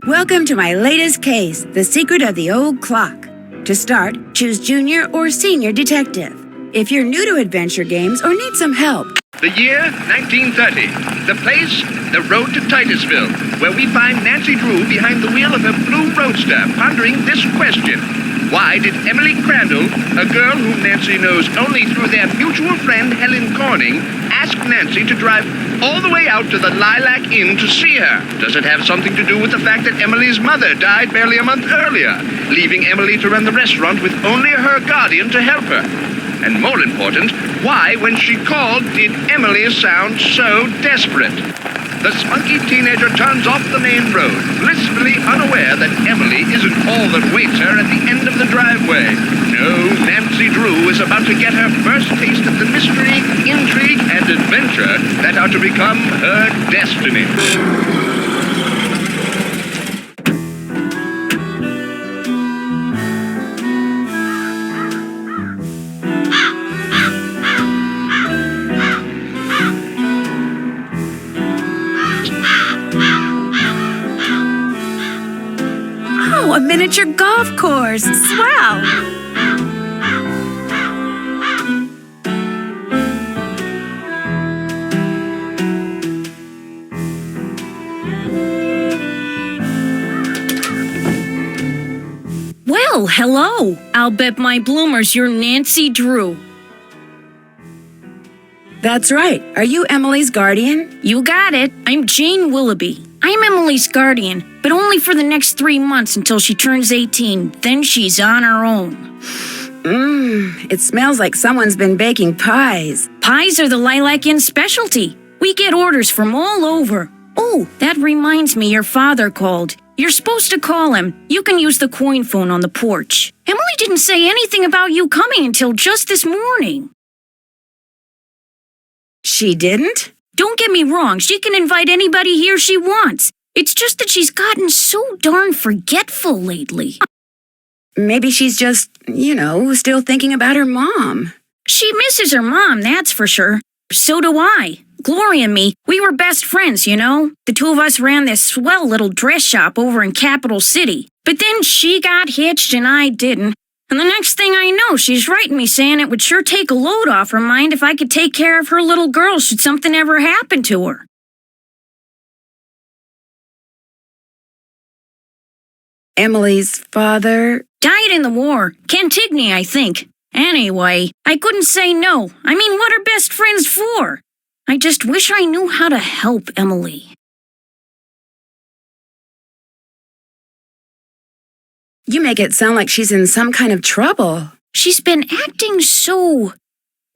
Welcome to my latest case, The Secret of the Old Clock. To start, choose Junior or Senior Detective. If you're new to adventure games or need some help. The year, 1930. The place, the road to Titusville, where we find Nancy Drew behind the wheel of her blue roadster, pondering this question. Why did Emily Crandall, a girl whom Nancy knows only through their mutual friend Helen Corning, ask Nancy to drive all the way out to the Lilac Inn to see her? Does it have something to do with the fact that Emily's mother died barely a month earlier, leaving Emily to run the restaurant with only her guardian to help her? And more important, why, when she called, did Emily sound so desperate? The spunky teenager turns off the main road, blissfully unaware that Emily isn't all that waits her at the end of the driveway. No, Nancy Drew is about to get her first taste of the mystery, intrigue, and adventure that are to become her destiny. A miniature golf course. Swell! Well, hello. I'll bet my bloomers you're Nancy Drew. That's right. Are you Emily's guardian? You got it. I'm Jane Willoughby. I'm Emily's guardian, but only for the next 3 months until she turns 18. Then she's on her own. It smells like someone's been baking pies. Pies are the Lilac Inn specialty. We get orders from all over. Oh, that reminds me, your father called. You're supposed to call him. You can use the coin phone on the porch. Emily didn't say anything about you coming until just this morning. She didn't? Don't get me wrong, she can invite anybody here she wants. It's just that she's gotten so darn forgetful lately. Maybe she's just, still thinking about her mom. She misses her mom, that's for sure. So do I. Gloria and me, we were best friends, you know? The two of us ran this swell little dress shop over in Capital City. But then she got hitched and I didn't. And the next thing I know, she's writing me saying it would sure take a load off her mind if I could take care of her little girl should something ever happen to her. Emily's father? Died in the war. Cantigny, I think. Anyway, I couldn't say no. I mean, what are best friends for? I just wish I knew how to help Emily. You make it sound like she's in some kind of trouble. She's been acting so...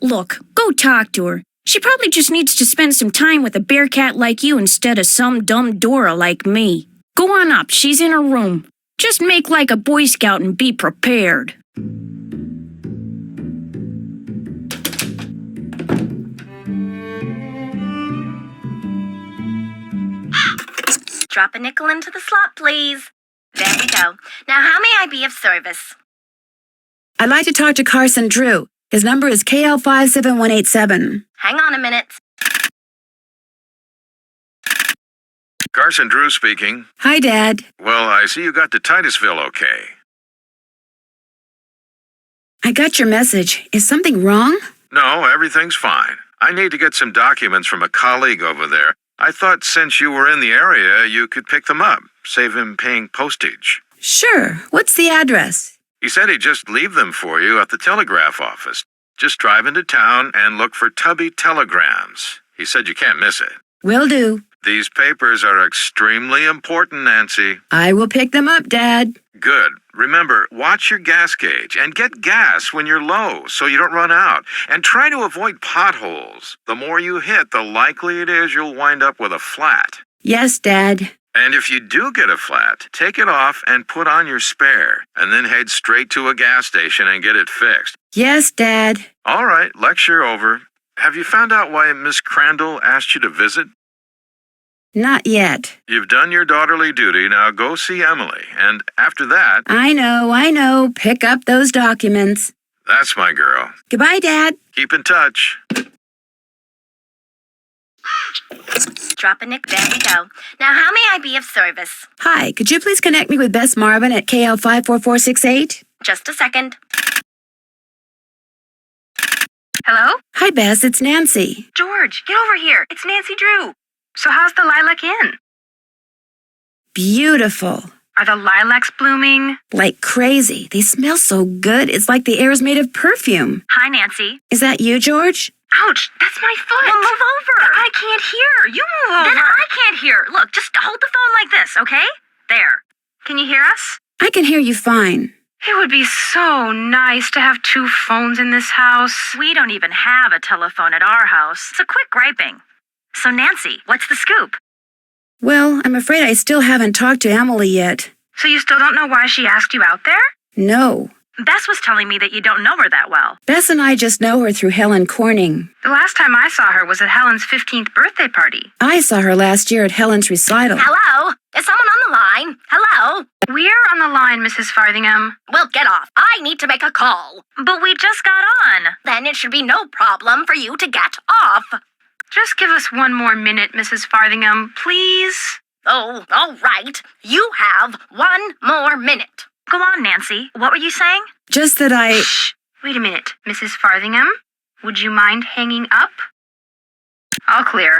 Look, go talk to her. She probably just needs to spend some time with a bearcat like you instead of some dumb Dora like me. Go on up, she's in her room. Just make like a Boy Scout and be prepared. Drop a nickel into the slot, please. There we go. Now, how may I be of service? I'd like to talk to Carson Drew. His number is KL57187. Hang on a minute. Carson Drew speaking. Hi, Dad. Well, I see you got to Titusville okay. I got your message. Is something wrong? No, everything's fine. I need to get some documents from a colleague over there. I thought since you were in the area, you could pick them up, save him paying postage. Sure. What's the address? He said he'd just leave them for you at the telegraph office. Just drive into town and look for Tubby Telegrams. He said you can't miss it. Will do. These papers are extremely important, Nancy. I will pick them up, Dad. Good. Remember, watch your gas gauge and get gas when you're low so you don't run out. And try to avoid potholes. The more you hit, the likely it is you'll wind up with a flat. Yes, Dad. And if you do get a flat, take it off and put on your spare, and then head straight to a gas station and get it fixed. Yes, Dad. All right, lecture over. Have you found out why Miss Crandall asked you to visit? Not yet. You've done your daughterly duty, now go see Emily, and after that... I know. Pick up those documents. That's my girl. Goodbye, Dad. Keep in touch. Drop a nick. There we go. Now, how may I be of service? Hi, could you please connect me with Bess Marvin at KL54468? Just a second. Hello? Hi, Bess, it's Nancy. George, get over here. It's Nancy Drew. So how's the Lilac Inn? Beautiful. Are the lilacs blooming? Like crazy. They smell so good. It's like the air is made of perfume. Hi, Nancy. Is that you, George? Ouch, that's my foot. Well, move over. I can't hear. You move over. Then I can't hear. Look, just hold the phone like this, okay? There. Can you hear us? I can hear you fine. It would be so nice to have two phones in this house. We don't even have a telephone at our house. It's a quick griping. So, Nancy, what's the scoop? Well, I'm afraid I still haven't talked to Emily yet. So you still don't know why she asked you out there? No. Bess was telling me that you don't know her that well. Bess and I just know her through Helen Corning. The last time I saw her was at Helen's 15th birthday party. I saw her last year at Helen's recital. Hello? Is someone on the line? Hello? We're on the line, Mrs. Farthingham. Well, get off. I need to make a call. But we just got on. Then it should be no problem for you to get off. Just give us one more minute, Mrs. Farthingham, please. Oh, all right. You have 1 more minute. Go on, Nancy. What were you saying? Just that I... Shh. Wait a minute. Mrs. Farthingham, would you mind hanging up? All clear.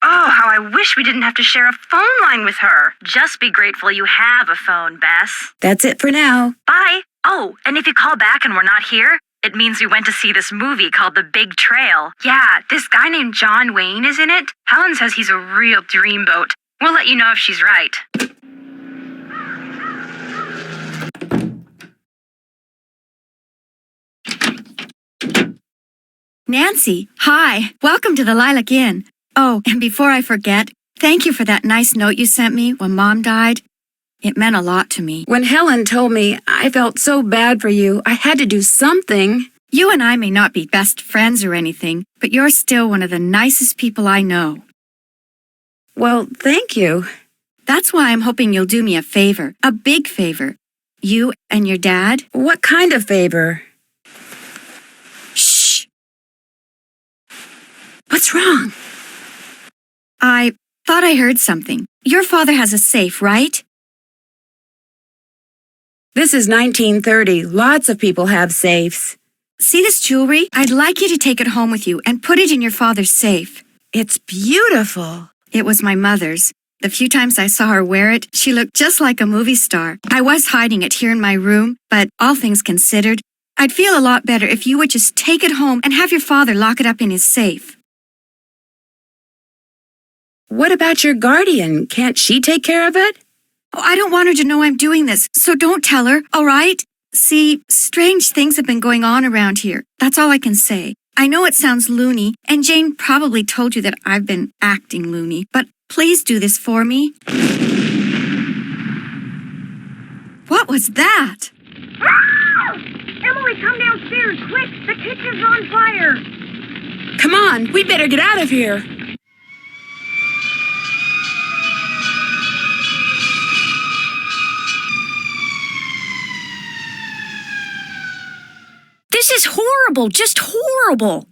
Oh, how I wish we didn't have to share a phone line with her. Just be grateful you have a phone, Bess. That's it for now. Bye. Oh, and if you call back and we're not here, it means we went to see this movie called The Big Trail. Yeah, this guy named John Wayne is in it. Helen says he's a real dreamboat. We'll let you know if she's right. Nancy, hi. Welcome to the Lilac Inn. Oh, and before I forget, thank you for that nice note you sent me when Mom died. It meant a lot to me. When Helen told me I felt so bad for you, I had to do something. You and I may not be best friends or anything, but you're still one of the nicest people I know. Well, thank you. That's why I'm hoping you'll do me a favor, a big favor. You and your dad. What kind of favor? Shh. What's wrong? I thought I heard something. Your father has a safe, right? This is 1930. Lots of people have safes. See this jewelry? I'd like you to take it home with you and put it in your father's safe. It's beautiful. It was my mother's. The few times I saw her wear it, she looked just like a movie star. I was hiding it here in my room, but all things considered, I'd feel a lot better if you would just take it home and have your father lock it up in his safe. What about your guardian? Can't she take care of it? Oh, I don't want her to know I'm doing this, so don't tell her, all right? See, strange things have been going on around here. That's all I can say. I know it sounds loony, and Jane probably told you that I've been acting loony, but please do this for me. What was that? Emily, come downstairs, quick! The kitchen's on fire! Come on, we better get out of here. This is horrible, just horrible.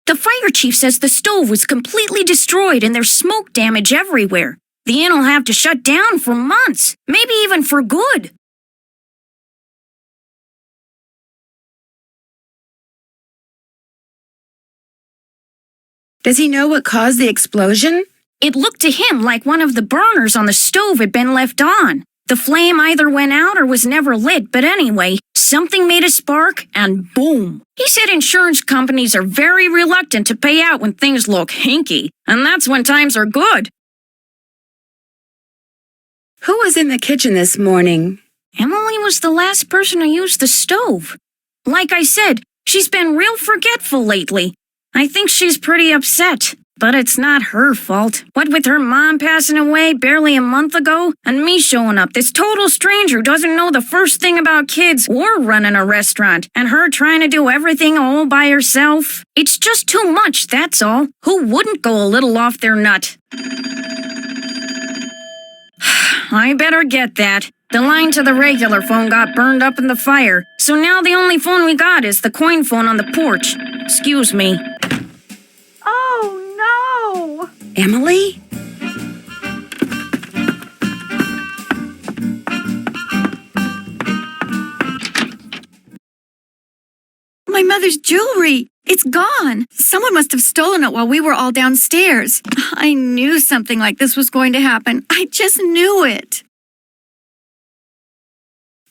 The fire chief says the stove was completely destroyed and there's smoke damage everywhere. The inn will have to shut down for months, maybe even for good. Does he know what caused the explosion? It looked to him like one of the burners on the stove had been left on. The flame either went out or was never lit, but anyway, something made a spark and boom. He said insurance companies are very reluctant to pay out when things look hinky, and that's when times are good. Who was in the kitchen this morning? Emily was the last person to use the stove. Like I said, she's been real forgetful lately. I think she's pretty upset. But it's not her fault. What with her mom passing away barely a month ago, and me showing up, this total stranger who doesn't know the first thing about kids or running a restaurant, and her trying to do everything all by herself. It's just too much, that's all. Who wouldn't go a little off their nut? I better get that. The line to the regular phone got burned up in the fire, so now the only phone we got is the coin phone on the porch. Excuse me. Oh, Emily? My mother's jewelry! It's gone! Someone must have stolen it while we were all downstairs. I knew something like this was going to happen. I just knew it.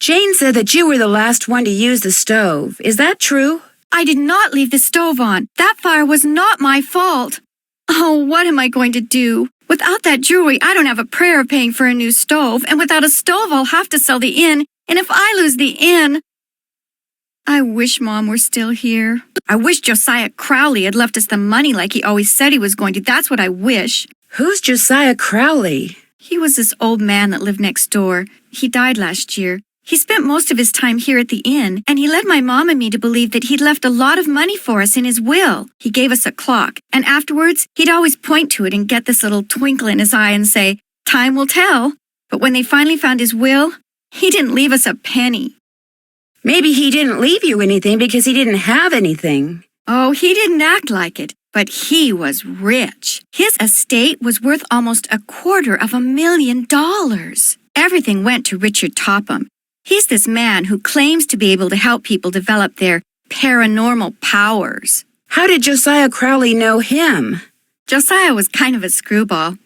Jane said that you were the last one to use the stove. Is that true? I did not leave the stove on. That fire was not my fault. Oh, what am I going to do? Without that jewelry, I don't have a prayer of paying for a new stove, and without a stove, I'll have to sell the inn, and if I lose the inn... I wish Mom were still here. I wish Josiah Crowley had left us the money like he always said he was going to. That's what I wish. Who's Josiah Crowley? He was this old man that lived next door. He died last year. He spent most of his time here at the inn, and he led my mom and me to believe that he'd left a lot of money for us in his will. He gave us a clock, and afterwards, he'd always point to it and get this little twinkle in his eye and say, "Time will tell." But when they finally found his will, he didn't leave us a penny. Maybe he didn't leave you anything because he didn't have anything. Oh, he didn't act like it, but he was rich. His estate was worth almost $250,000. Everything went to Richard Topham. He's this man who claims to be able to help people develop their paranormal powers. How did Josiah Crowley know him? Josiah was kind of a screwball.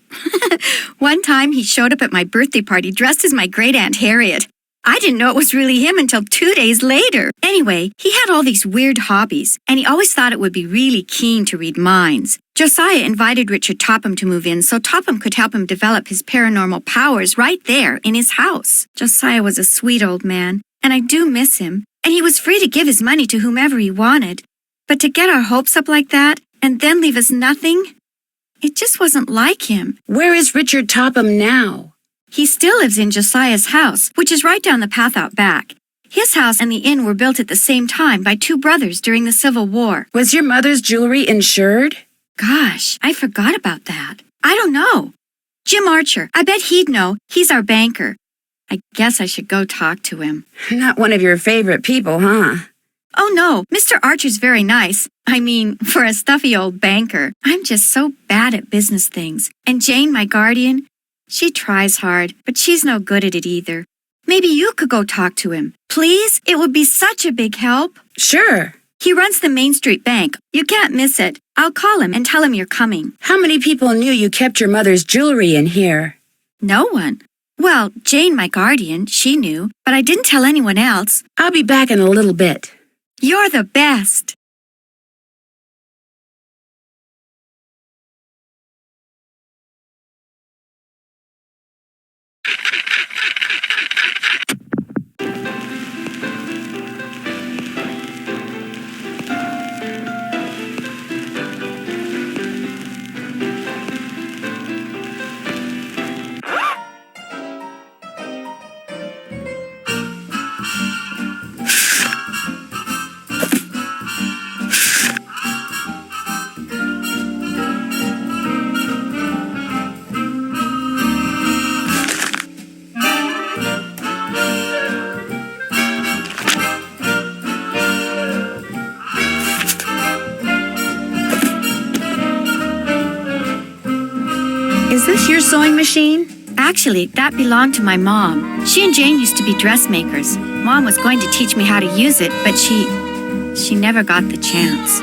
One time he showed up at my birthday party dressed as my great-aunt Harriet. I didn't know it was really him until 2 days later. Anyway, he had all these weird hobbies, and he always thought it would be really keen to read minds. Josiah invited Richard Topham to move in so Topham could help him develop his paranormal powers right there in his house. Josiah was a sweet old man, and I do miss him, and he was free to give his money to whomever he wanted. But to get our hopes up like that, and then leave us nothing, it just wasn't like him. Where is Richard Topham now? He still lives in Josiah's house, which is right down the path out back. His house and the inn were built at the same time by two brothers during the Civil War. Was your mother's jewelry insured? Gosh, I forgot about that. I don't know. Jim Archer, I bet he'd know. He's our banker. I guess I should go talk to him. Not one of your favorite people, huh? Oh no, Mr. Archer's very nice. I mean, for a stuffy old banker. I'm just so bad at business things. And Jane, my guardian, she tries hard, but she's no good at it either. Maybe you could go talk to him. Please? It would be such a big help. Sure. He runs the Main Street Bank. You can't miss it. I'll call him and tell him you're coming. How many people knew you kept your mother's jewelry in here? No one. Well, Jane, my guardian, she knew, but I didn't tell anyone else. I'll be back in a little bit. You're the best. Is this your sewing machine? Actually, that belonged to my mom. She and Jane used to be dressmakers. Mom was going to teach me how to use it, but she never got the chance.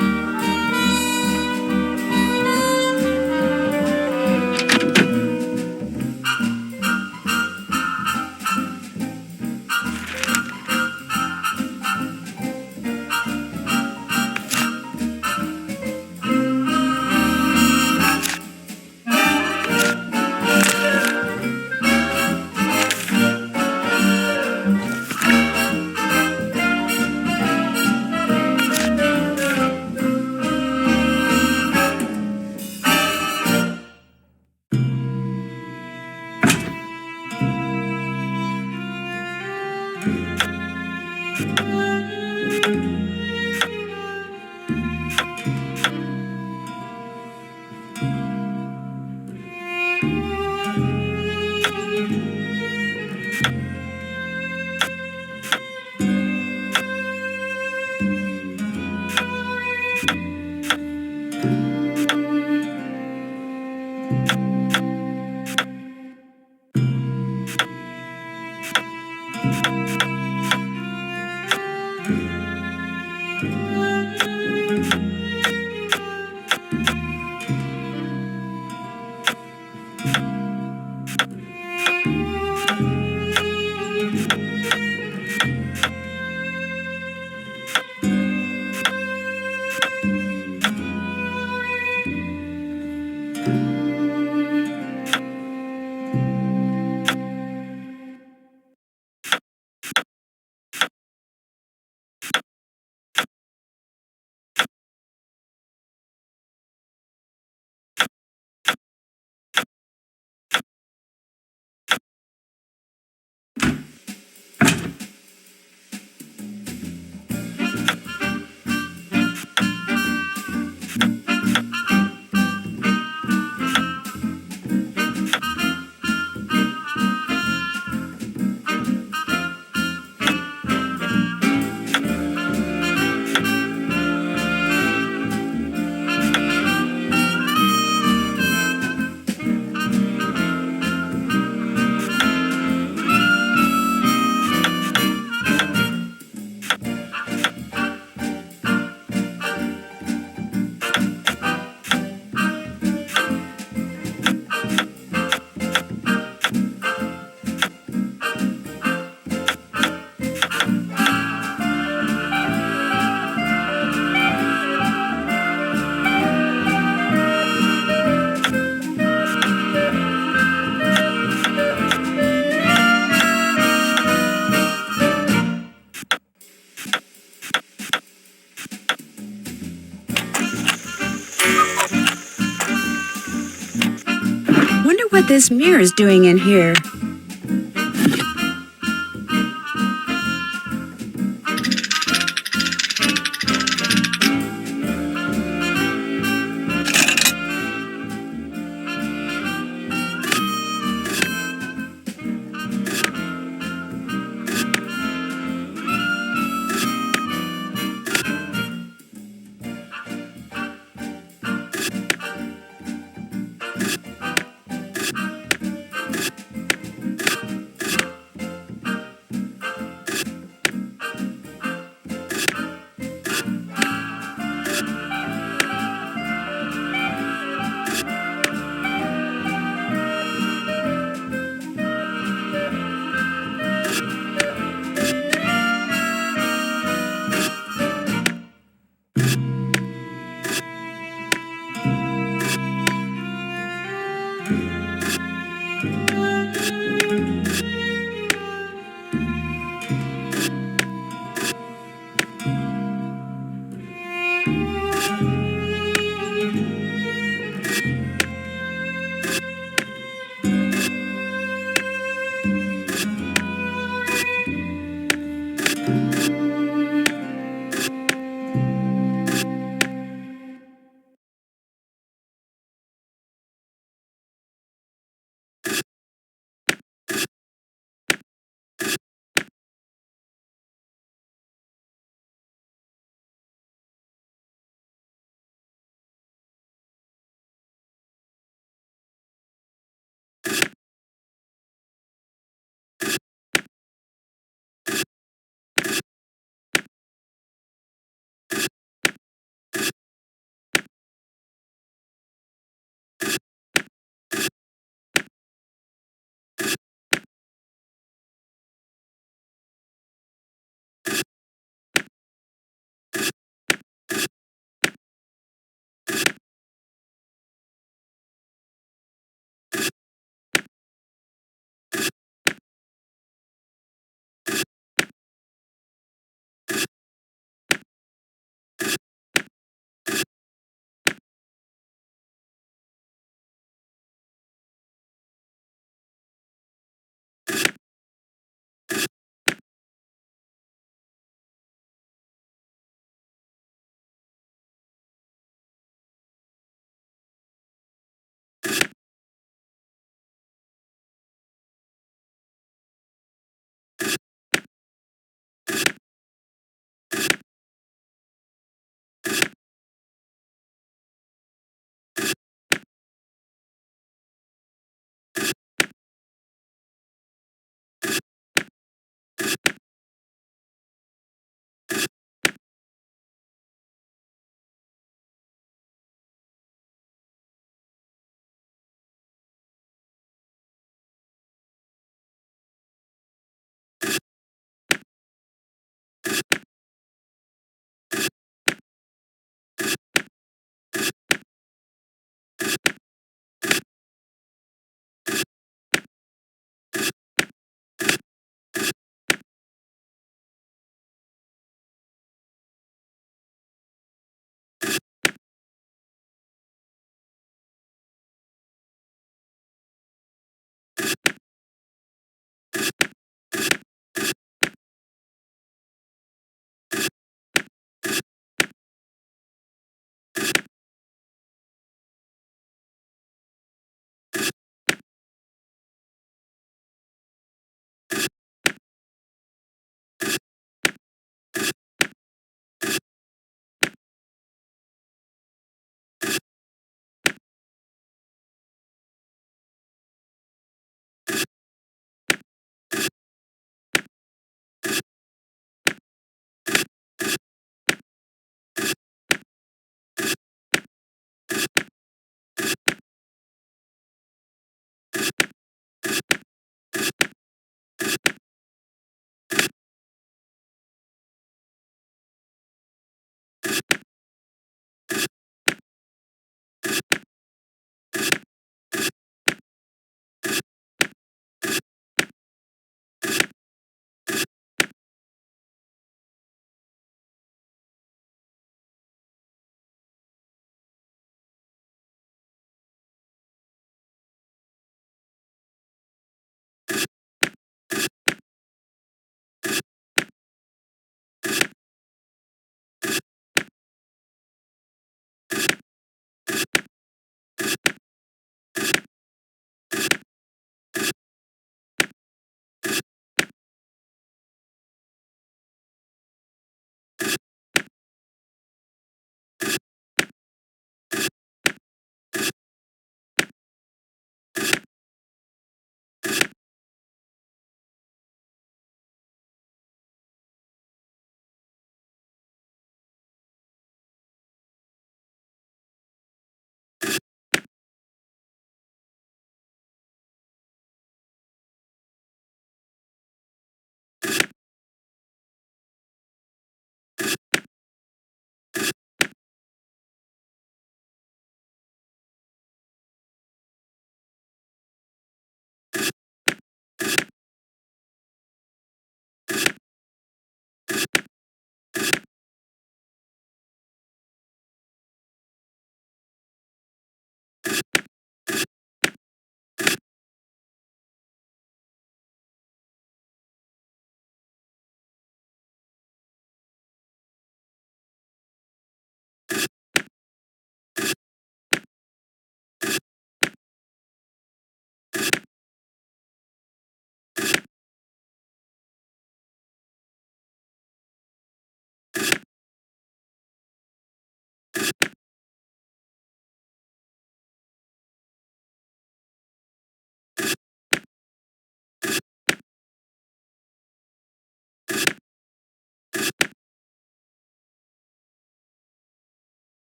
what this mirror's doing in here.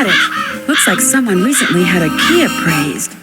got it. Looks like someone recently had a key appraised.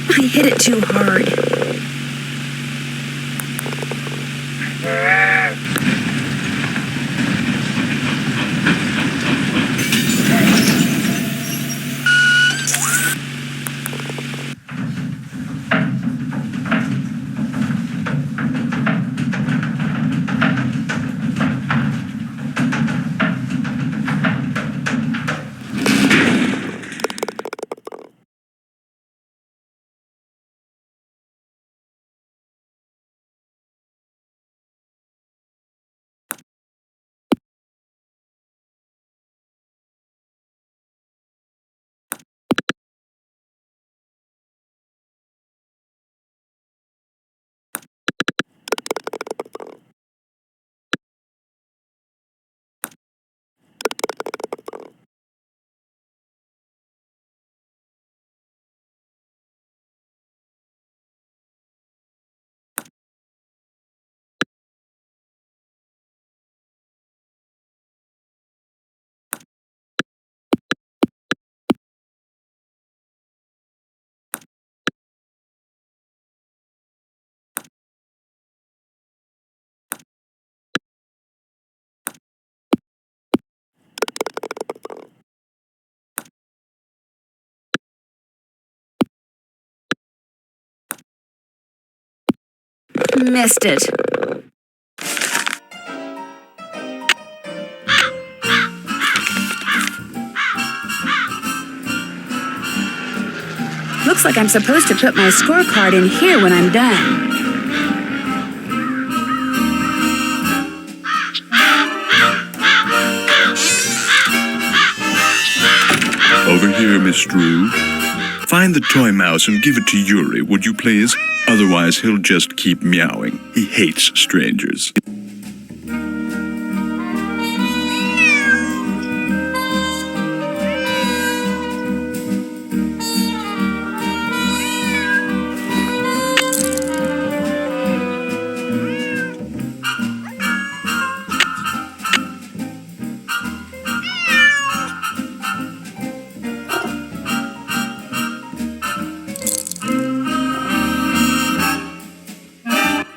I hit it too hard. Missed it. Looks like I'm supposed to put my scorecard in here when I'm done. Over here, Miss Drew. Find the toy mouse and give it to Yuri, would you please? Otherwise, he'll just keep meowing. He hates strangers.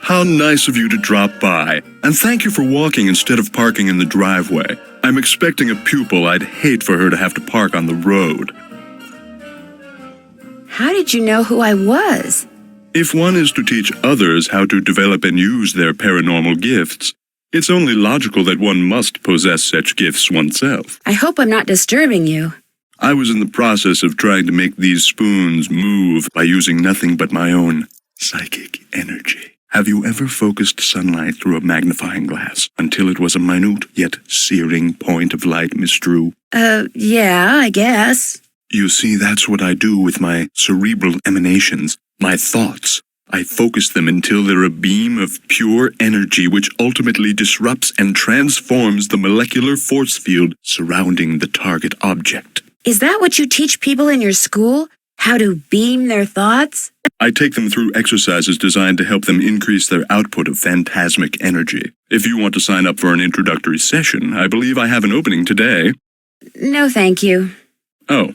How nice of you to drop by, and thank you for walking instead of parking in the driveway. I'm expecting a pupil. I'd hate for her to have to park on the road. How did you know who I was? If one is to teach others how to develop and use their paranormal gifts, it's only logical that one must possess such gifts oneself. I hope I'm not disturbing you. I was in the process of trying to make these spoons move by using nothing but my own psychic energy. Have you ever focused sunlight through a magnifying glass until it was a minute yet searing point of light, Miss Drew? Yeah, I guess. You see, that's what I do with my cerebral emanations, my thoughts. I focus them until they're a beam of pure energy which ultimately disrupts and transforms the molecular force field surrounding the target object. Is that what you teach people in your school? How to beam their thoughts? I take them through exercises designed to help them increase their output of phantasmic energy. If you want to sign up for an introductory session, I believe I have an opening today. No, thank you. Oh,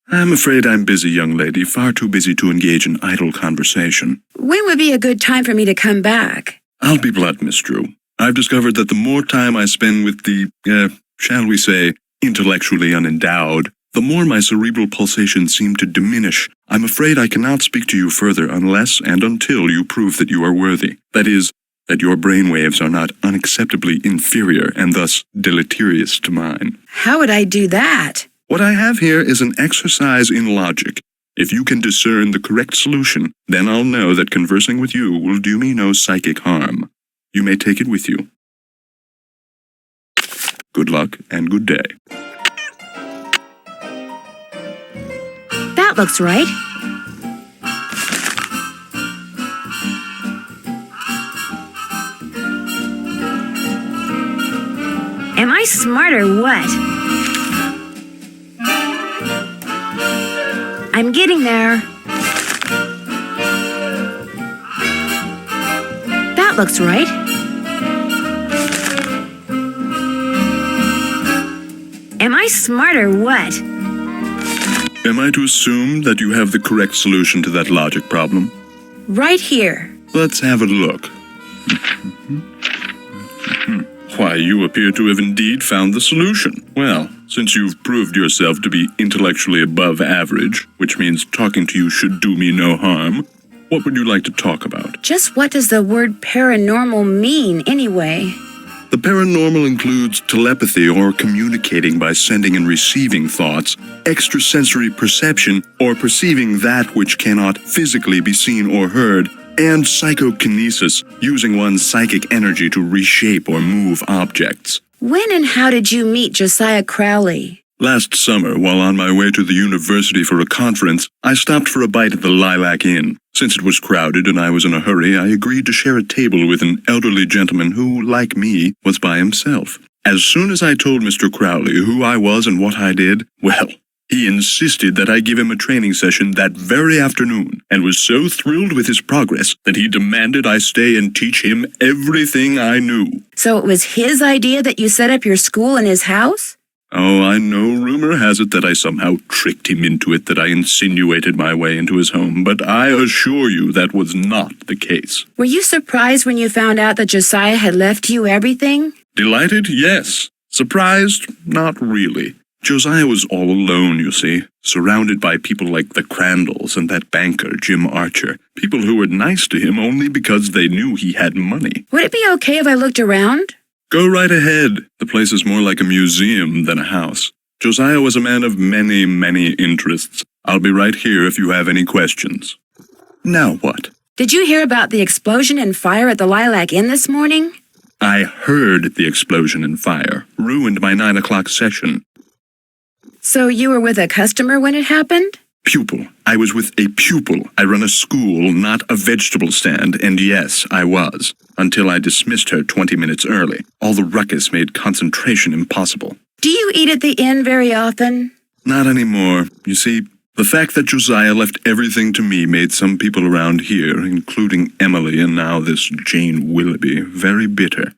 I'm afraid I'm busy, young lady, far too busy to engage in idle conversation. When would be a good time for me to come back? I'll be blunt, Miss Drew. I've discovered that the more time I spend with the, shall we say, intellectually unendowed, the more my cerebral pulsations seem to diminish. I'm afraid I cannot speak to you further unless and until you prove that you are worthy. That is, that your brainwaves are not unacceptably inferior and thus deleterious to mine. How would I do that? What I have here is an exercise in logic. If you can discern the correct solution, then I'll know that conversing with you will do me no psychic harm. You may take it with you. Good luck and good day. That looks right. Am I smart or what? I'm getting there. That looks right. Am I smart or what? Am I to assume that you have the correct solution to that logic problem? Right here. Let's have a look. Why, you appear to have indeed found the solution. Well, since you've proved yourself to be intellectually above average, which means talking to you should do me no harm, what would you like to talk about? Just what does the word paranormal mean, anyway? The paranormal includes telepathy or communicating by sending and receiving thoughts, extrasensory perception or perceiving that which cannot physically be seen or heard, and psychokinesis, using one's psychic energy to reshape or move objects. When and how did you meet Josiah Crowley? Last summer, while on my way to the university for a conference, I stopped for a bite at the Lilac Inn. Since it was crowded and I was in a hurry, I agreed to share a table with an elderly gentleman who, like me, was by himself. As soon as I told Mr. Crowley who I was and what I did, well, he insisted that I give him a training session that very afternoon, and was so thrilled with his progress that he demanded I stay and teach him everything I knew. So it was his idea that you set up your school in his house? Oh, I know rumor has it that I somehow tricked him into it, that I insinuated my way into his home, but I assure you that was not the case. Were you surprised when you found out that Josiah had left you everything? Delighted? Yes. Surprised? Not really. Josiah was all alone, you see, surrounded by people like the Crandalls and that banker, Jim Archer, people who were nice to him only because they knew he had money. Would it be okay if I looked around? Go right ahead. The place is more like a museum than a house. Josiah was a man of many, many interests. I'll be right here if you have any questions. Now what? Did you hear about the explosion and fire at the Lilac Inn this morning? I heard the explosion and fire. Ruined my 9 o'clock session. So you were with a customer when it happened? Pupil. I was with a pupil. I run a school, not a vegetable stand, and yes, I was. Until I dismissed her 20 minutes early. All the ruckus made concentration impossible. Do you eat at the inn very often? Not anymore. You see, the fact that Josiah left everything to me made some people around here, including Emily and now this Jane Willoughby, very bitter.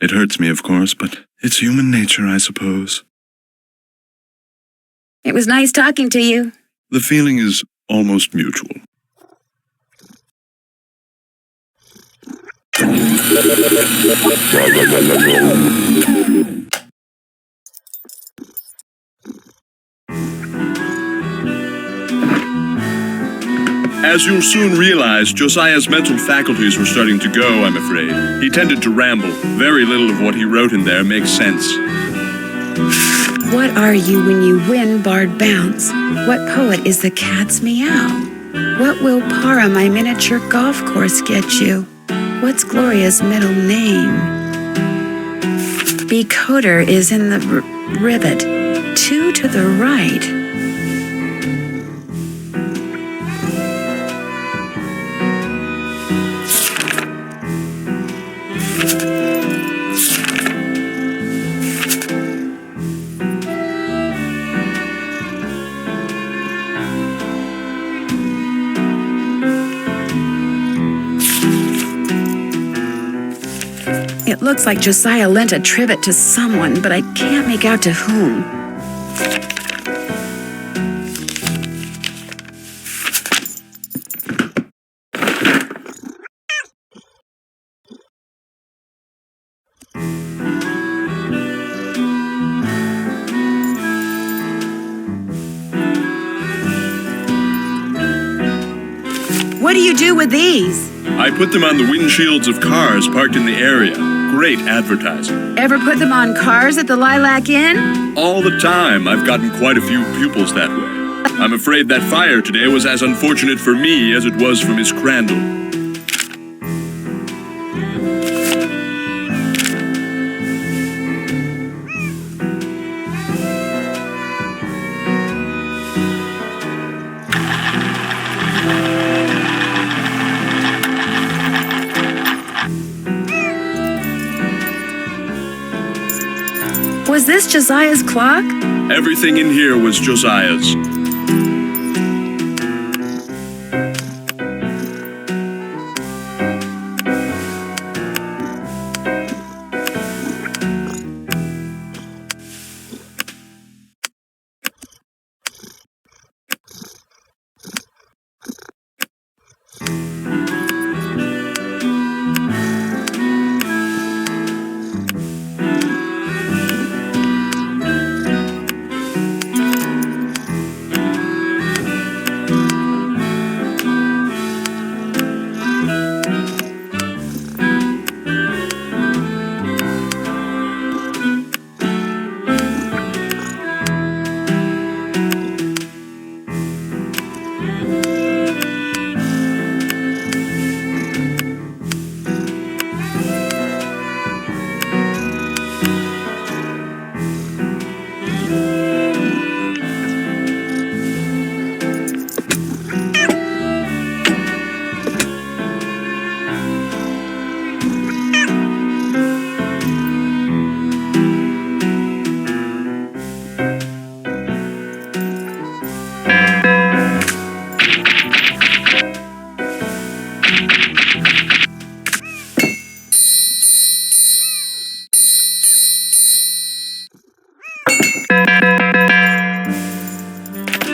It hurts me, of course, but it's human nature, I suppose. It was nice talking to you. The feeling is almost mutual. As you'll soon realize, Josiah's mental faculties were starting to go, I'm afraid. He tended to ramble. Very little of what he wrote in there makes sense. What are you when you win barred bounce? What poet is the cat's meow? What will Para, my miniature golf course, get you? What's Gloria's middle name? Becoder is in the rivet. 2 to the right. It looks like Josiah lent a trivet to someone, but I can't make out to whom. What do you do with these? I put them on the windshields of cars parked in the area. Great advertising. Ever put them on cars at the Lilac Inn? All the time, I've gotten quite a few pupils that way. I'm afraid that fire today was as unfortunate for me as it was for Miss Crandall. Was this Josiah's clock? Everything in here was Josiah's.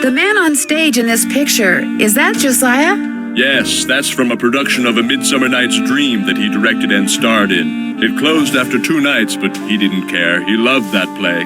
The man on stage in this picture, is that Josiah? Yes, that's from a production of A Midsummer Night's Dream that he directed and starred in. It closed after 2 nights, but he didn't care. He loved that play.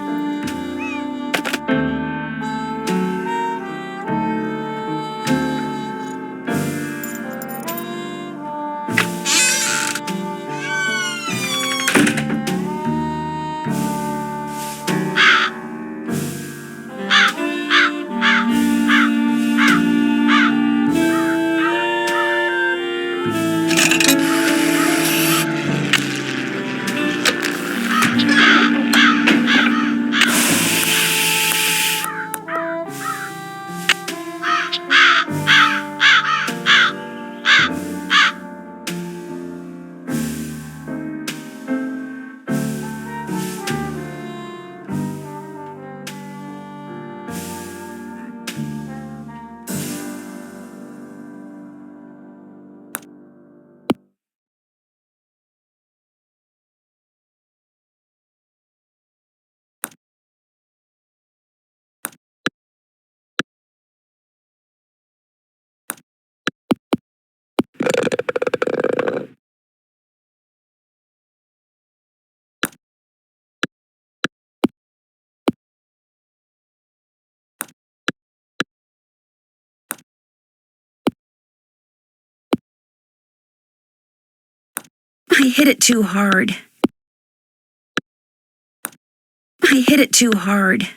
I hit it too hard. I hit it too hard.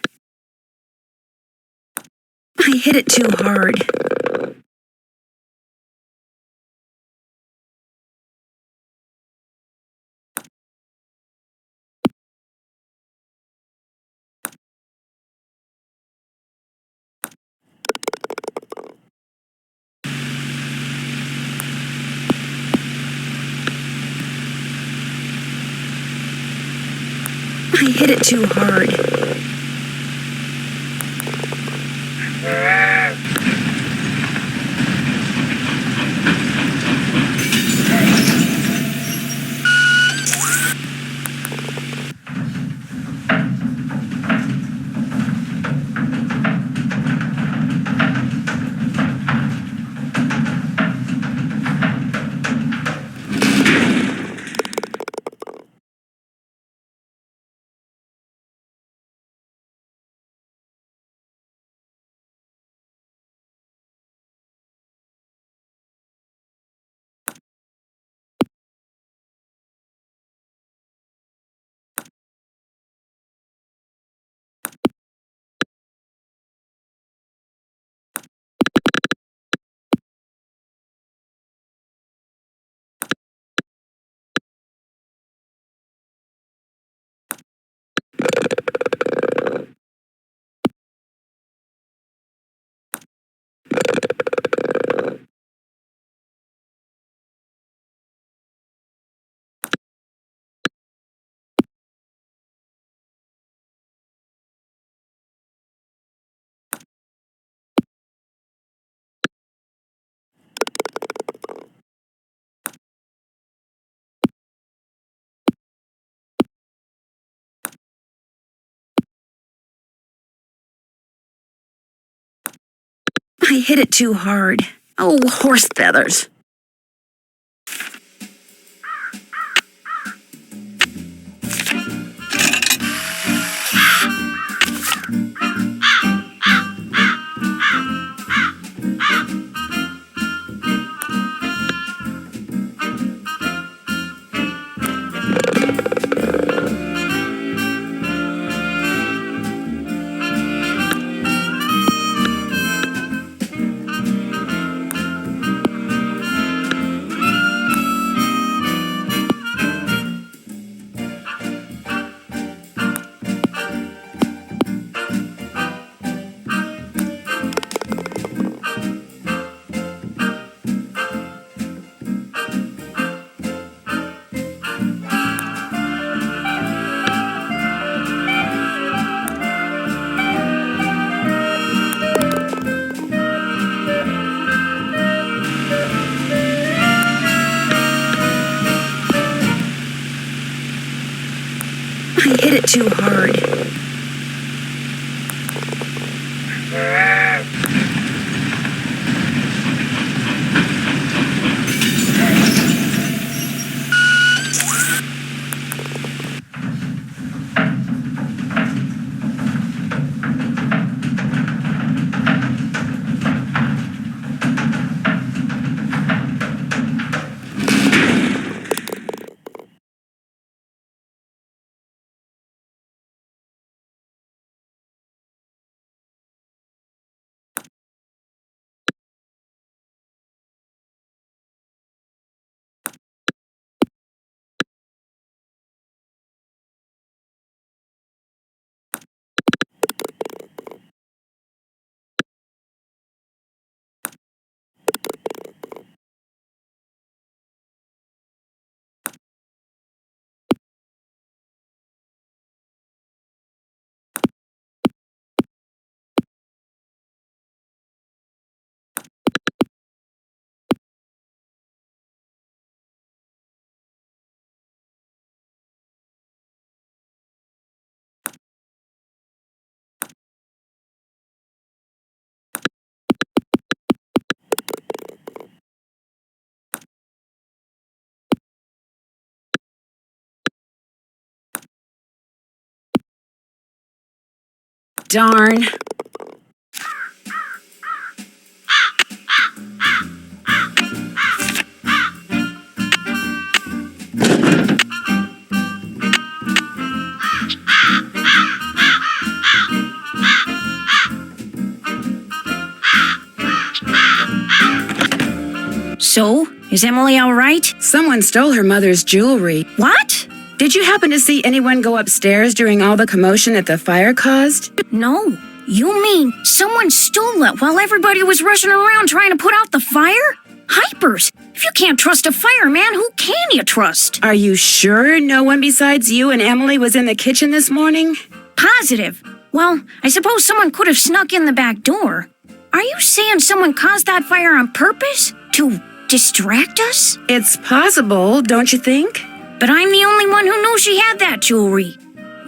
I hit it too hard. I hit it too hard. I hit it too hard. Oh, horse feathers. I hit it too hard. Darn. So, is Emily all right? Someone stole her mother's jewelry. What? Did you happen to see anyone go upstairs during all the commotion that the fire caused? No. You mean someone stole it while everybody was rushing around trying to put out the fire? Hypers! If you can't trust a fireman, who can you trust? Are you sure no one besides you and Emily was in the kitchen this morning? Positive. Well, I suppose someone could have snuck in the back door. Are you saying someone caused that fire on purpose? To distract us? It's possible, don't you think? But I'm the only one who knew she had that jewelry.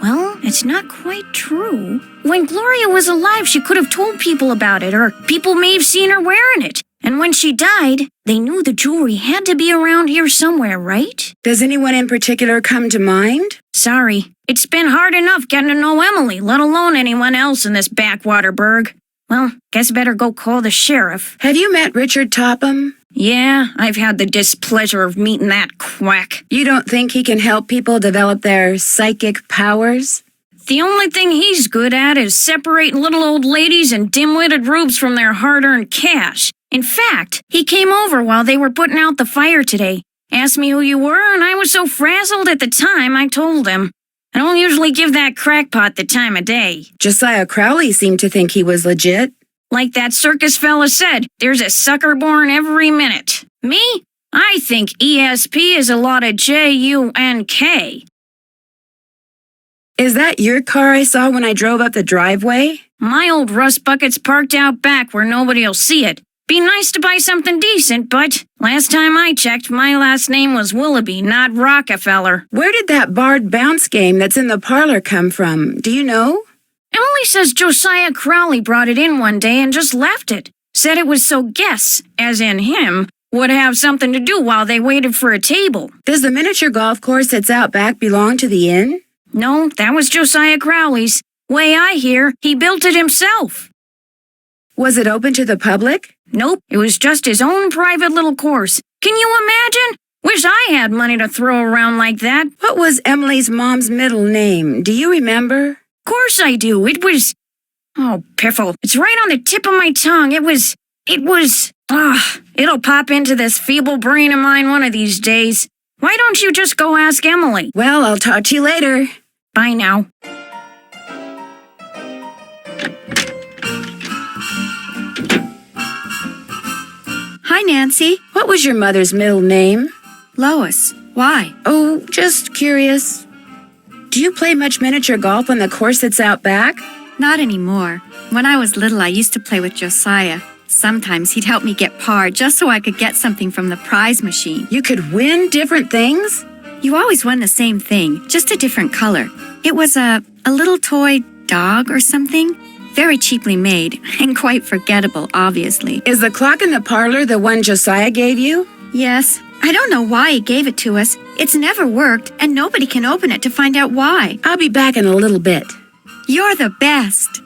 Well, it's not quite true. When Gloria was alive, she could have told people about it, or people may have seen her wearing it. And when she died, they knew the jewelry had to be around here somewhere, right? Does anyone in particular come to mind? Sorry. It's been hard enough getting to know Emily, let alone anyone else in this backwater burg. Well, guess I better go call the sheriff. Have you met Richard Topham? Yeah, I've had the displeasure of meeting that quack. You don't think he can help people develop their psychic powers? The only thing he's good at is separating little old ladies and dim-witted rubes from their hard-earned cash. In fact, he came over while they were putting out the fire today, asked me who you were, and I was so frazzled at the time I told him. I don't usually give that crackpot the time of day. Josiah Crowley seemed to think he was legit. Like that circus fella said, there's a sucker born every minute. Me? I think ESP is a lot of JUNK. Is that your car I saw when I drove up the driveway? My old rust bucket's parked out back where nobody'll see it. Be nice to buy something decent, but last time I checked, my last name was Willoughby, not Rockefeller. Where did that barred bounce game that's in the parlor come from? Do you know? Emily says Josiah Crowley brought it in one day and just left it. Said it was so guests, as in him, would have something to do while they waited for a table. Does the miniature golf course that's out back belong to the inn? No, that was Josiah Crowley's. Way I hear, he built it himself. Was it open to the public? Nope, it was just his own private little course. Can you imagine? Wish I had money to throw around like that. What was Emily's mom's middle name? Do you remember? Course I do. It was... Oh, piffle. It's right on the tip of my tongue. It was... It'll pop into this feeble brain of mine one of these days. Why don't you just go ask Emily? Well, I'll talk to you later. Bye now. Hi, Nancy. What was your mother's middle name? Lois. Why? Oh, just curious. Do you play much miniature golf on the course that's out back? Not anymore. When I was little, I used to play with Josiah. Sometimes he'd help me get par just so I could get something from the prize machine. You could win different things? You always won the same thing, just a different color. It was a little toy dog or something. Very cheaply made, and quite forgettable, obviously. Is the clock in the parlor the one Josiah gave you? Yes. I don't know why he gave it to us. It's never worked, and nobody can open it to find out why. I'll be back in a little bit. You're the best.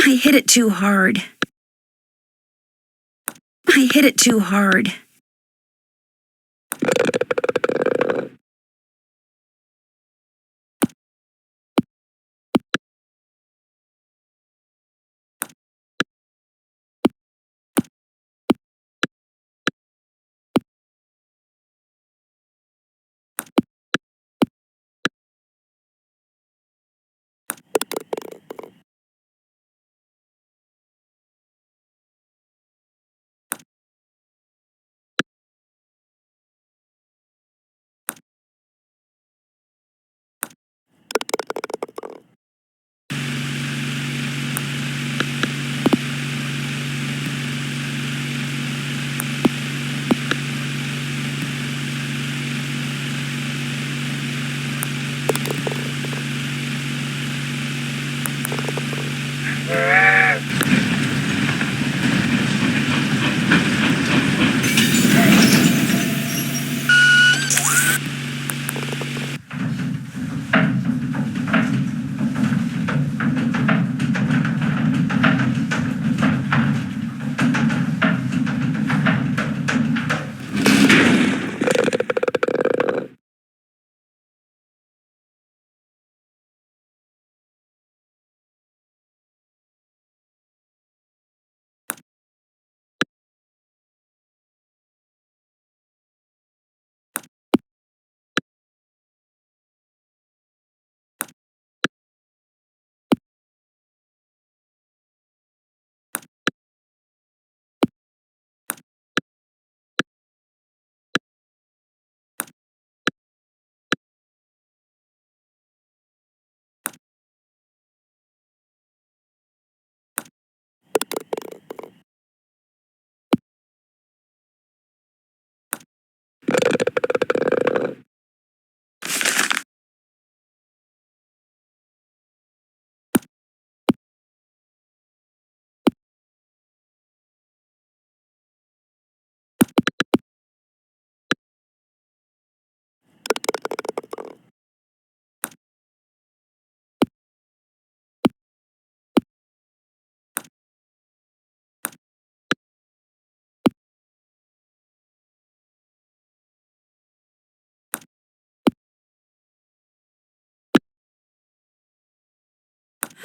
I hit it too hard. I hit it too hard.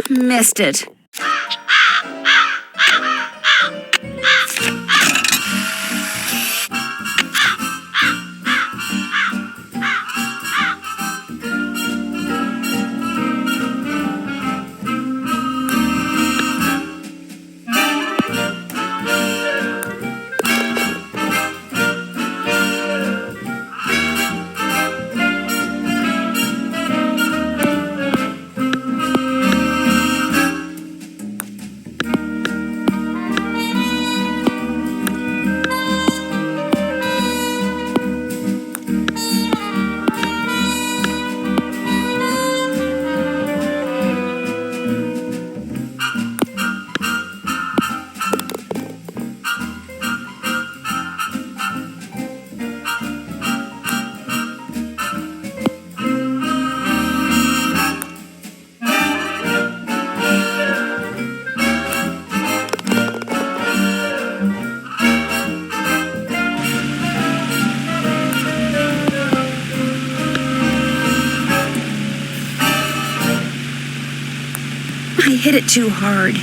Missed it. hit it too hard.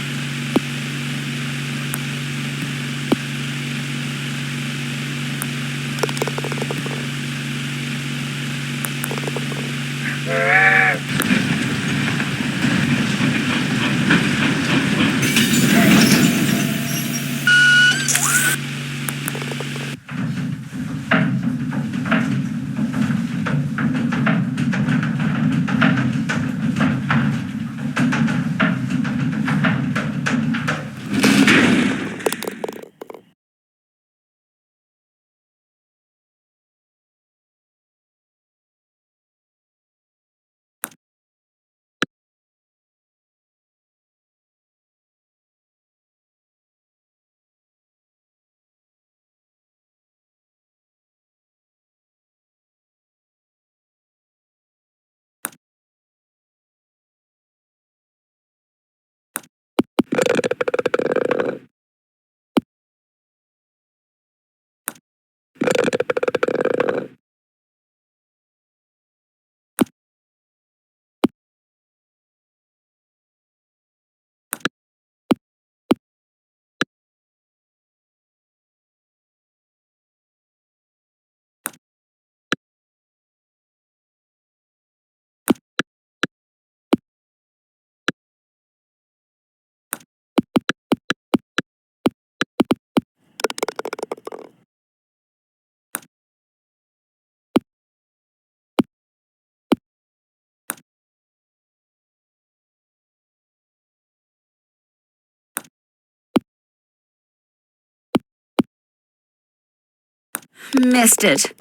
Missed it.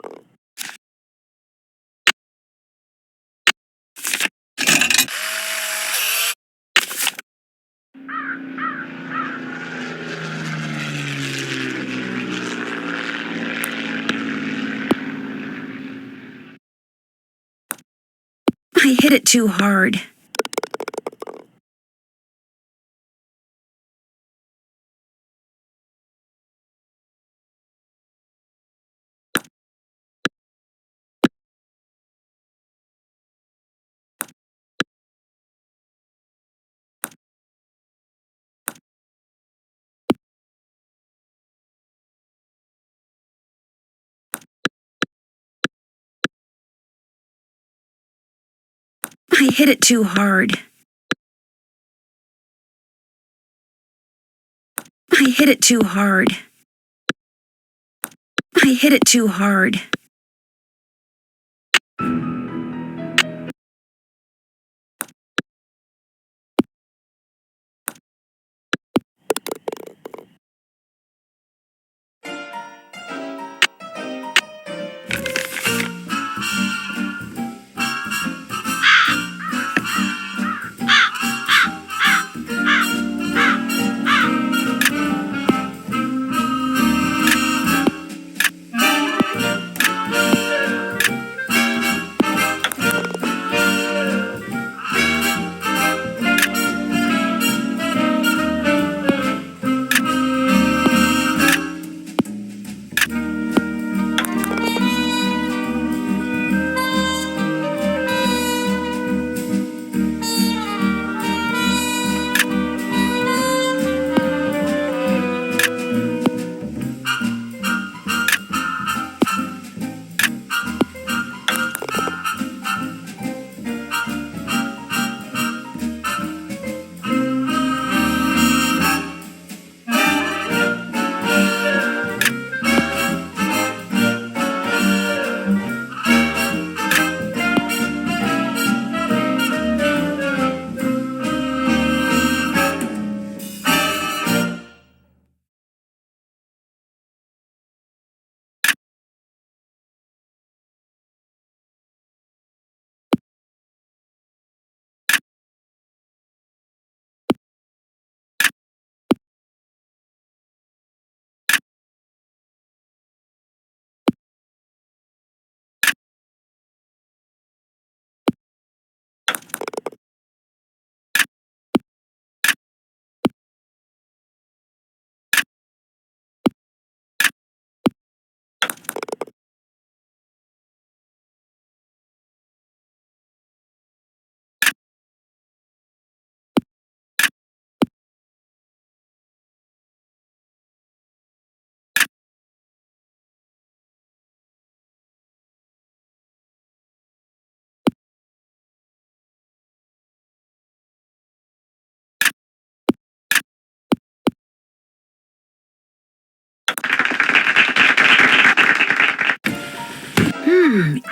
I hit it too hard. I hit it too hard. I hit it too hard. I hit it too hard.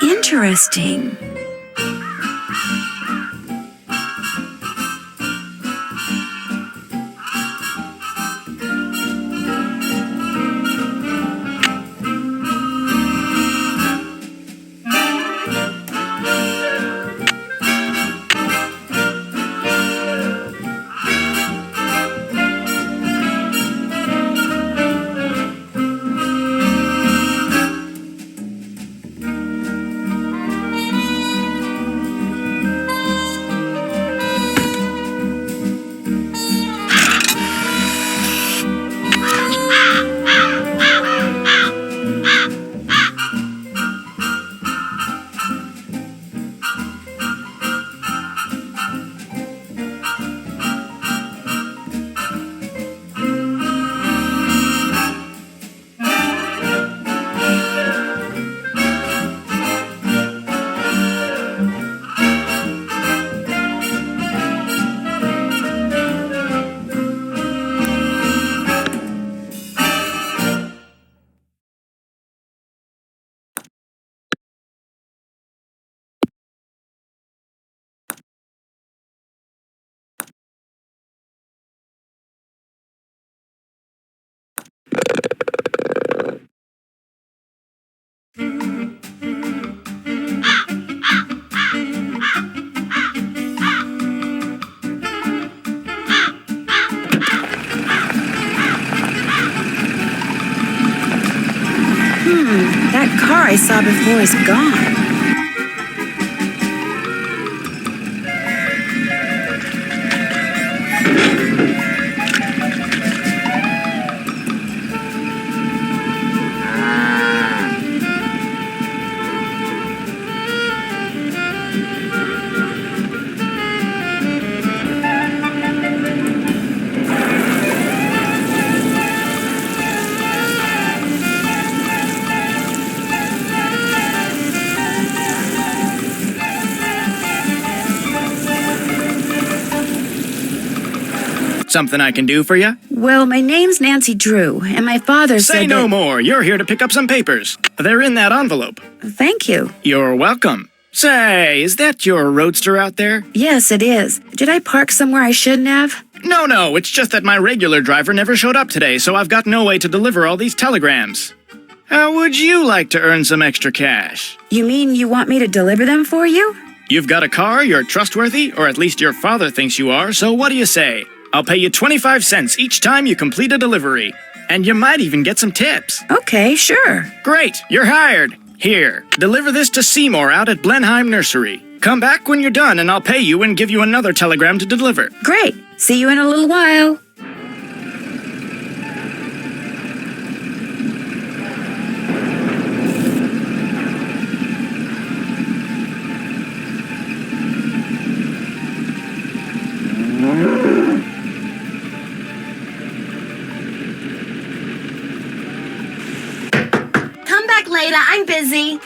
Interesting. That car I saw before is gone. Something I can do for you? Well, my name's Nancy Drew, and my father said Say no that... more. You're here to pick up some papers. They're in that envelope. Thank you. You're welcome. Say, is that your roadster out there? Yes, it is. Did I park somewhere I shouldn't have? No, it's just that my regular driver never showed up today, so I've got no way to deliver all these telegrams. How would you like to earn some extra cash? You mean you want me to deliver them for you? You've got a car, you're trustworthy, or at least your father thinks you are, so what do you say? I'll pay you 25 cents each time you complete a delivery. And you might even get some tips. Okay, sure. Great, you're hired. Here, deliver this to Seymour out at Blenheim Nursery. Come back when you're done and I'll pay you and give you another telegram to deliver. Great. See you in a little while. Come back later. I'm busy.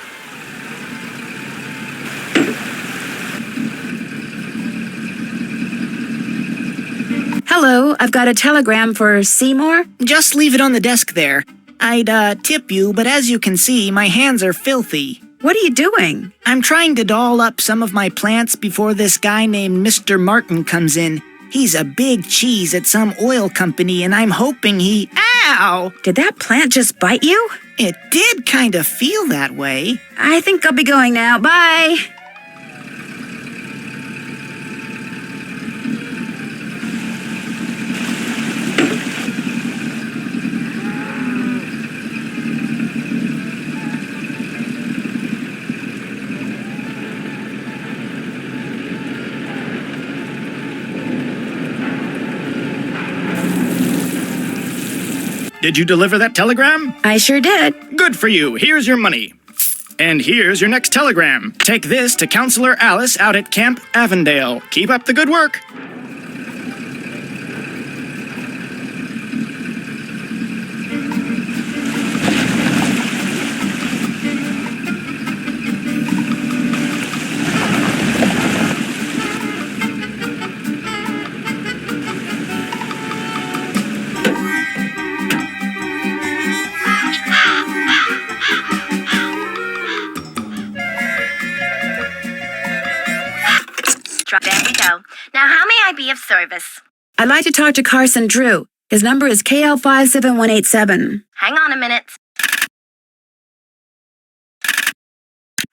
Hello, I've got a telegram for Seymour. Just leave it on the desk there. I'd tip you, but as you can see, my hands are filthy. What are you doing? I'm trying to doll up some of my plants before this guy named Mr. Martin comes in. He's a big cheese at some oil company, and I'm hoping he... Ow! Did that plant just bite you? It did kind of feel that way. I think I'll be going now. Bye. Did you deliver that telegram? I sure did. Good for you. Here's your money. And here's your next telegram. Take this to Counselor Alice out at Camp Avondale. Keep up the good work. service. I'd like to talk to Carson Drew. His number is KL57187. Hang on a minute.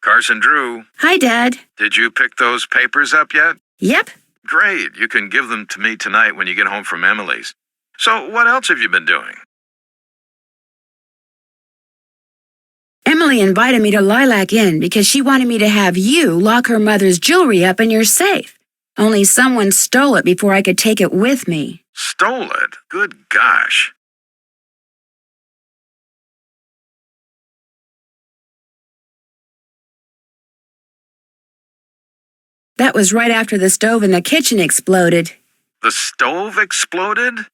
Carson Drew, Hi, Dad. did you pick those papers up yet? Yep. Great. You can give them to me tonight when you get home from Emily's. So, what else have you been doing? Emily invited me to Lilac Inn because she wanted me to have you lock her mother's jewelry up in your safe. Only someone stole it before I could take it with me. Stole it? Good gosh. That was right after the stove in the kitchen exploded. The stove exploded?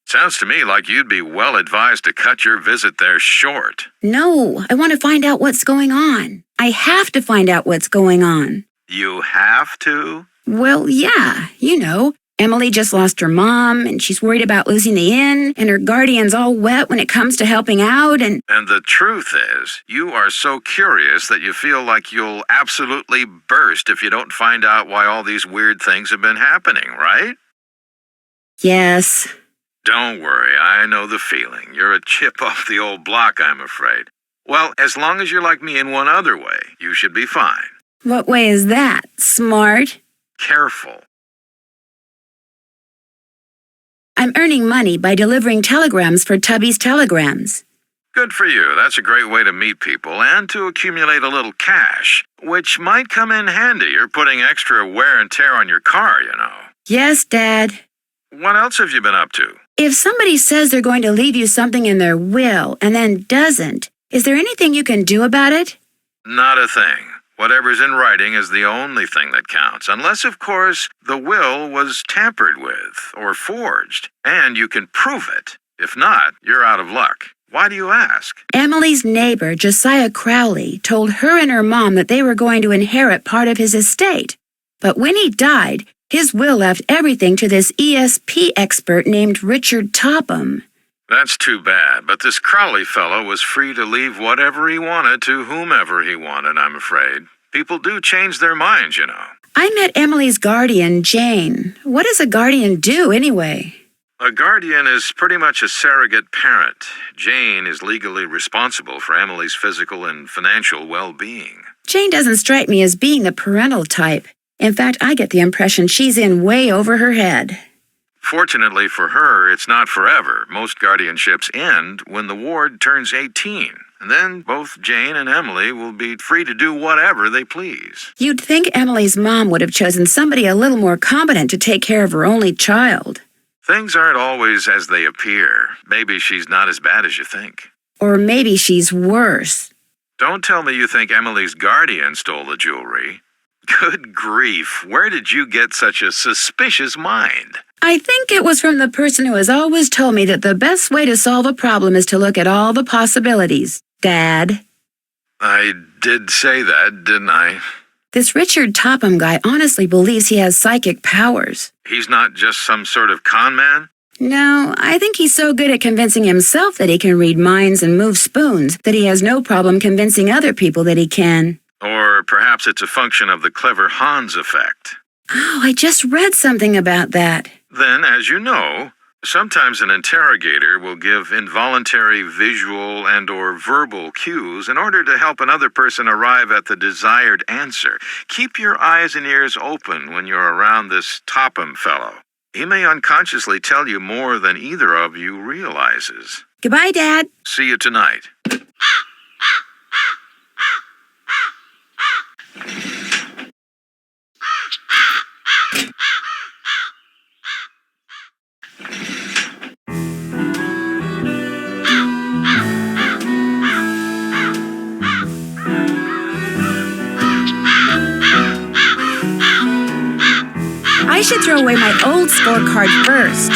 Sounds to me like you'd be well advised to cut your visit there short. No, I want to find out what's going on. I have to find out what's going on. You have to? Well, yeah, you know. Emily just lost her mom, and she's worried about losing the inn, and her guardian's all wet when it comes to helping out, and... And the truth is, you are so curious that you feel like you'll absolutely burst if you don't find out why all these weird things have been happening, right? Yes. Don't worry, I know the feeling. You're a chip off the old block, I'm afraid. Well, as long as you're like me in one other way, you should be fine. What way is that? Smart? Careful. I'm earning money by delivering telegrams for Tubby's Telegrams. Good for you. That's a great way to meet people and to accumulate a little cash, which might come in handy. You're putting extra wear and tear on your car, you know. Yes, Dad. What else have you been up to? If somebody says they're going to leave you something in their will and then doesn't, is there anything you can do about it? Not a thing. Whatever's in writing is the only thing that counts, unless, of course, the will was tampered with or forged, and you can prove it. If not, you're out of luck. Why do you ask? Emily's neighbor, Josiah Crowley, told her and her mom that they were going to inherit part of his estate. But when he died, his will left everything to this ESP expert named Richard Topham. That's too bad, but this Crowley fellow was free to leave whatever he wanted to whomever he wanted, I'm afraid. People do change their minds, you know. I met Emily's guardian, Jane. What does a guardian do, anyway? A guardian is pretty much a surrogate parent. Jane is legally responsible for Emily's physical and financial well-being. Jane doesn't strike me as being the parental type. In fact, I get the impression she's in way over her head. Fortunately for her, it's not forever. Most guardianships end when the ward turns 18. And then both Jane and Emily will be free to do whatever they please. You'd think Emily's mom would have chosen somebody a little more competent to take care of her only child. Things aren't always as they appear. Maybe she's not as bad as you think. Or maybe she's worse. Don't tell me you think Emily's guardian stole the jewelry. Good grief, where did you get such a suspicious mind? I think it was from the person who has always told me that the best way to solve a problem is to look at all the possibilities, Dad. I did say that, didn't I? This Richard Topham guy honestly believes he has psychic powers. He's not just some sort of con man? No, I think he's so good at convincing himself that he can read minds and move spoons that he has no problem convincing other people that he can. Or perhaps it's a function of the clever Hans effect. Oh, I just read something about that. Then, as you know, sometimes an interrogator will give involuntary visual and/or verbal cues in order to help another person arrive at the desired answer. Keep your eyes and ears open when you're around this Topham fellow. He may unconsciously tell you more than either of you realizes. Goodbye, Dad. See you tonight. I should throw away my old scorecard first.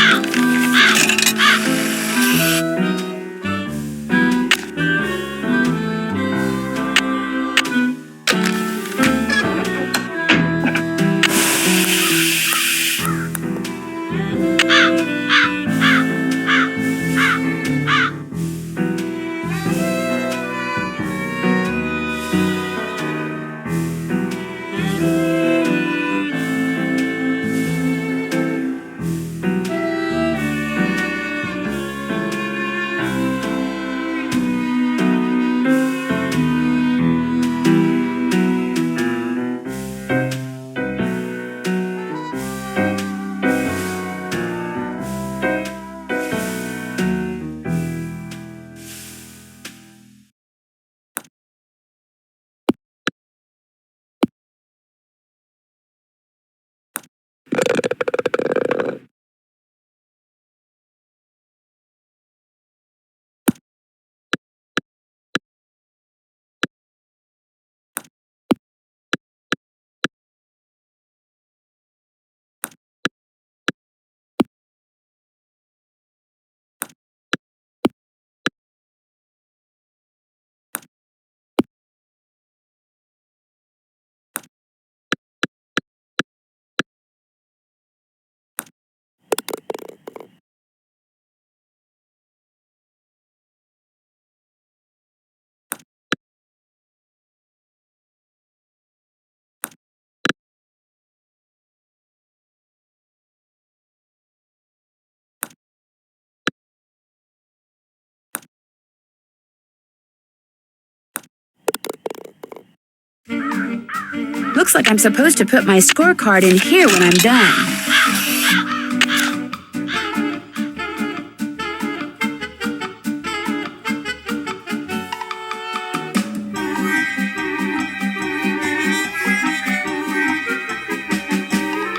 Looks like I'm supposed to put my scorecard in here when I'm done.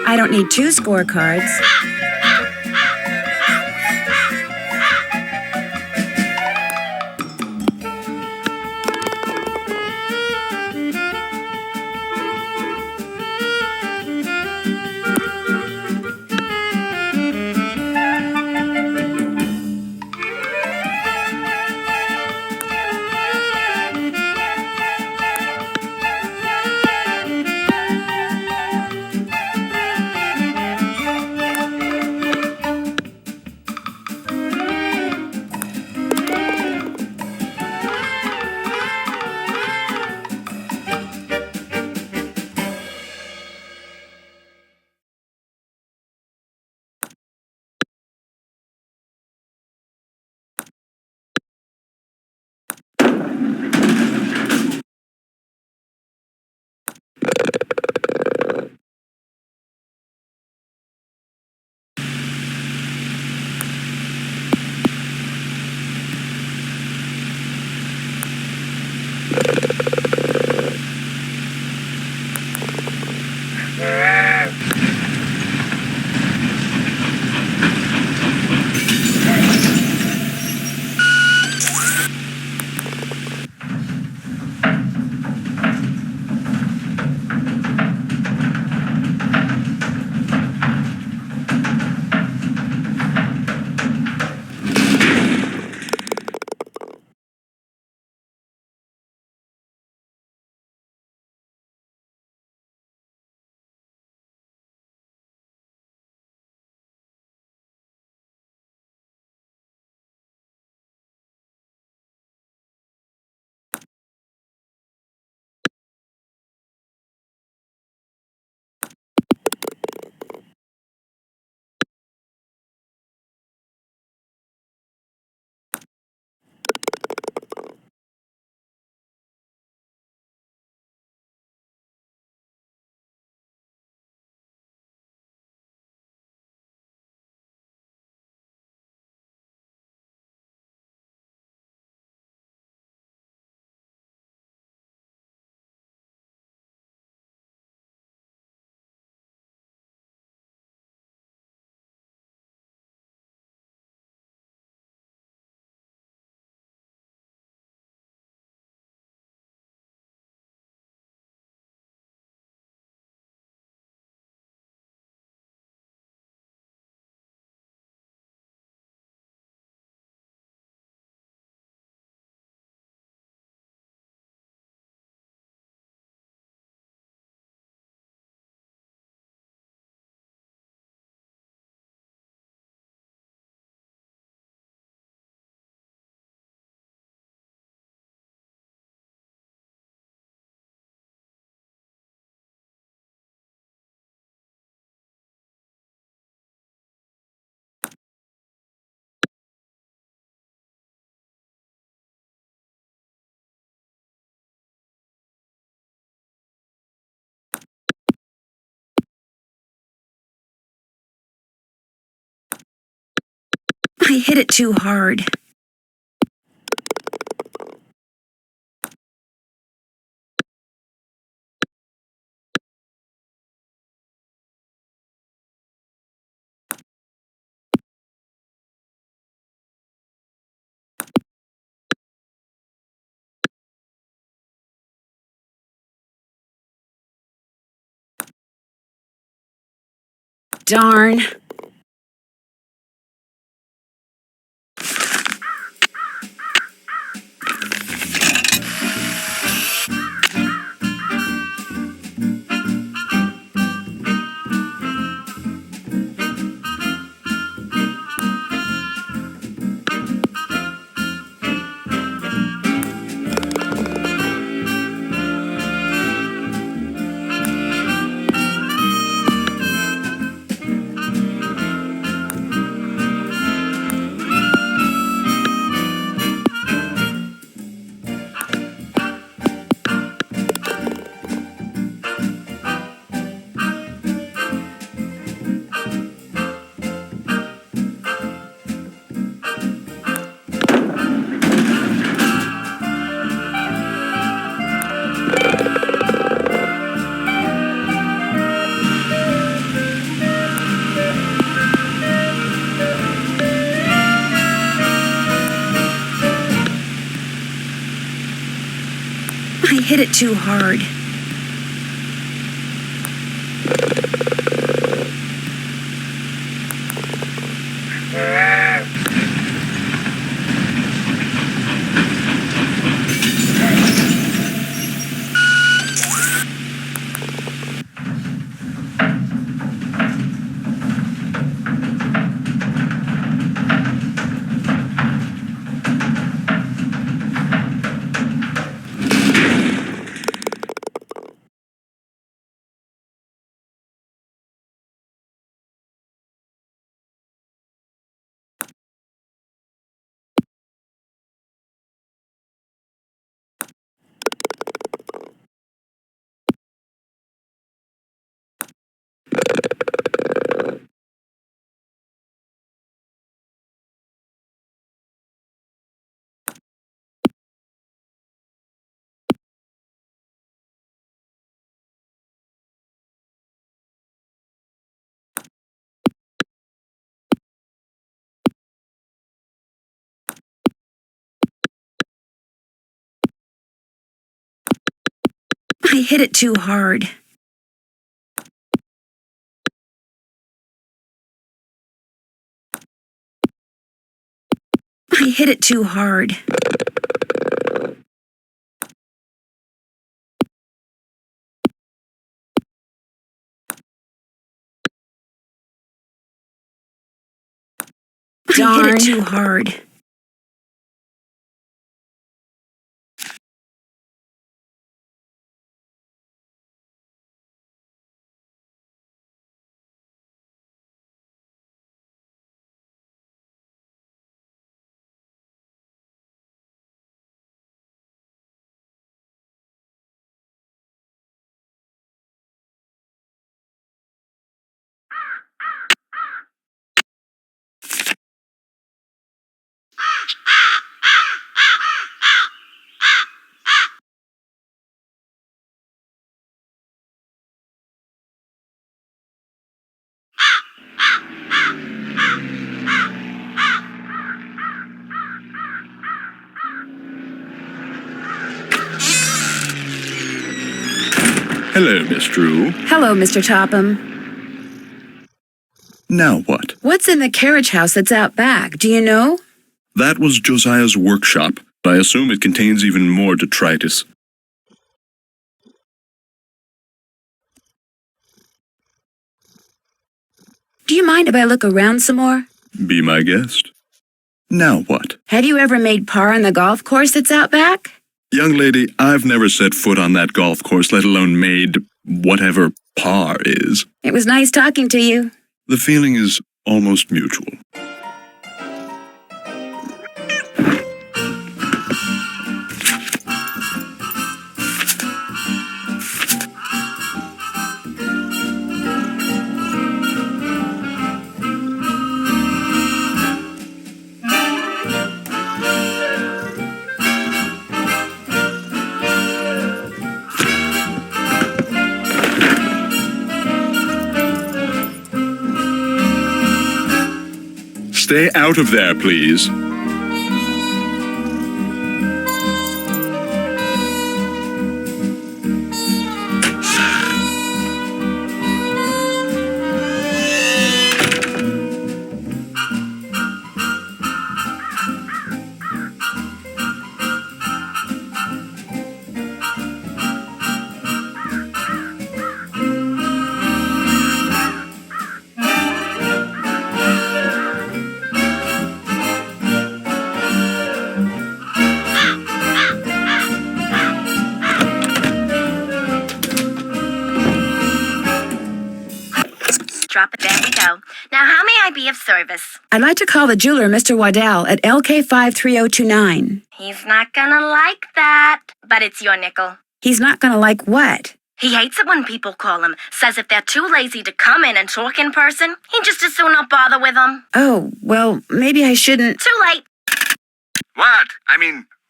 I don't need 2 scorecards. I hit it too hard. Darn. I hit it too hard. I hit it too hard. I hit it too hard. I hit it too hard. Hello, Miss Drew. Hello, Mr. Topham. Now what? What's in the carriage house that's out back? Do you know? That was Josiah's workshop. I assume it contains even more detritus. Do you mind if I look around some more? Be my guest. Now what? Have you ever made par on the golf course that's out back? Young lady, I've never set foot on that golf course, let alone made whatever par is. It was nice talking to you. The feeling is almost mutual. Stay out of there, please. Drop it. There we go. Now, how may I be of service? I'd like to call the jeweler, Mr. Waddell, at LK53029. He's not gonna like that. But it's your nickel. He's not gonna like what? He hates it when people call him. Says if they're too lazy to come in and talk in person, he'd just as soon not bother with them. Oh, well, maybe I shouldn't. Too late. What?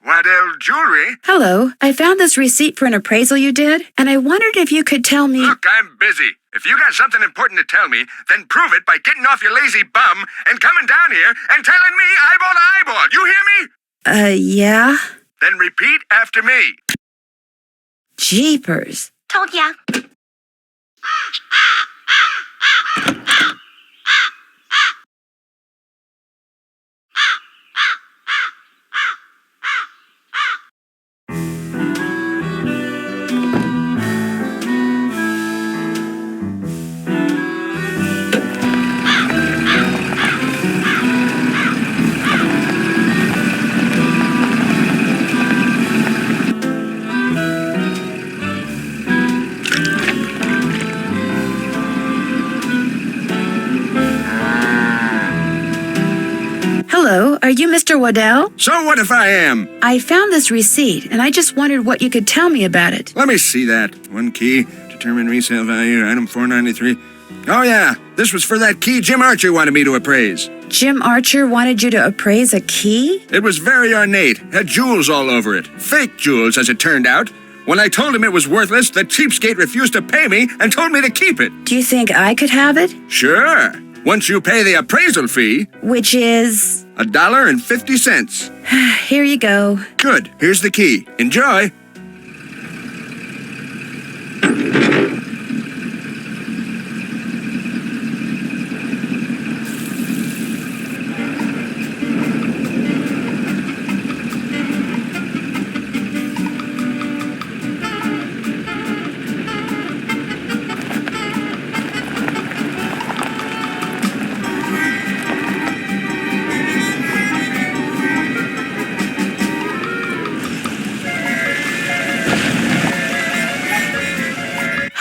Waddell Jewelry? Hello, I found this receipt for an appraisal you did, and I wondered if you could tell me... Look, I'm busy. If you got something important to tell me, then prove it by getting off your lazy bum and coming down here and telling me eyeball to eyeball. You hear me? Yeah? Then repeat after me. Jeepers. Told ya. Hello, are you Mr. Waddell? So what if I am? I found this receipt, and I just wondered what you could tell me about it. Let me see that. One key, determine resale value, item 493. Oh yeah, this was for that key Jim Archer wanted me to appraise. Jim Archer wanted you to appraise a key? It was very ornate, had jewels all over it. Fake jewels, as it turned out. When I told him it was worthless, the cheapskate refused to pay me and told me to keep it. Do you think I could have it? Sure. Once you pay the appraisal fee. Which is? $1.50. Here you go. Good. Here's the key. Enjoy.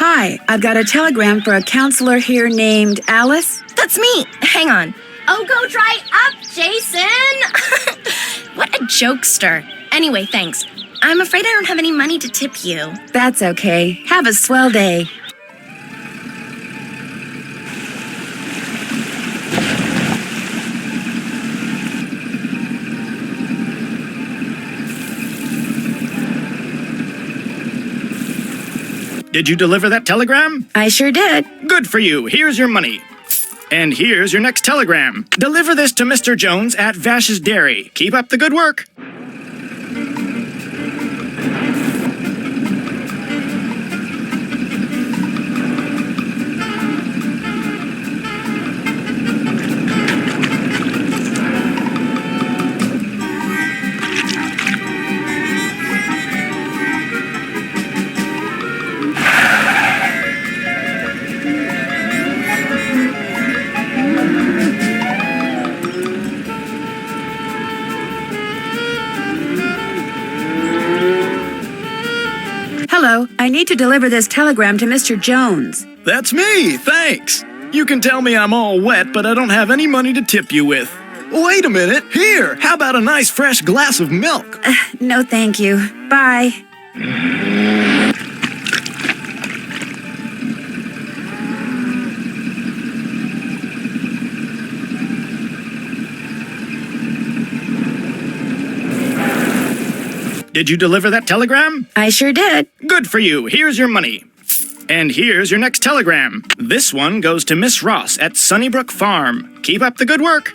Hi, I've got a telegram for a counselor here named Alice. That's me. Hang on. Oh, go dry up, Jason. What a jokester. Anyway, thanks. I'm afraid I don't have any money to tip you. That's okay. Have a swell day. Did you deliver that telegram? I sure did. Good for you. Here's your money. And here's your next telegram. Deliver this to Mr. Jones at Vash's Dairy. Keep up the good work. Hello, I need to deliver this telegram to Mr. Jones. That's me, thanks. You can tell me I'm all wet, but I don't have any money to tip you with. Wait a minute. Here, how about a nice fresh glass of milk? No, thank you. Bye. Did you deliver that telegram? I sure did. Good for you. Here's your money. And here's your next telegram. This one goes to Miss Ross at Sunnybrook Farm. Keep up the good work.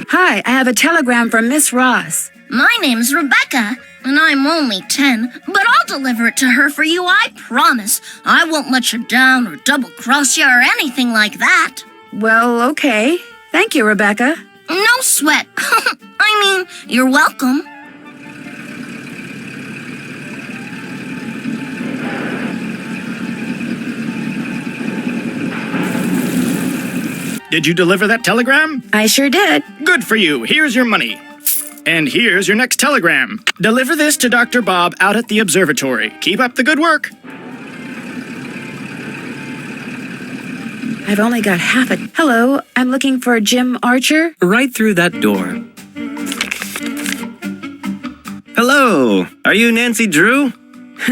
Hi, I have a telegram from Miss Ross. My name's Rebecca, and I'm only 10, but I'll deliver it to her for you, I promise. I won't let you down or double-cross you or anything like that. Well, okay. Thank you, Rebecca. No sweat. I mean, you're welcome. Did you deliver that telegram? I sure did. Good for you. Here's your money. And here's your next telegram. Deliver this to Dr. Bob out at the observatory. Keep up the good work. I've only got half a... Hello, I'm looking for Jim Archer. Right through that door. Hello, are you Nancy Drew?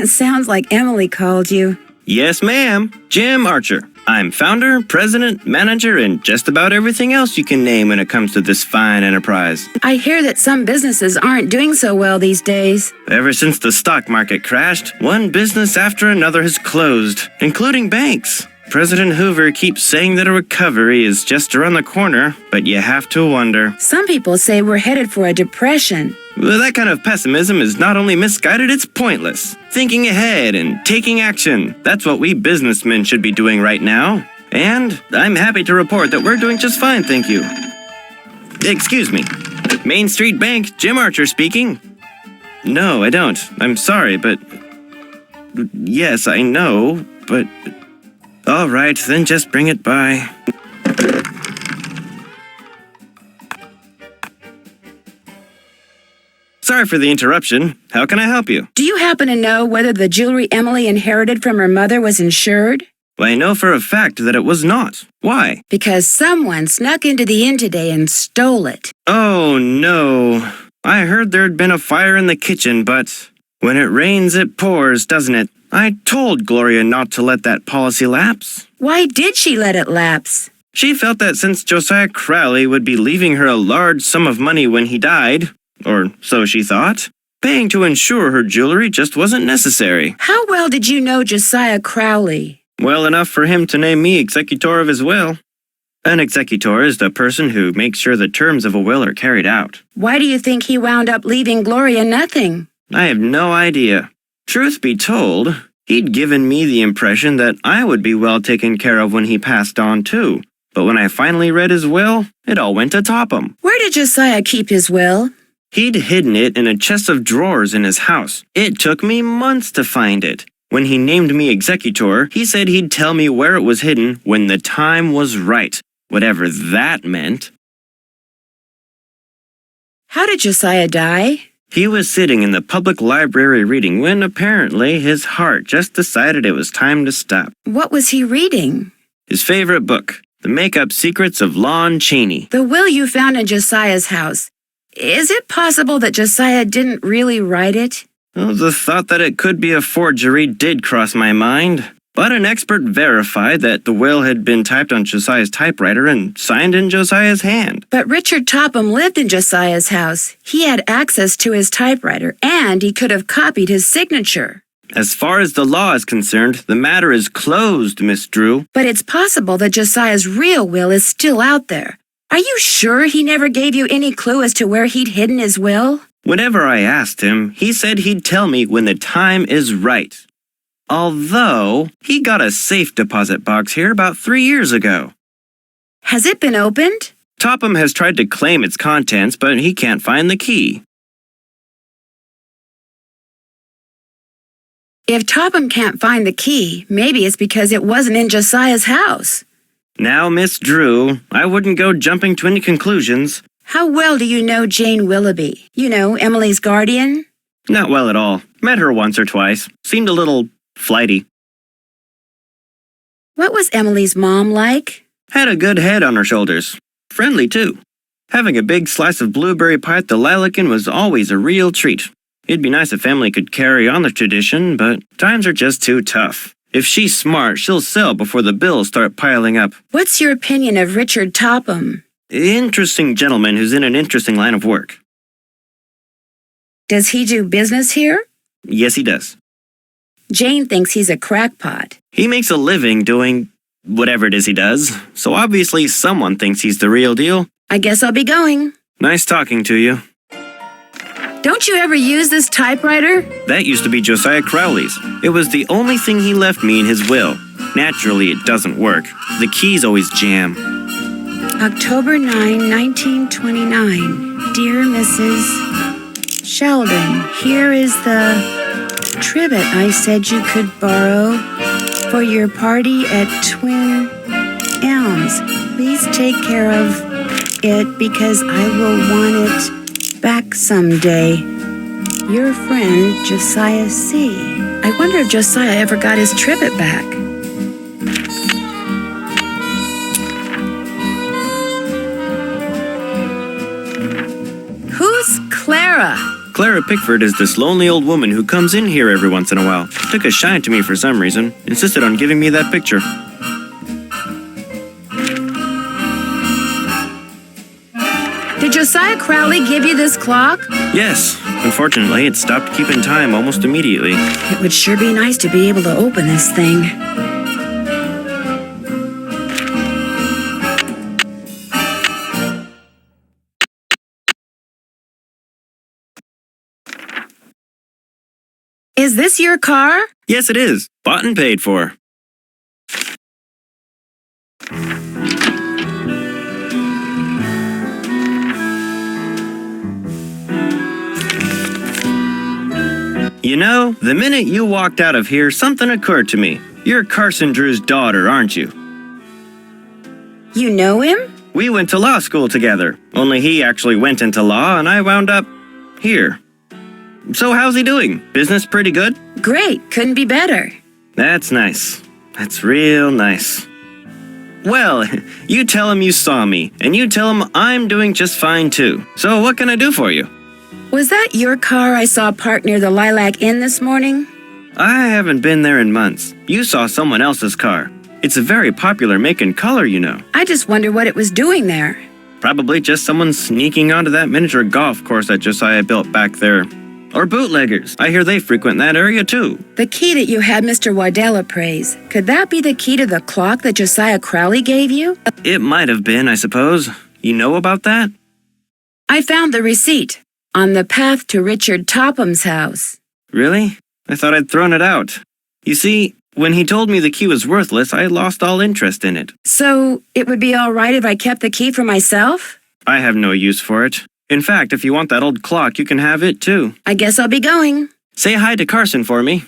Sounds like Emily called you. Yes, ma'am. Jim Archer. I'm founder, president, manager, and just about everything else you can name when it comes to this fine enterprise. I hear that some businesses aren't doing so well these days. Ever since the stock market crashed, one business after another has closed, including banks. President Hoover keeps saying that a recovery is just around the corner, but you have to wonder. Some people say we're headed for a depression. Well, that kind of pessimism is not only misguided, it's pointless. Thinking ahead and taking action, that's what we businessmen should be doing right now. And I'm happy to report that we're doing just fine, thank you. Excuse me. Main Street Bank, Jim Archer speaking. No, I don't. I'm sorry, but... Yes, I know, but... All right, then just bring it by. Sorry for the interruption. How can I help you? Do you happen to know whether the jewelry Emily inherited from her mother was insured? Well, I know for a fact that it was not. Why? Because someone snuck into the inn today and stole it. Oh, no. I heard there'd been a fire in the kitchen, but when it rains, it pours, doesn't it? I told Gloria not to let that policy lapse. Why did she let it lapse? She felt that since Josiah Crowley would be leaving her a large sum of money when he died, or so she thought, paying to insure her jewelry just wasn't necessary. How well did you know Josiah Crowley? Well enough for him to name me executor of his will. An executor is the person who makes sure the terms of a will are carried out. Why do you think he wound up leaving Gloria nothing? I have no idea. Truth be told, he'd given me the impression that I would be well taken care of when he passed on too. But when I finally read his will, it all went to Topham. Where did Josiah keep his will? He'd hidden it in a chest of drawers in his house. It took me months to find it. When he named me executor, he said he'd tell me where it was hidden when the time was right, whatever that meant. How did Josiah die? He was sitting in the public library reading when apparently his heart just decided it was time to stop. What was he reading? His favorite book, The Make-Up Secrets of Lon Chaney. The will you found in Josiah's house. Is it possible that Josiah didn't really write it? Well, the thought that it could be a forgery did cross my mind. But an expert verified that the will had been typed on Josiah's typewriter and signed in Josiah's hand. But Richard Topham lived in Josiah's house. He had access to his typewriter, and he could have copied his signature. As far as the law is concerned, the matter is closed, Miss Drew. But it's possible that Josiah's real will is still out there. Are you sure he never gave you any clue as to where he'd hidden his will? Whenever I asked him, he said he'd tell me when the time is right. Although, he got a safe deposit box here about 3 years ago. Has it been opened? Topham has tried to claim its contents, but he can't find the key. If Topham can't find the key, maybe it's because it wasn't in Josiah's house. Now, Miss Drew, I wouldn't go jumping to any conclusions. How well do you know Jane Willoughby? You know, Emily's guardian? Not well at all. Met her once or twice. Seemed a little flighty. What was Emily's mom like? Had a good head on her shoulders. Friendly, too. Having a big slice of blueberry pie at the Lilican was always a real treat. It'd be nice if family could carry on the tradition, but times are just too tough. If she's smart, she'll sell before the bills start piling up. What's your opinion of Richard Topham? Interesting gentleman who's in an interesting line of work. Does he do business here? Yes, he does. Jane thinks he's a crackpot. He makes a living doing whatever it is he does, so obviously someone thinks he's the real deal. I guess I'll be going. Nice talking to you. Don't you ever use this typewriter? That used to be Josiah Crowley's. It was the only thing he left me in his will. Naturally, it doesn't work. The keys always jam. October 9, 1929. Dear Mrs. Sheldon, here is the trivet I said you could borrow for your party at Twin Elms. Please take care of it because I will want it back someday. Your friend, Josiah C. I wonder if Josiah ever got his trivet back. Who's Clara? Clara Pickford is this lonely old woman who comes in here every once in a while. Took a shine to me for some reason. Insisted on giving me that picture. Did Josiah Crowley give you this clock? Yes. Unfortunately, it stopped keeping time almost immediately. It would sure be nice to be able to open this thing. Is this your car? Yes, it is. Bought and paid for. You know, the minute you walked out of here, something occurred to me. You're Carson Drew's daughter, aren't you? You know him? We went to law school together, only he actually went into law and I wound up here. So how's he doing? Business pretty good? Great, couldn't be better. That's nice. That's real nice. Well, you tell him you saw me, and you tell him I'm doing just fine too. So what can I do for you? Was that your car I saw parked near the Lilac Inn this morning? I haven't been there in months. You saw someone else's car. It's a very popular make and color, you know. I just wonder what it was doing there. Probably just someone sneaking onto that miniature golf course that Josiah built back there. Or bootleggers. I hear they frequent that area too. The key that you had Mr. Waddell appraise, could that be the key to the clock that Josiah Crowley gave you? It might have been, I suppose. You know about that? I found the receipt on the path to Richard Topham's house. Really? I thought I'd thrown it out. You see, when he told me the key was worthless, I lost all interest in it. So, it would be all right if I kept the key for myself? I have no use for it. In fact, if you want that old clock, you can have it too. I guess I'll be going. Say hi to Carson for me.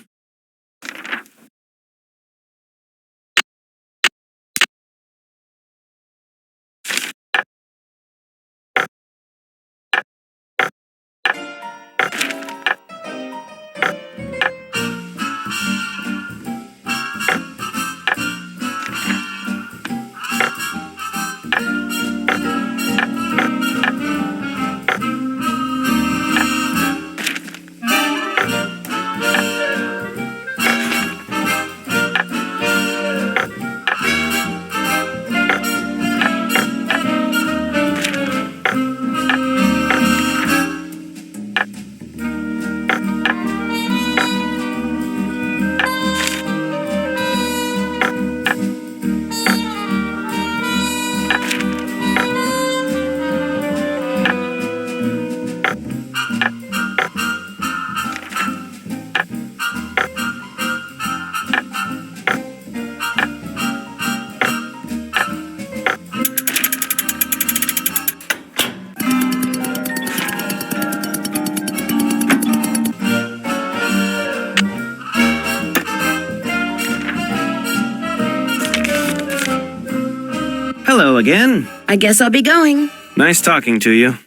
Hello again. I guess I'll be going. Nice talking to you.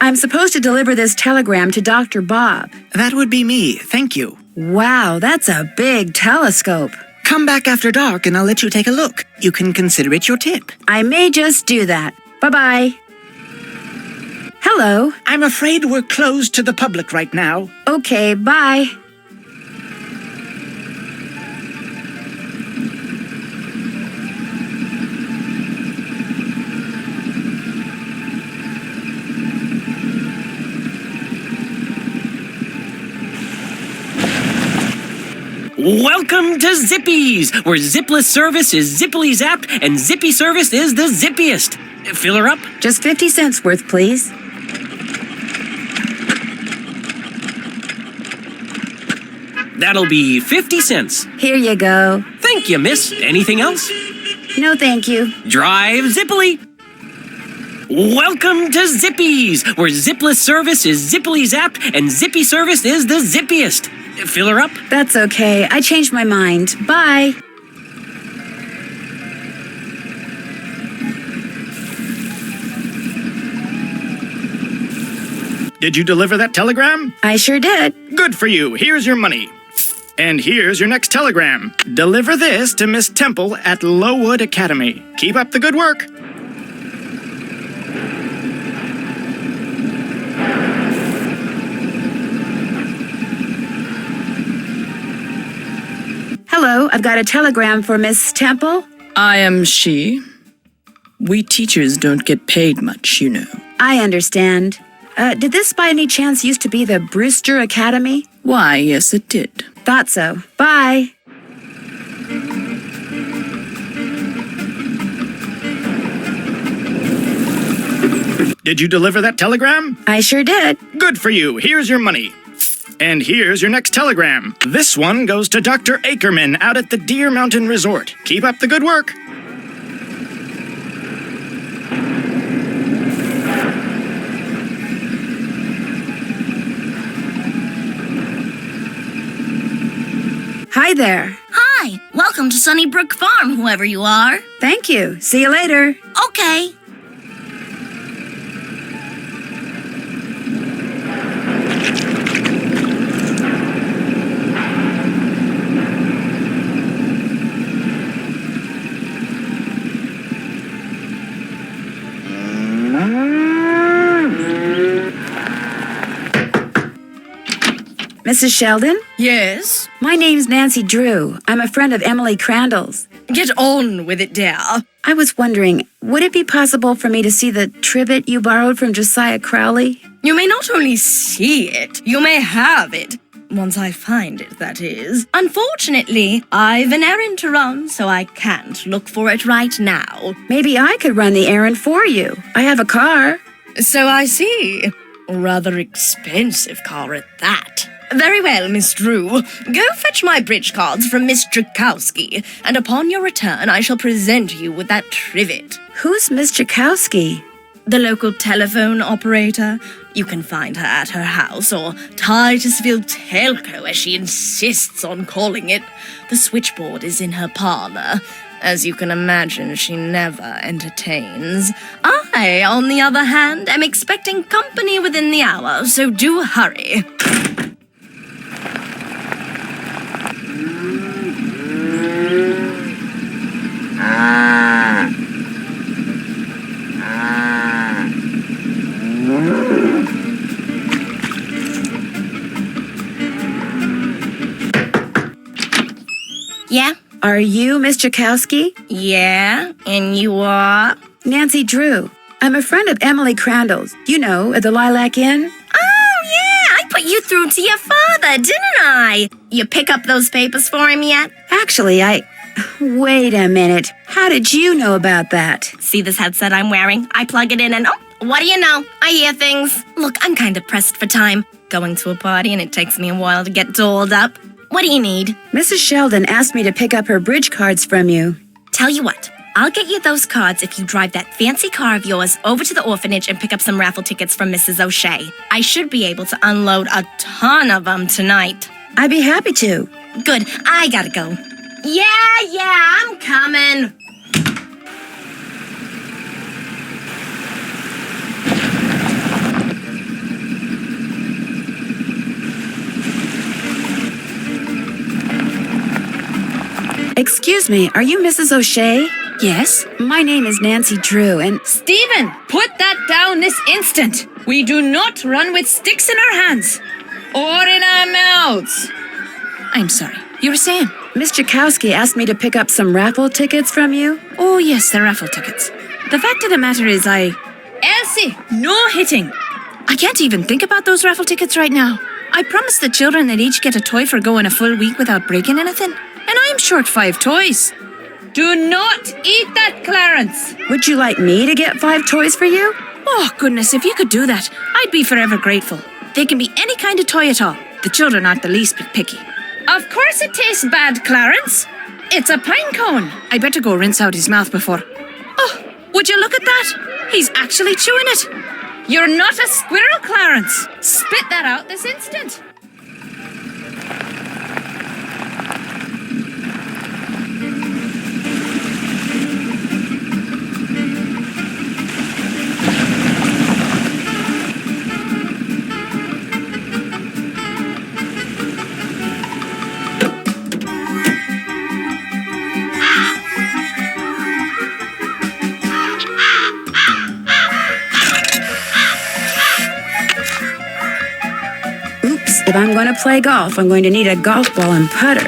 I'm supposed to deliver this telegram to Dr. Bob. That would be me, thank you. Wow, that's a big telescope. Come back after dark and I'll let you take a look. You can consider it your tip. I may just do that. Bye-bye. Hello. I'm afraid we're closed to the public right now. Okay, bye. Welcome to Zippy's, where zipless service is zippily zapped and zippy service is the zippiest. Fill her up? Just 50 cents worth, please. That'll be 50 cents. Here you go. Thank you, miss. Anything else? No, thank you. Drive zippily. Welcome to Zippy's, where zipless service is zippily zapped and zippy service is the zippiest. Fill her up? That's okay. I changed my mind. Bye. Did you deliver that telegram? I sure did. Good for you. Here's your money. And here's your next telegram. Deliver this to Miss Temple at Lowood Academy. Keep up the good work. Hello, I've got a telegram for Miss Temple. I am she. We teachers don't get paid much, you know. I understand. Did this by any chance used to be the Brewster Academy? Why, yes, it did. Thought so. Bye. Did you deliver that telegram? I sure did. Good for you. Here's your money. And here's your next telegram. This one goes to Dr. Ackerman out at the Deer Mountain Resort. Keep up the good work. Hi there. Hi, welcome to Sunnybrook Farm, whoever you are. Thank you. See you later. Okay. Mrs. Sheldon? Yes? My name's Nancy Drew. I'm a friend of Emily Crandall's. Get on with it, dear. I was wondering, would it be possible for me to see the trivet you borrowed from Josiah Crowley? You may not only see it, you may have it. Once I find it, that is. Unfortunately, I've an errand to run, so I can't look for it right now. Maybe I could run the errand for you. I have a car. So I see. Rather expensive car at that. Very well, Miss Drew. Go fetch my bridge cards from Miss Drakowski, and upon your return I shall present you with that trivet. Who's Miss Drakowski? The local telephone operator. You can find her at her house, or Titusville Telco, as she insists on calling it. The switchboard is in her parlor. As you can imagine, she never entertains. I, on the other hand, am expecting company within the hour, so do hurry. Yeah? Are you Miss Drakowski? Yeah, and you are? Nancy Drew. I'm a friend of Emily Crandall's. You know, at the Lilac Inn. Oh, yeah, I put you through to your father, didn't I? You pick up those papers for him yet? Actually, Wait a minute. How did you know about that? See this headset I'm wearing? I plug it in and what do you know? I hear things. Look, I'm kind of pressed for time. Going to a party and it takes me a while to get dolled up. What do you need? Mrs. Sheldon asked me to pick up her bridge cards from you. Tell you what, I'll get you those cards if you drive that fancy car of yours over to the orphanage and pick up some raffle tickets from Mrs. O'Shea. I should be able to unload a ton of them tonight. I'd be happy to. Good, I gotta go. Yeah, I'm coming. Excuse me, are you Mrs. O'Shea? Yes? My name is Nancy Drew, and... Stephen, put that down this instant! We do not run with sticks in our hands! Or in our mouths! I'm sorry, you were saying? Miss Drakowski asked me to pick up some raffle tickets from you. Oh, yes, the raffle tickets. The fact of the matter is Elsie, no hitting! I can't even think about those raffle tickets right now. I promised the children they'd each get a toy for going a full week without breaking anything. And I'm short 5 toys. Do not eat that, Clarence! Would you like me to get 5 toys for you? Oh, goodness, if you could do that, I'd be forever grateful. They can be any kind of toy at all. The children aren't the least bit picky. Of course it tastes bad, Clarence. It's a pine cone. I better go rinse out his mouth before. Oh, would you look at that? He's actually chewing it. You're not a squirrel, Clarence. Spit that out this instant. If I'm going to play golf, I'm going to need a golf ball and putter.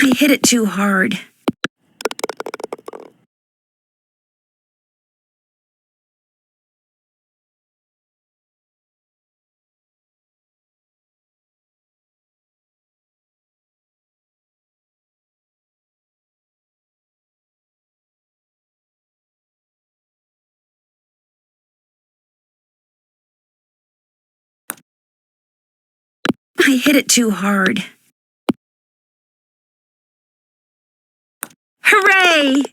I hit it too hard. I hit it too hard. Hooray!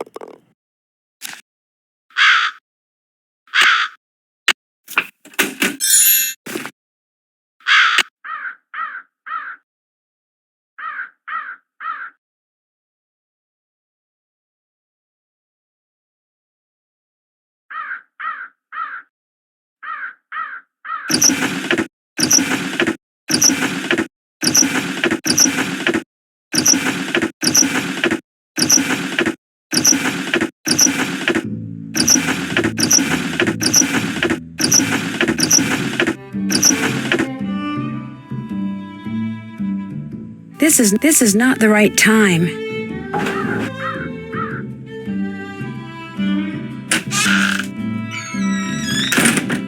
This is not the right time.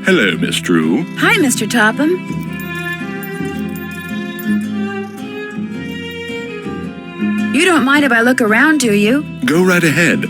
Hello, Miss Drew. Hi, Mr. Topham. You don't mind if I look around, do you? Go right ahead.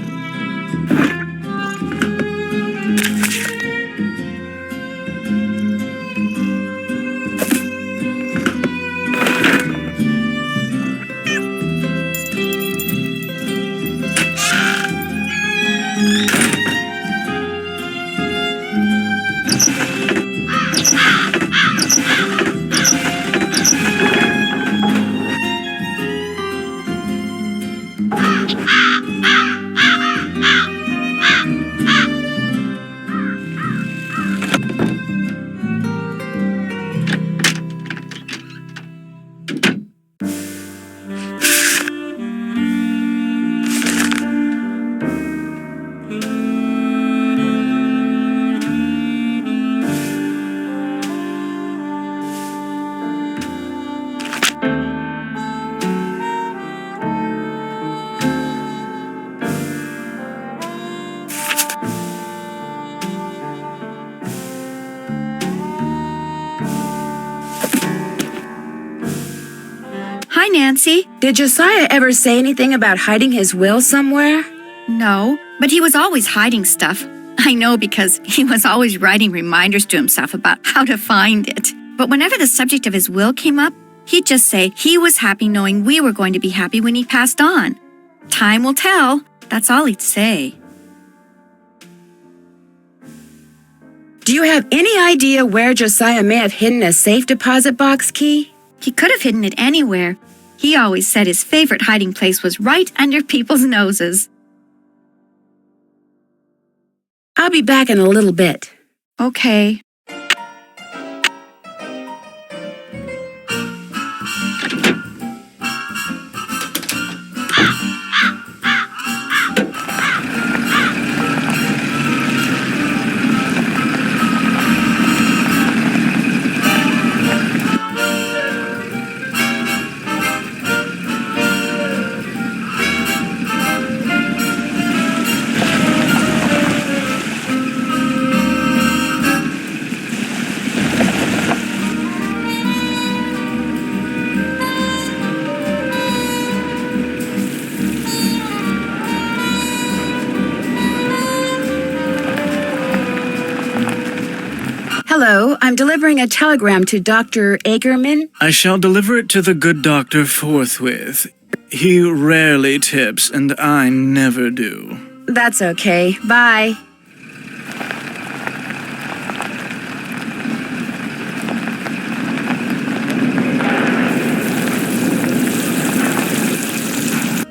Hi, Nancy. Did Josiah ever say anything about hiding his will somewhere? No, but he was always hiding stuff. I know because he was always writing reminders to himself about how to find it. But whenever the subject of his will came up, he'd just say he was happy knowing we were going to be happy when he passed on. Time will tell. That's all he'd say. Do you have any idea where Josiah may have hidden a safe deposit box key? He could have hidden it anywhere. He always said his favorite hiding place was right under people's noses. I'll be back in a little bit. Okay. Hello, I'm delivering a telegram to Dr. Agerman. I shall deliver it to the good doctor forthwith. He rarely tips, and I never do. That's okay. Bye.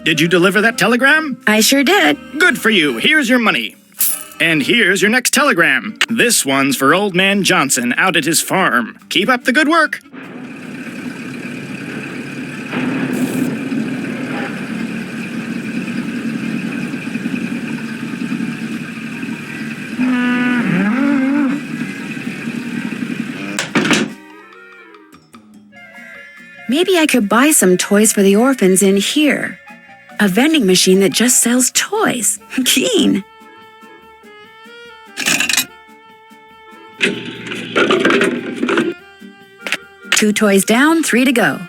Did you deliver that telegram? I sure did. Good for you. Here's your money. And here's your next telegram. This one's for Old Man Johnson out at his farm. Keep up the good work. Maybe I could buy some toys for the orphans in here. A vending machine that just sells toys. Keen. Two toys down, 3 to go.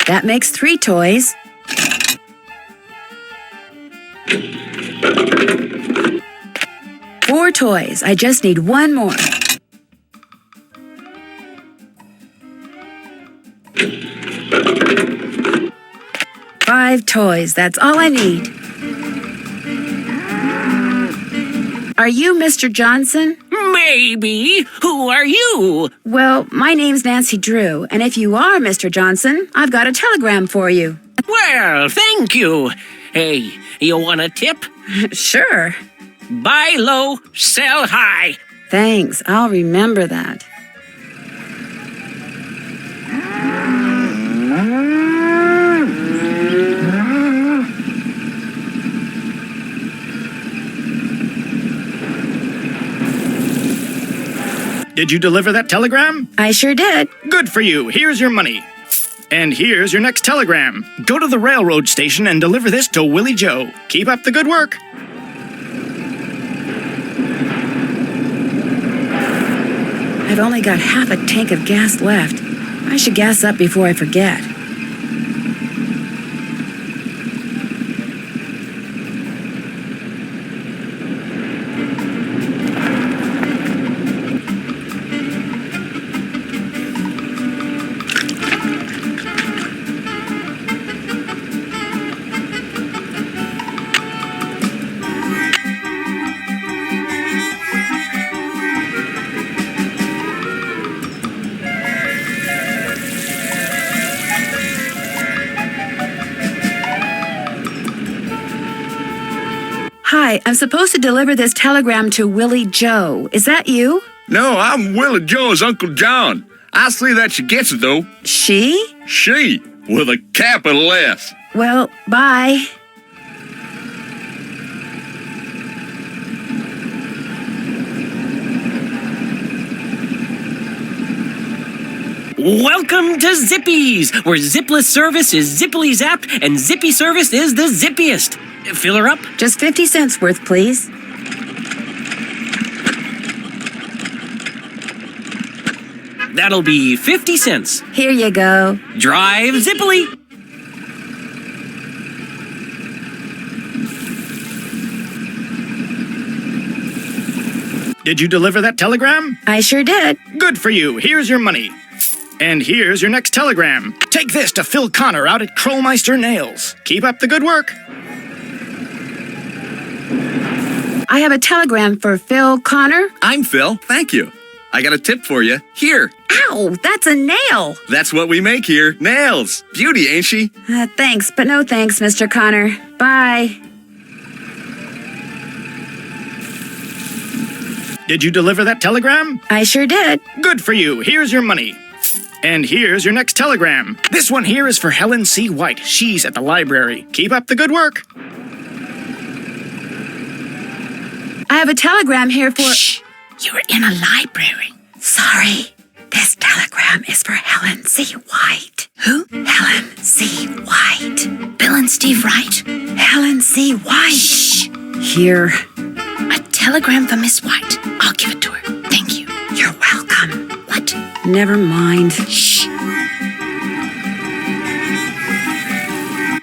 That makes 3 toys. Four toys. I just need one more. Five toys. That's all I need. Are you Mr. Johnson? Maybe. Who are you? Well, my name's Nancy Drew, and if you are Mr. Johnson, I've got a telegram for you. Well, thank you. Hey, you want a tip? Sure. Buy low, sell high. Thanks. I'll remember that. Did you deliver that telegram? I sure did. Good for you. Here's your money. And here's your next telegram. Go to the railroad station and deliver this to Willie Joe. Keep up the good work. I've only got half a tank of gas left. I should gas up before I forget. Hi, I'm supposed to deliver this telegram to Willie Joe. Is that you? No, I'm Willie Joe's Uncle John. I see that she gets it, though. She? She, with a capital S. Well, bye. Welcome to Zippy's, where zipless service is zippily zapped and zippy service is the zippiest. Fill her up? Just 50 cents worth, please. That'll be 50 cents. Here you go. Drive zippily. Did you deliver that telegram? I sure did. Good for you. Here's your money. And here's your next telegram. Take this to Phil Connor out at Krollmeister Nails. Keep up the good work. I have a telegram for Phil Connor. I'm Phil. Thank you. I got a tip for you. Here. Ow, that's a nail. That's what we make here. Nails. Beauty, ain't she? Thanks, but no thanks, Mr. Connor. Bye. Did you deliver that telegram? I sure did. Good for you. Here's your money. And here's your next telegram. This one here is for Helen C. White. She's at the library. Keep up the good work. I have a telegram here for... Shh! You're in a library. Sorry. This telegram is for Helen C. White. Who? Helen C. White. Bill and Steve Wright? Helen C. White. Shh! Here. A telegram for Miss White. I'll give it to her. Thank you. You're welcome. What? Never mind. Shh!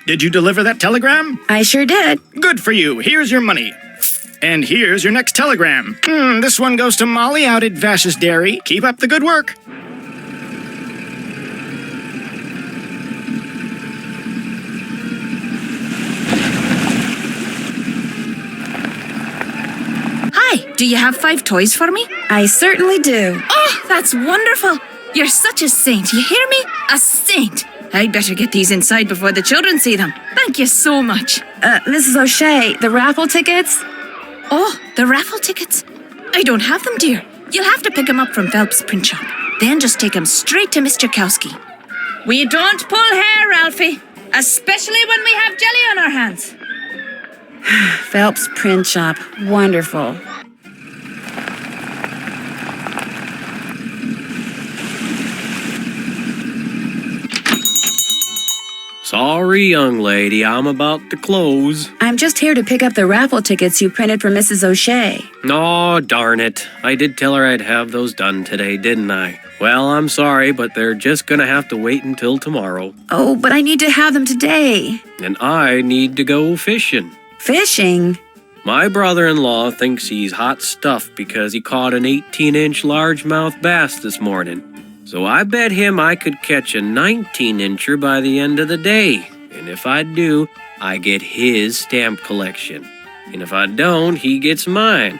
Did you deliver that telegram? I sure did. Good for you. Here's your money. And here's your next telegram. This one goes to Molly out at Vash's Dairy. Keep up the good work. Hi, do you have 5 toys for me? I certainly do. Oh, that's wonderful. You're such a saint, you hear me? A saint. I'd better get these inside before the children see them. Thank you so much. Mrs. O'Shea, the raffle tickets? Oh, the raffle tickets? I don't have them, dear. You'll have to pick them up from Phelps Print Shop. Then just take them straight to Mr. Kowski. We don't pull hair, Ralphie. Especially when we have jelly on our hands. Phelps Print Shop. Wonderful. Sorry, young lady, I'm about to close. I'm just here to pick up the raffle tickets you printed for Mrs. O'Shea. Oh, darn it. I did tell her I'd have those done today, didn't I? Well, I'm sorry, but they're just gonna have to wait until tomorrow. Oh, but I need to have them today. And I need to go fishing. Fishing? My brother-in-law thinks he's hot stuff because he caught an 18-inch largemouth bass this morning. So I bet him I could catch a 19-incher by the end of the day. And if I do, I get his stamp collection. And if I don't, he gets mine.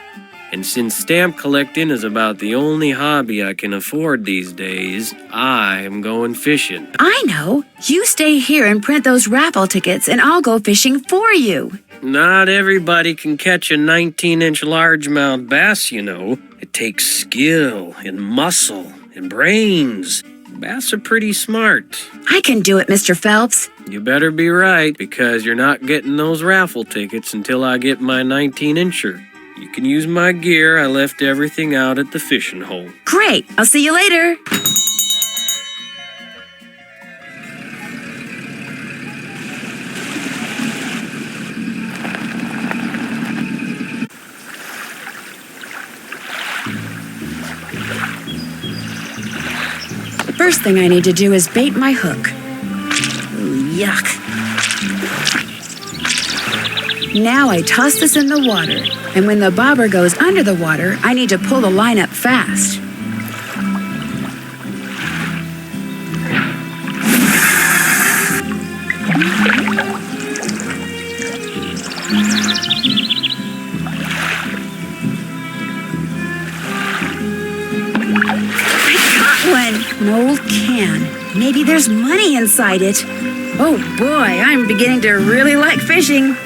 And since stamp collecting is about the only hobby I can afford these days, I'm going fishing. I know. You stay here and print those raffle tickets, and I'll go fishing for you. Not everybody can catch a 19-inch largemouth bass, you know. It takes skill and muscle and brains. Bass are pretty smart. I can do it, Mr. Phelps. You better be right, because you're not getting those raffle tickets until I get my 19-incher. You can use my gear. I left everything out at the fishing hole. Great. I'll see you later. The first thing I need to do is bait my hook. Ooh, yuck. Now I toss this in the water, and when the bobber goes under the water, I need to pull the line up fast. An old can. Maybe there's money inside it. Oh boy, I'm beginning to really like fishing.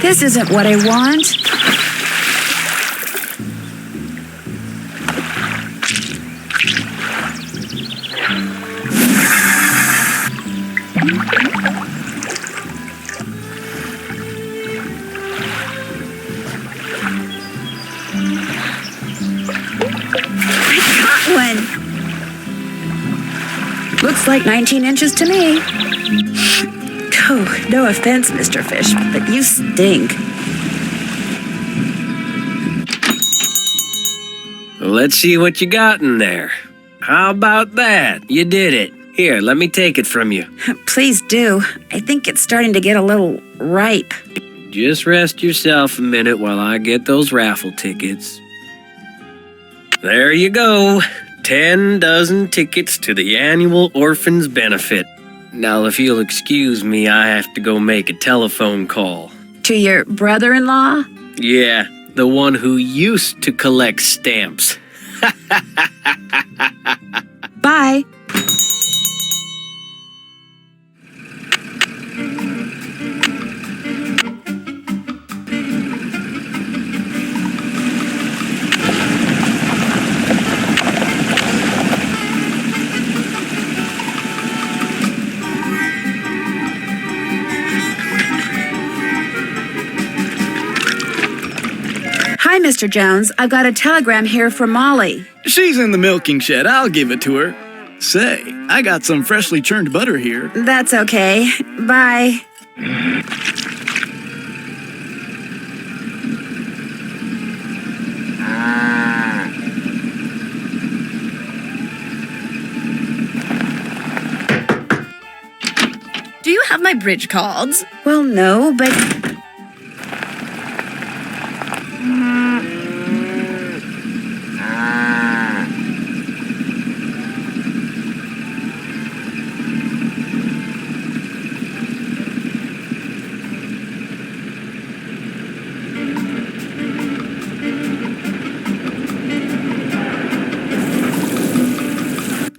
This isn't what I want. I got one. Looks like 19 inches to me. Oh, no offense, Mr. Fish, but you stink. Let's see what you got in there. How about that? You did it. Here, let me take it from you. Please do. I think it's starting to get a little ripe. Just rest yourself a minute while I get those raffle tickets. There you go. 10 dozen tickets to the annual Orphans Benefit. Now, if you'll excuse me, I have to go make a telephone call. To your brother-in-law? Yeah, the one who used to collect stamps. Bye. Hi, Mr. Jones. I've got a telegram here from Molly. She's in the milking shed. I'll give it to her. Say, I got some freshly churned butter here. That's okay. Bye. Do you have my bridge cards? Well, no, but...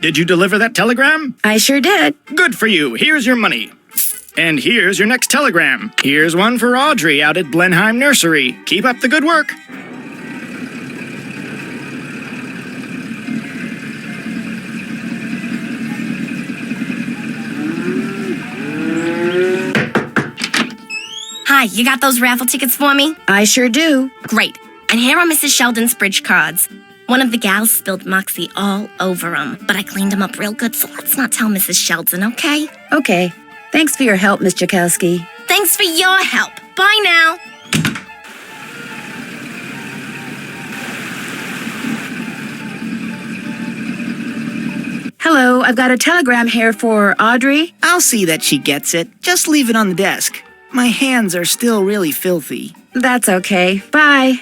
Did you deliver that telegram? I sure did. Good for you. Here's your money. And here's your next telegram. Here's one for Audrey out at Blenheim Nursery. Keep up the good work. Hi, you got those raffle tickets for me? I sure do. Great. And here are Mrs. Sheldon's bridge cards. One of the gals spilled Moxie all over them, but I cleaned them up real good, so let's not tell Mrs. Sheldon, okay? Okay. Thanks for your help, Miss Jakowski. Thanks for your help. Bye now. Hello, I've got a telegram here for Audrey. I'll see that she gets it. Just leave it on the desk. My hands are still really filthy. That's okay. Bye.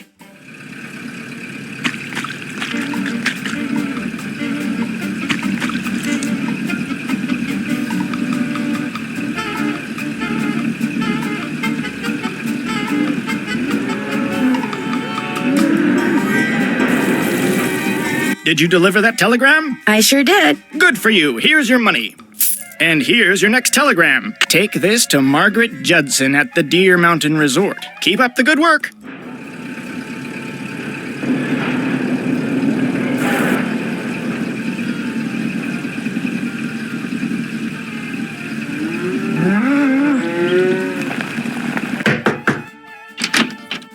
Did you deliver that telegram? I sure did. Good for you. Here's your money. And here's your next telegram. Take this to Margaret Judson at the Deer Mountain Resort. Keep up the good work.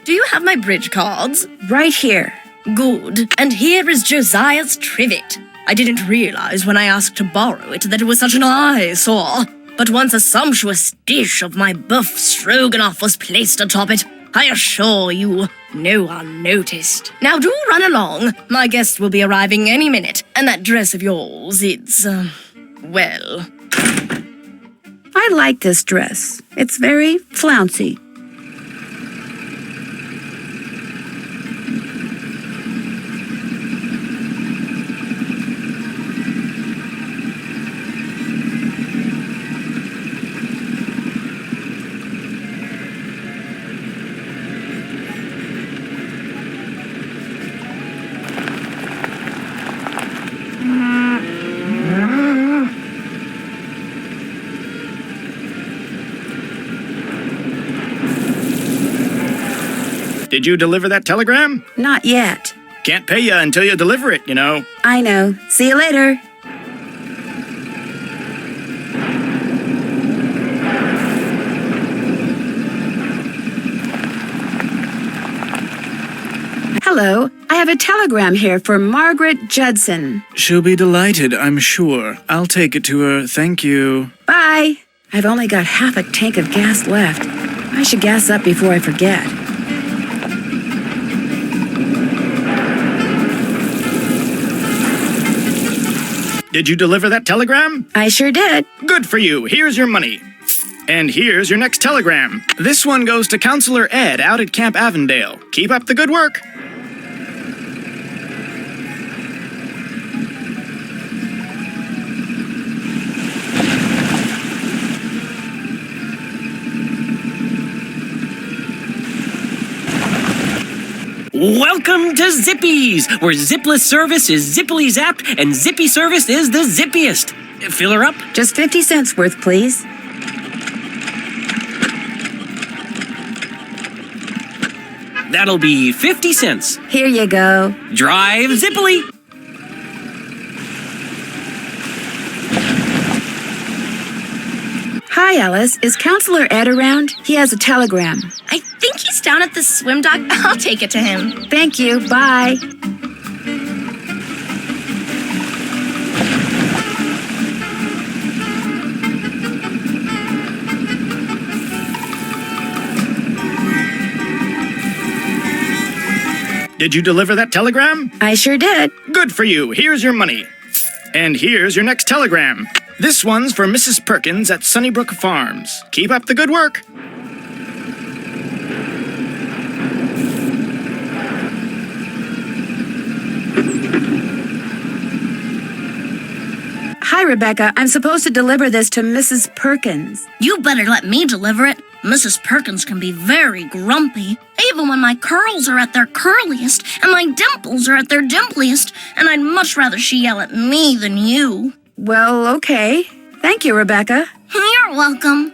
Do you have my bridge cards? Right here. Good. And here is Josiah's trivet. I didn't realize when I asked to borrow it that it was such an eyesore. But once a sumptuous dish of my buff stroganoff was placed atop it, I assure you, no one noticed. Now do run along. My guest will be arriving any minute. And that dress of yours, it's, well... I like this dress. It's very flouncy. Did you deliver that telegram? Not yet. Can't pay you until you deliver it, you know. I know. See you later. Hello, I have a telegram here for Margaret Judson. She'll be delighted, I'm sure. I'll take it to her. Thank you. Bye. I've only got half a tank of gas left. I should gas up before I forget. Did you deliver that telegram? I sure did. Good for you. Here's your money. And here's your next telegram. This one goes to Counselor Ed out at Camp Avondale. Keep up the good work. Welcome to Zippy's, where zipless service is zippily zapped and zippy service is the zippiest. Fill her up? Just 50 cents worth, please. That'll be 50 cents. Here you go. Drive zippily. Hi, Alice. Is Counselor Ed around? He has a telegram. I think he's down at the swim dock. I'll take it to him. Thank you. Bye. Did you deliver that telegram? I sure did. Good for you. Here's your money. And here's your next telegram. This one's for Mrs. Perkins at Sunnybrook Farms. Keep up the good work. Hi, Rebecca. I'm supposed to deliver this to Mrs. Perkins. You better let me deliver it. Mrs. Perkins can be very grumpy, even when my curls are at their curliest and my dimples are at their dimpliest, and I'd much rather she yell at me than you. Well, okay. Thank you, Rebecca. You're welcome.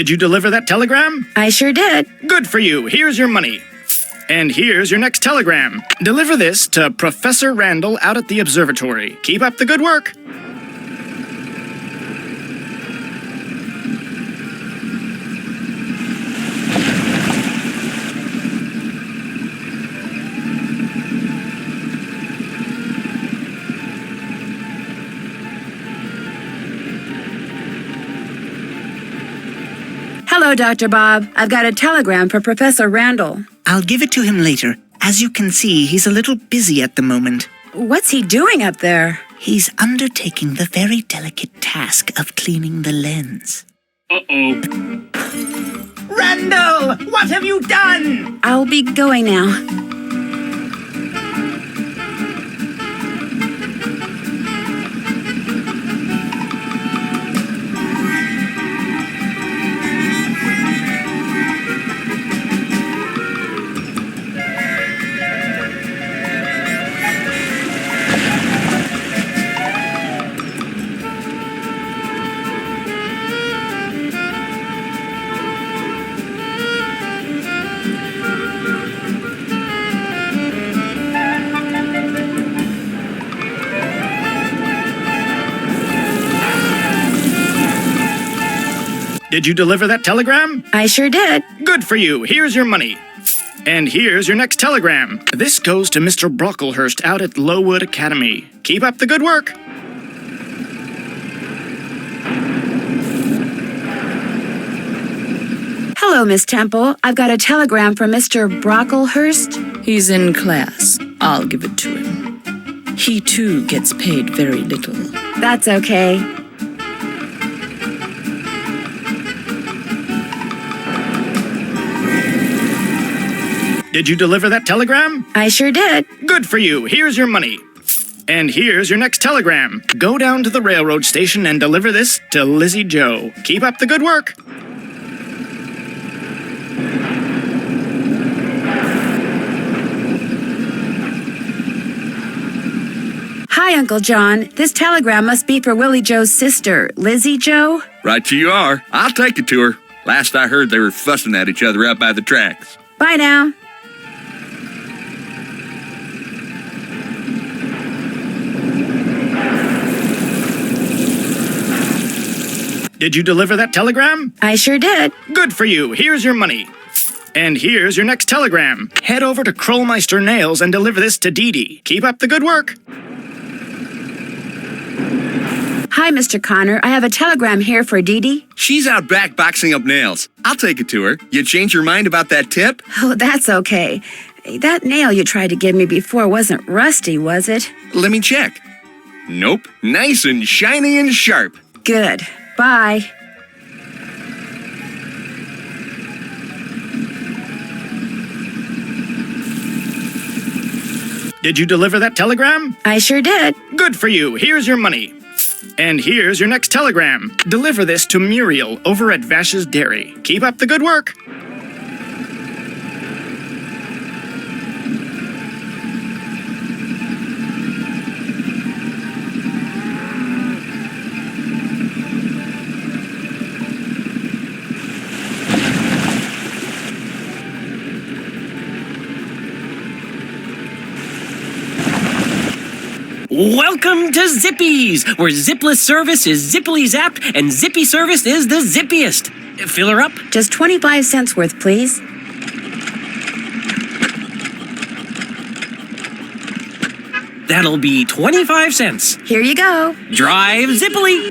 Did you deliver that telegram? I sure did. Good for you. Here's your money. And here's your next telegram. Deliver this to Professor Randall out at the observatory. Keep up the good work. Hello, Dr. Bob. I've got a telegram for Professor Randall. I'll give it to him later. As you can see, he's a little busy at the moment. What's he doing up there? He's undertaking the very delicate task of cleaning the lens. Uh-oh. Randall! What have you done? I'll be going now. Did you deliver that telegram? I sure did. Good for you. Here's your money. And here's your next telegram. This goes to Mr. Brocklehurst out at Lowood Academy. Keep up the good work. Hello, Miss Temple. I've got a telegram from Mr. Brocklehurst. He's in class. I'll give it to him. He too gets paid very little. That's okay. Did you deliver that telegram? I sure did. Good for you. Here's your money. And here's your next telegram. Go down to the railroad station and deliver this to Lizzie Joe. Keep up the good work. Hi, Uncle John. This telegram must be for Willie Joe's sister, Lizzie Joe. Right you are. I'll take it to her. Last I heard, they were fussing at each other out by the tracks. Bye now. Did you deliver that telegram? I sure did. Good for you. Here's your money. And here's your next telegram. Head over to Krollmeister Nails and deliver this to Dee Dee. Keep up the good work. Hi, Mr. Connor. I have a telegram here for Dee Dee. She's out back boxing up nails. I'll take it to her. You change your mind about that tip? Oh, that's okay. That nail you tried to give me before wasn't rusty, was it? Let me check. Nope. Nice and shiny and sharp. Good. Bye. Did you deliver that telegram? I sure did. Good for you. Here's your money. And here's your next telegram. Deliver this to Muriel over at Vash's Dairy. Keep up the good work. Welcome to Zippy's, where zipless service is zippily zapped and zippy service is the zippiest. Fill her up? Just 25 cents worth, please. That'll be 25 cents. Here you go. Drive zippily.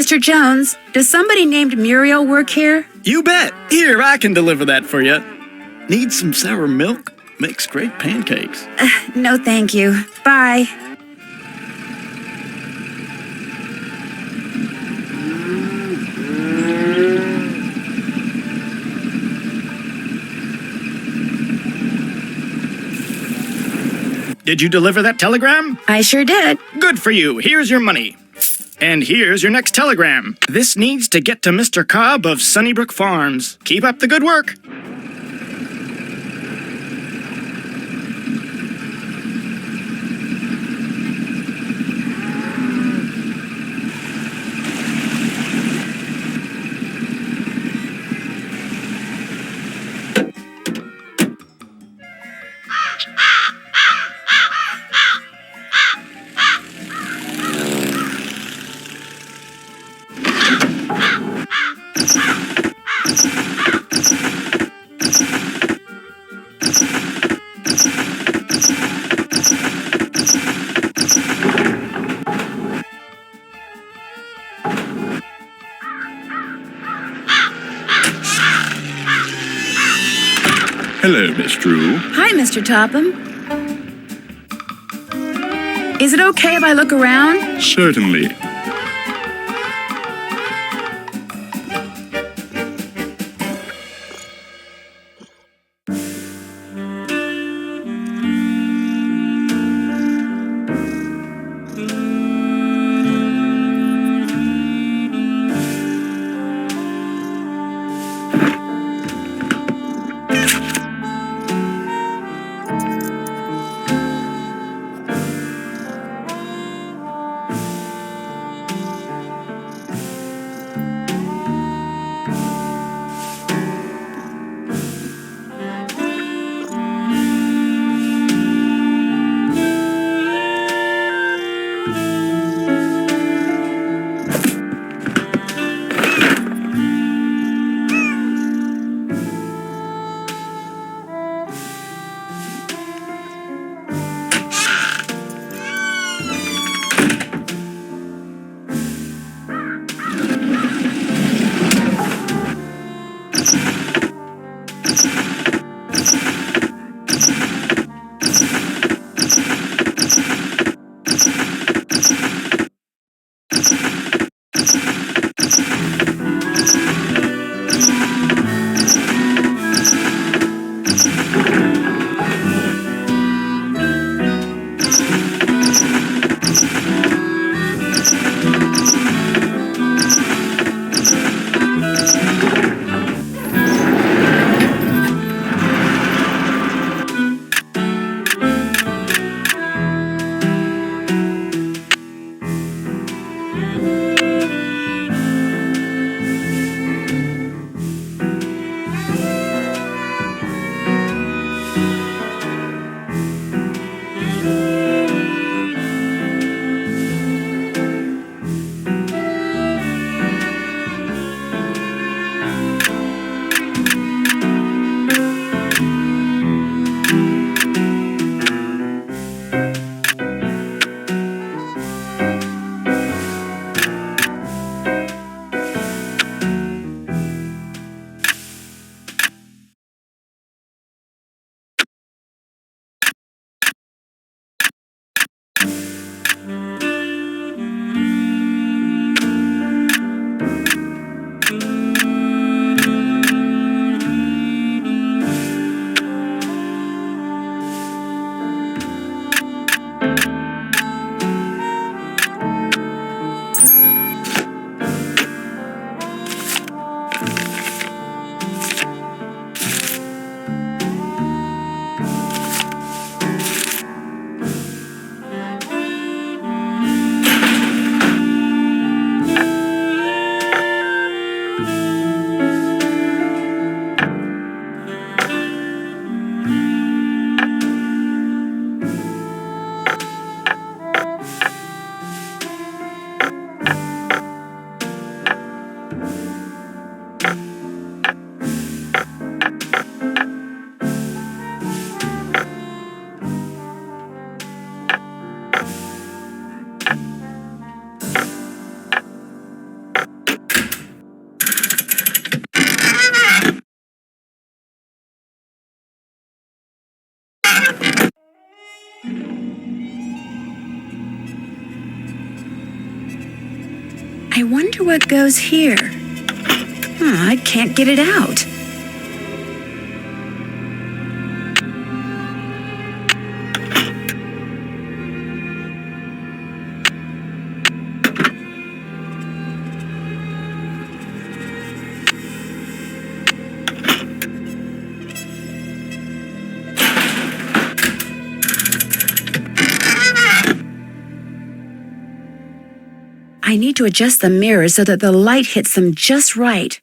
Mr. Jones, does somebody named Muriel work here? You bet. Here, I can deliver that for you. Need some sour milk? Makes great pancakes. No, thank you. Bye. Did you deliver that telegram? I sure did. Good for you. Here's your money. And here's your next telegram. This needs to get to Mr. Cobb of Sunnybrook Farms. Keep up the good work. Hello, Miss Drew. Hi, Mr. Topham. Is it okay if I look around? Certainly. I wonder what goes here. I can't get it out. I need to adjust the mirrors so that the light hits them just right.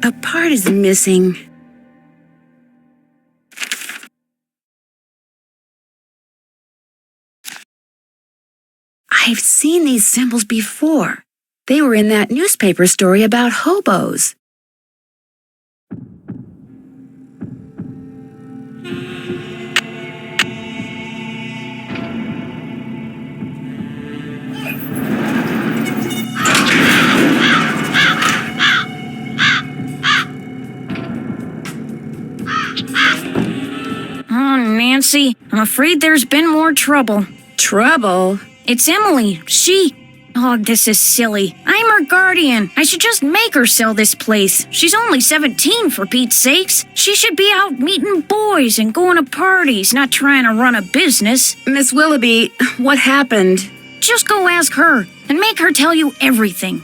A part is missing. I've seen these symbols before. They were in that newspaper story about hobos. Oh, Nancy, I'm afraid there's been more trouble. Trouble? It's Emily. Oh, this is silly. I'm her guardian. I should just make her sell this place. She's only 17, for Pete's sakes. She should be out meeting boys and going to parties, not trying to run a business. Miss Willoughby, what happened? Just go ask her and make her tell you everything.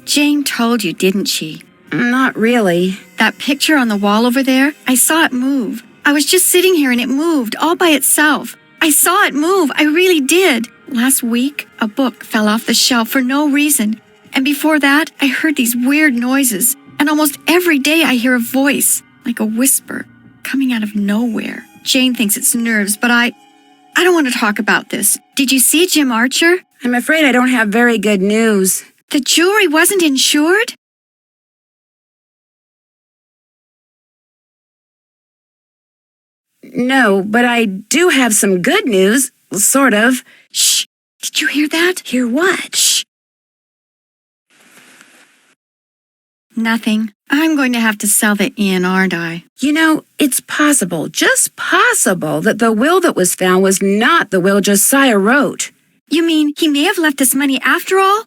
Jane told you, didn't she? Not really. That picture on the wall over there, I saw it move. I was just sitting here and it moved all by itself. I saw it move, I really did. Last week, a book fell off the shelf for no reason. And before that, I heard these weird noises. And almost every day I hear a voice, like a whisper, coming out of nowhere. Jane thinks it's nerves, but I don't want to talk about this. Did you see Jim Archer? I'm afraid I don't have very good news. The jewelry wasn't insured? No, but I do have some good news, sort of. Shh! Did you hear that? Hear what? Shh! Nothing. I'm going to have to sell the inn, aren't I? You know, it's possible, just possible, that the will that was found was not the will Josiah wrote. You mean he may have left us money after all?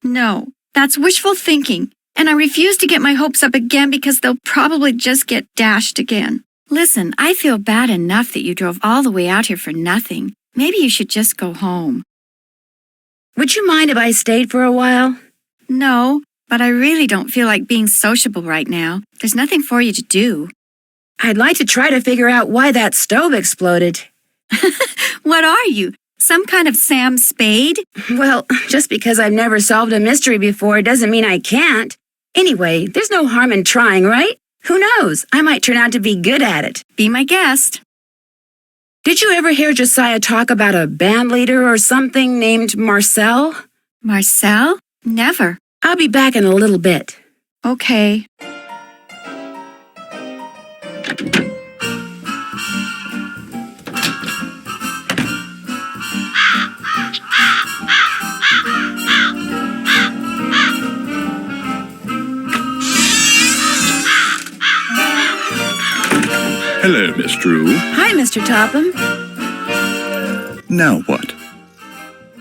No, that's wishful thinking, and I refuse to get my hopes up again because they'll probably just get dashed again. Listen, I feel bad enough that you drove all the way out here for nothing. Maybe you should just go home. Would you mind if I stayed for a while? No, but I really don't feel like being sociable right now. There's nothing for you to do. I'd like to try to figure out why that stove exploded. What are you? Some kind of Sam Spade? Well, just because I've never solved a mystery before doesn't mean I can't. Anyway, there's no harm in trying, right? Who knows? I might turn out to be good at it. Be my guest. Did you ever hear Josiah talk about a band leader or something named Marcel? Marcel? Never. I'll be back in a little bit. Okay. Hello, Miss Drew. Hi, Mr. Topham. Now what?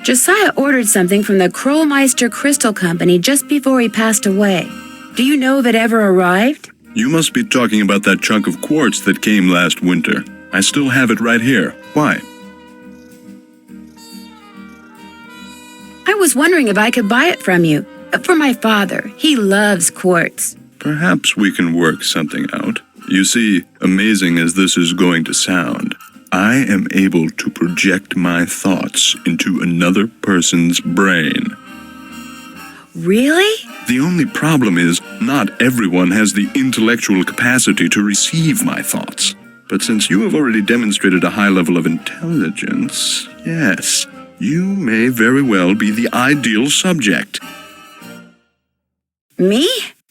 Josiah ordered something from the Krollmeister Crystal Company just before he passed away. Do you know if it ever arrived? You must be talking about that chunk of quartz that came last winter. I still have it right here. Why? I was wondering if I could buy it from you. For my father. He loves quartz. Perhaps we can work something out. You see, amazing as this is going to sound, I am able to project my thoughts into another person's brain. Really? The only problem is, not everyone has the intellectual capacity to receive my thoughts. But since you have already demonstrated a high level of intelligence, yes, you may very well be the ideal subject. Me?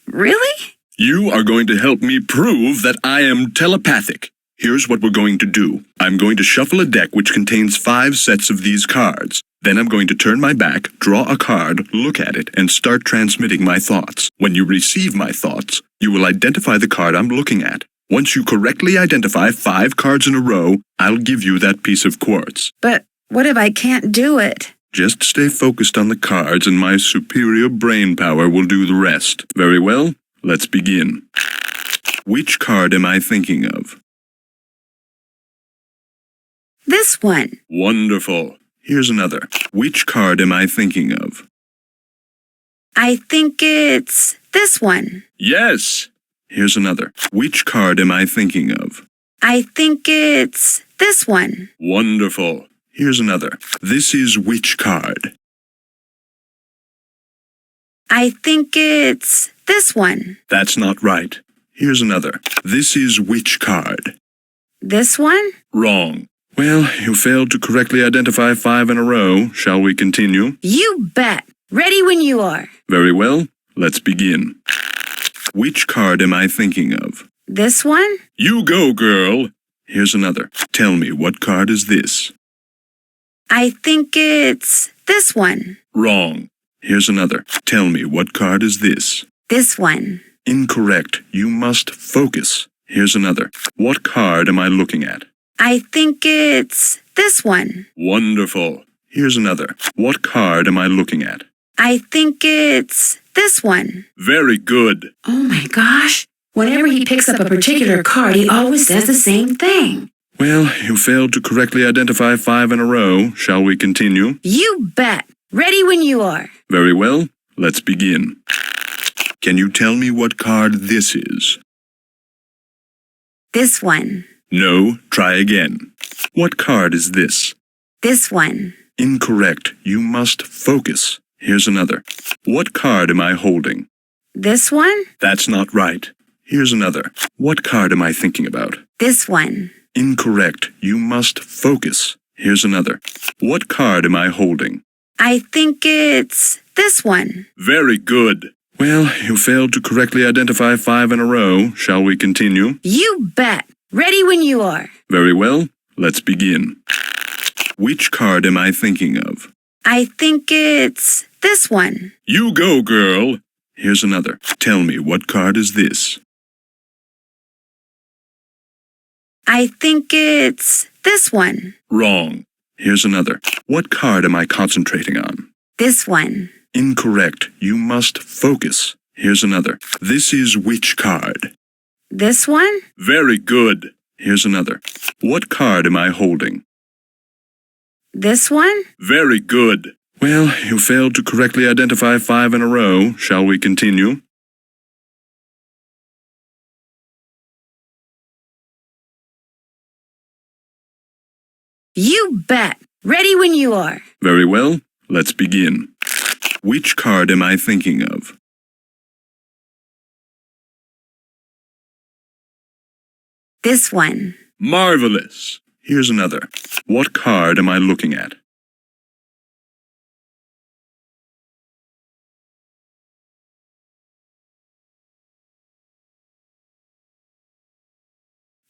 Really? You are going to help me prove that I am telepathic. Here's what we're going to do. I'm going to shuffle a deck which contains 5 sets of these cards. Then I'm going to turn my back, draw a card, look at it, and start transmitting my thoughts. When you receive my thoughts, you will identify the card I'm looking at. Once you correctly identify 5 cards in a row, I'll give you that piece of quartz. But what if I can't do it? Just stay focused on the cards and my superior brain power will do the rest. Very well, let's begin. Which card am I thinking of? This one. Wonderful. Here's another. Which card am I thinking of? I think it's this one. Yes. Here's another. Which card am I thinking of? I think it's this one. Wonderful. Here's another. This is which card? I think it's this one. That's not right. Here's another. This is which card? This one? Wrong. Well, you failed to correctly identify 5 in a row. Shall we continue? You bet. Ready when you are. Very well. Let's begin. Which card am I thinking of? This one? You go, girl. Here's another. Tell me, what card is this? I think it's this one. Wrong. Here's another. Tell me, what card is this? This one. Incorrect. You must focus. Here's another. What card am I looking at? I think it's this one. Wonderful. Here's another. What card am I looking at? I think it's this one. Very good. Oh my gosh. Whenever he picks up a particular card, he always says the same thing. Well, you failed to correctly identify 5 in a row. Shall we continue? You bet. Ready when you are. Very well. Let's begin. Can you tell me what card this is? This one. No, try again. What card is this? This one. Incorrect. You must focus. Here's another. What card am I holding? This one? That's not right. Here's another. What card am I thinking about? This one. Incorrect. You must focus. Here's another. What card am I holding? I think it's this one. Very good. Well, you failed to correctly identify 5 in a row. Shall we continue? You bet. Ready when you are. Very well. Let's begin. Which card am I thinking of? I think it's this one. You go, girl. Here's another. Tell me, what card is this? I think it's this one. Wrong. Here's another. What card am I concentrating on? This one. Incorrect. You must focus. Here's another. This is which card? This one? Very good. Here's another. What card am I holding? This one? Very good. Well, you failed to correctly identify 5 in a row. Shall we continue? You bet. Ready when you are. Very well. Let's begin. Which card am I thinking of? This one. Marvelous. Here's another. What card am I looking at?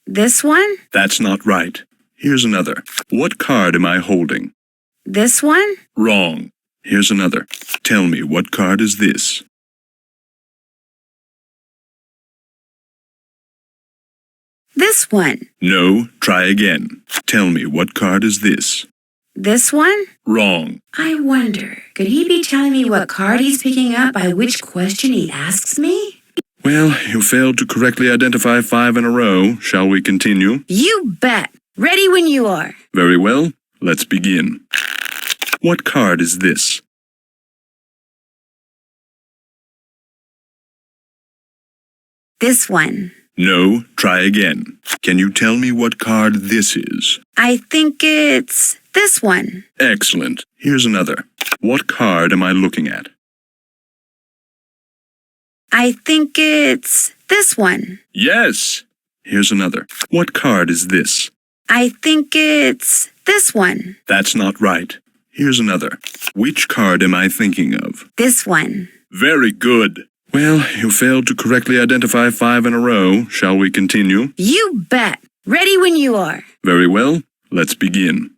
This one? That's not right. Here's another. What card am I holding? This one? Wrong. Here's another. Tell me, what card is this? This one. No, try again. Tell me, what card is this? This one? Wrong. I wonder, could he be telling me what card he's picking up by which question he asks me? Well, you failed to correctly identify 5 in a row. Shall we continue? You bet. Ready when you are. Very well. Let's begin. What card is this? This one. No, try again. Can you tell me what card this is? I think it's this one. Excellent. Here's another. What card am I looking at? I think it's this one. Yes. Here's another. What card is this? I think it's this one. That's not right. Here's another. Which card am I thinking of? This one. Very good. Well, you failed to correctly identify 5 in a row. Shall we continue? You bet. Ready when you are. Very well. Let's begin.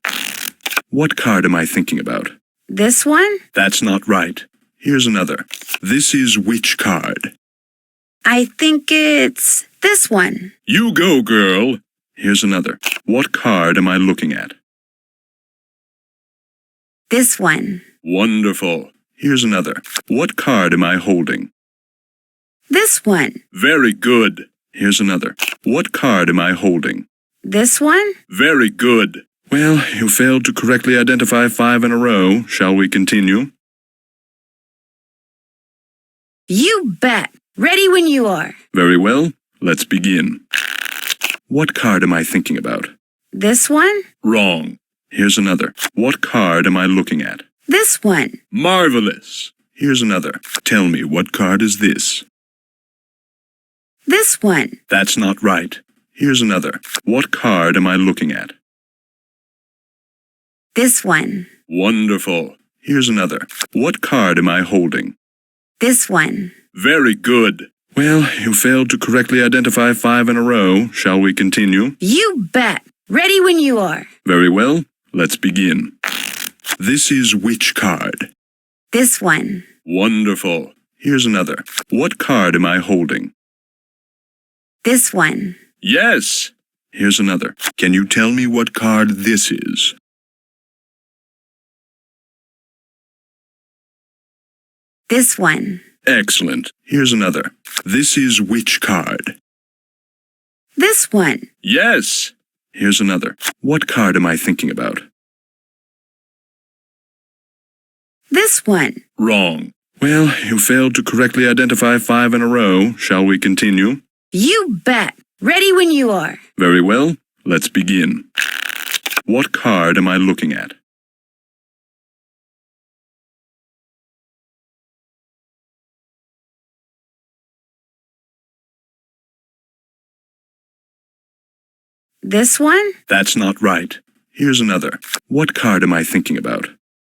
What card am I thinking about? This one? That's not right. Here's another. This is which card? I think it's this one. You go, girl. Here's another. What card am I looking at? This one. Wonderful. Here's another. What card am I holding? This one. Very good. Here's another. What card am I holding? This one? Very good. Well, you failed to correctly identify 5 in a row. Shall we continue? You bet. Ready when you are. Very well. Let's begin. What card am I thinking about? This one? Wrong. Here's another. What card am I looking at? This one. Marvelous. Here's another. Tell me, what card is this? This one. That's not right. Here's another. What card am I looking at? This one. Wonderful. Here's another. What card am I holding? This one. Very good. Well, you failed to correctly identify 5 in a row. Shall we continue? You bet. Ready when you are. Very well. Let's begin. This is which card? This one. Wonderful. Here's another. What card am I holding? This one. Yes. Here's another. Can you tell me what card this is? This one. Excellent. Here's another. This is which card? This one. Yes. Here's another. What card am I thinking about? This one. Wrong. Well, you failed to correctly identify 5 in a row. Shall we continue? You bet. Ready when you are. Very well. Let's begin. What card am I looking at? This one? That's not right. Here's another. What card am I thinking about?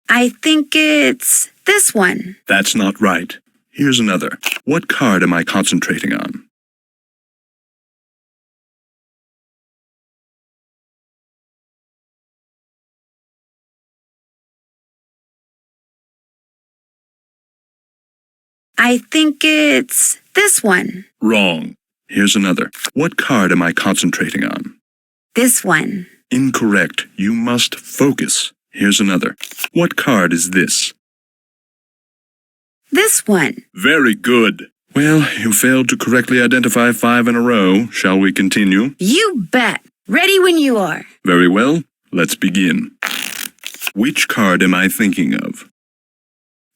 I think it's this one. That's not right. Here's another. What card am I concentrating on? I think it's this one. Wrong. Here's another. What card am I concentrating on? This one. Incorrect. You must focus. Here's another. What card is this? This one. Very good. Well, you failed to correctly identify 5 in a row. Shall we continue? You bet. Ready when you are. Very well. Let's begin. Which card am I thinking of?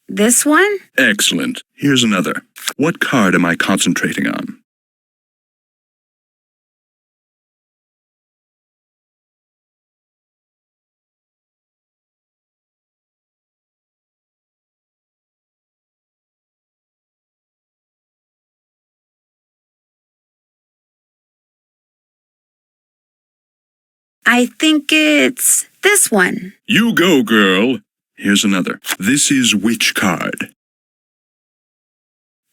This one? Excellent. Here's another. What card am I concentrating on? I think it's this one. You go, girl. Here's another. This is which card?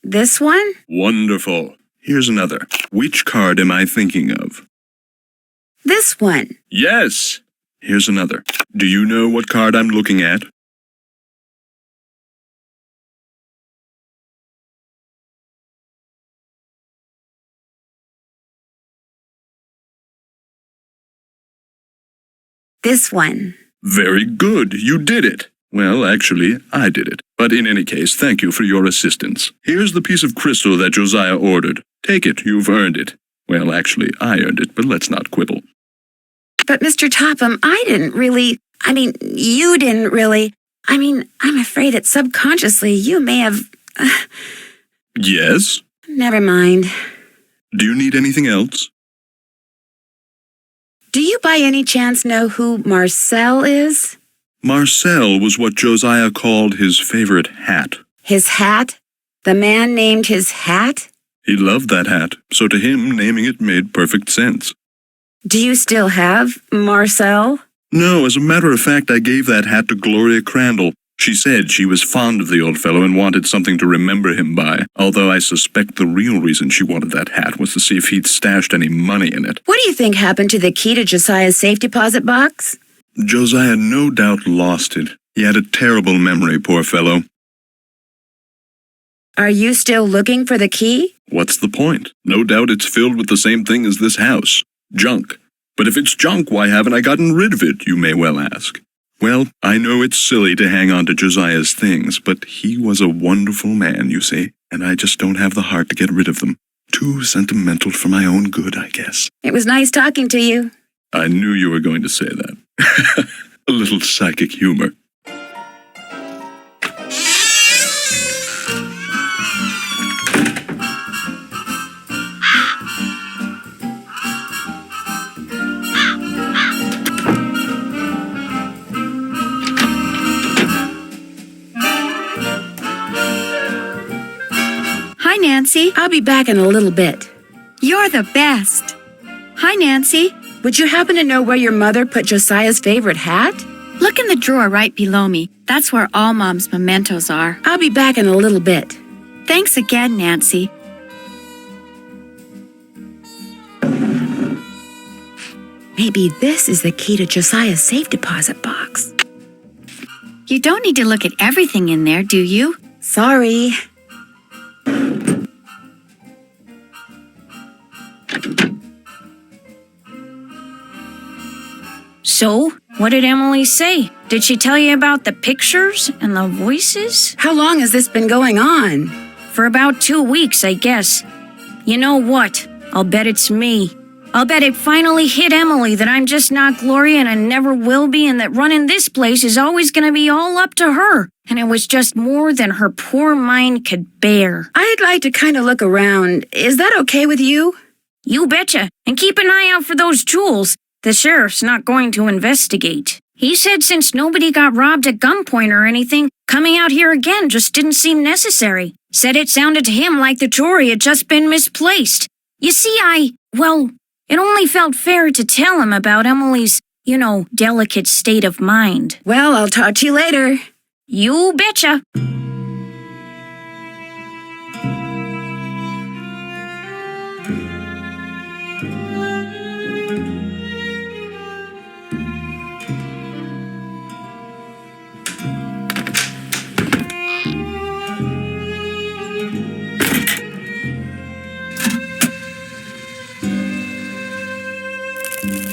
This one? Wonderful. Here's another. Which card am I thinking of? This one. Yes. Here's another. Do you know what card I'm looking at? This one. Very good. You did it. Well, actually, I did it. But in any case, thank you for your assistance. Here's the piece of crystal that Josiah ordered. Take it. You've earned it. Well, actually, I earned it, but let's not quibble. But Mr. Topham, you didn't really. I'm afraid that subconsciously you may have. Yes? Never mind. Do you need anything else? Do you by any chance know who Marcel is? Marcel was what Josiah called his favorite hat. His hat? The man named his hat? He loved that hat, so to him, naming it made perfect sense. Do you still have Marcel? No, as a matter of fact, I gave that hat to Gloria Crandall. She said she was fond of the old fellow and wanted something to remember him by, although I suspect the real reason she wanted that hat was to see if he'd stashed any money in it. What do you think happened to the key to Josiah's safe deposit box? Josiah no doubt lost it. He had a terrible memory, poor fellow. Are you still looking for the key? What's the point? No doubt it's filled with the same thing as this house. Junk. But if it's junk, why haven't I gotten rid of it, you may well ask. Well, I know it's silly to hang on to Josiah's things, but he was a wonderful man, you see, and I just don't have the heart to get rid of them. Too sentimental for my own good, I guess. It was nice talking to you. I knew you were going to say that. A little psychic humor. Hi, Nancy. I'll be back in a little bit. You're the best. Hi, Nancy. Would you happen to know where your mother put Josiah's favorite hat? Look in the drawer right below me. That's where all Mom's mementos are. I'll be back in a little bit. Thanks again, Nancy. Maybe this is the key to Josiah's safe deposit box. You don't need to look at everything in there, do you? Sorry. So, what did Emily say? Did she tell you about the pictures and the voices? How long has this been going on? For about 2 weeks, I guess. You know what? I'll bet it's me. I'll bet it finally hit Emily that I'm just not Gloria and I never will be, and that running this place is always going to be all up to her. And it was just more than her poor mind could bear. I'd like to kind of look around. Is that okay with you? You betcha. And keep an eye out for those jewels. The sheriff's not going to investigate. He said since nobody got robbed at gunpoint or anything, coming out here again just didn't seem necessary. Said it sounded to him like the jewelry had just been misplaced. You see, it only felt fair to tell him about Emily's, delicate state of mind. Well, I'll talk to you later. You betcha.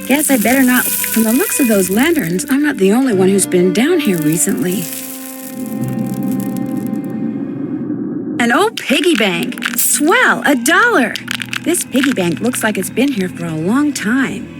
Guess I better not. From the looks of those lanterns, I'm not the only one who's been down here recently. An old piggy bank. Swell, $1. This piggy bank looks like it's been here for a long time.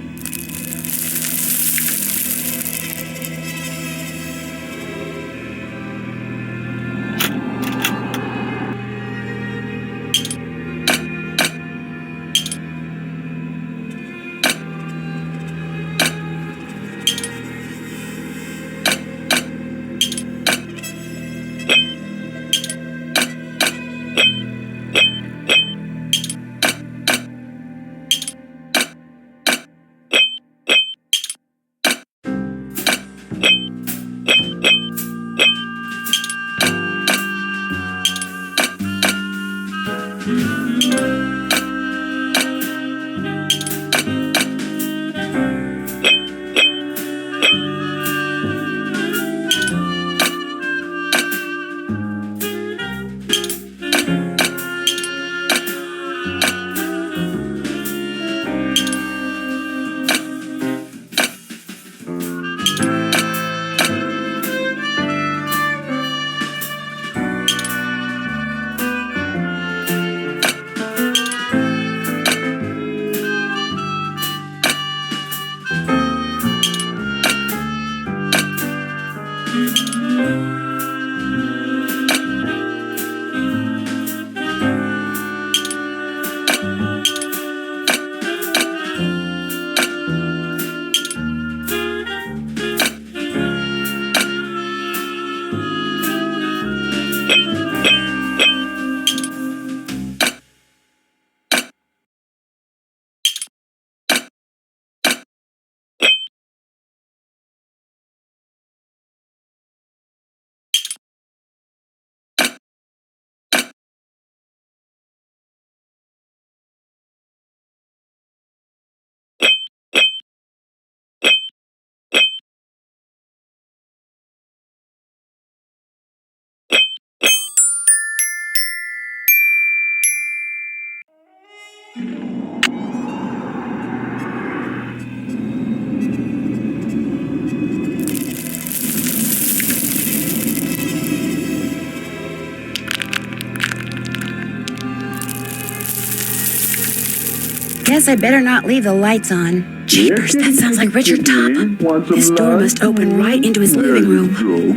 Guess I better not leave the lights on. Jeepers, that sounds like Richard Topham. This door must open right into his living room.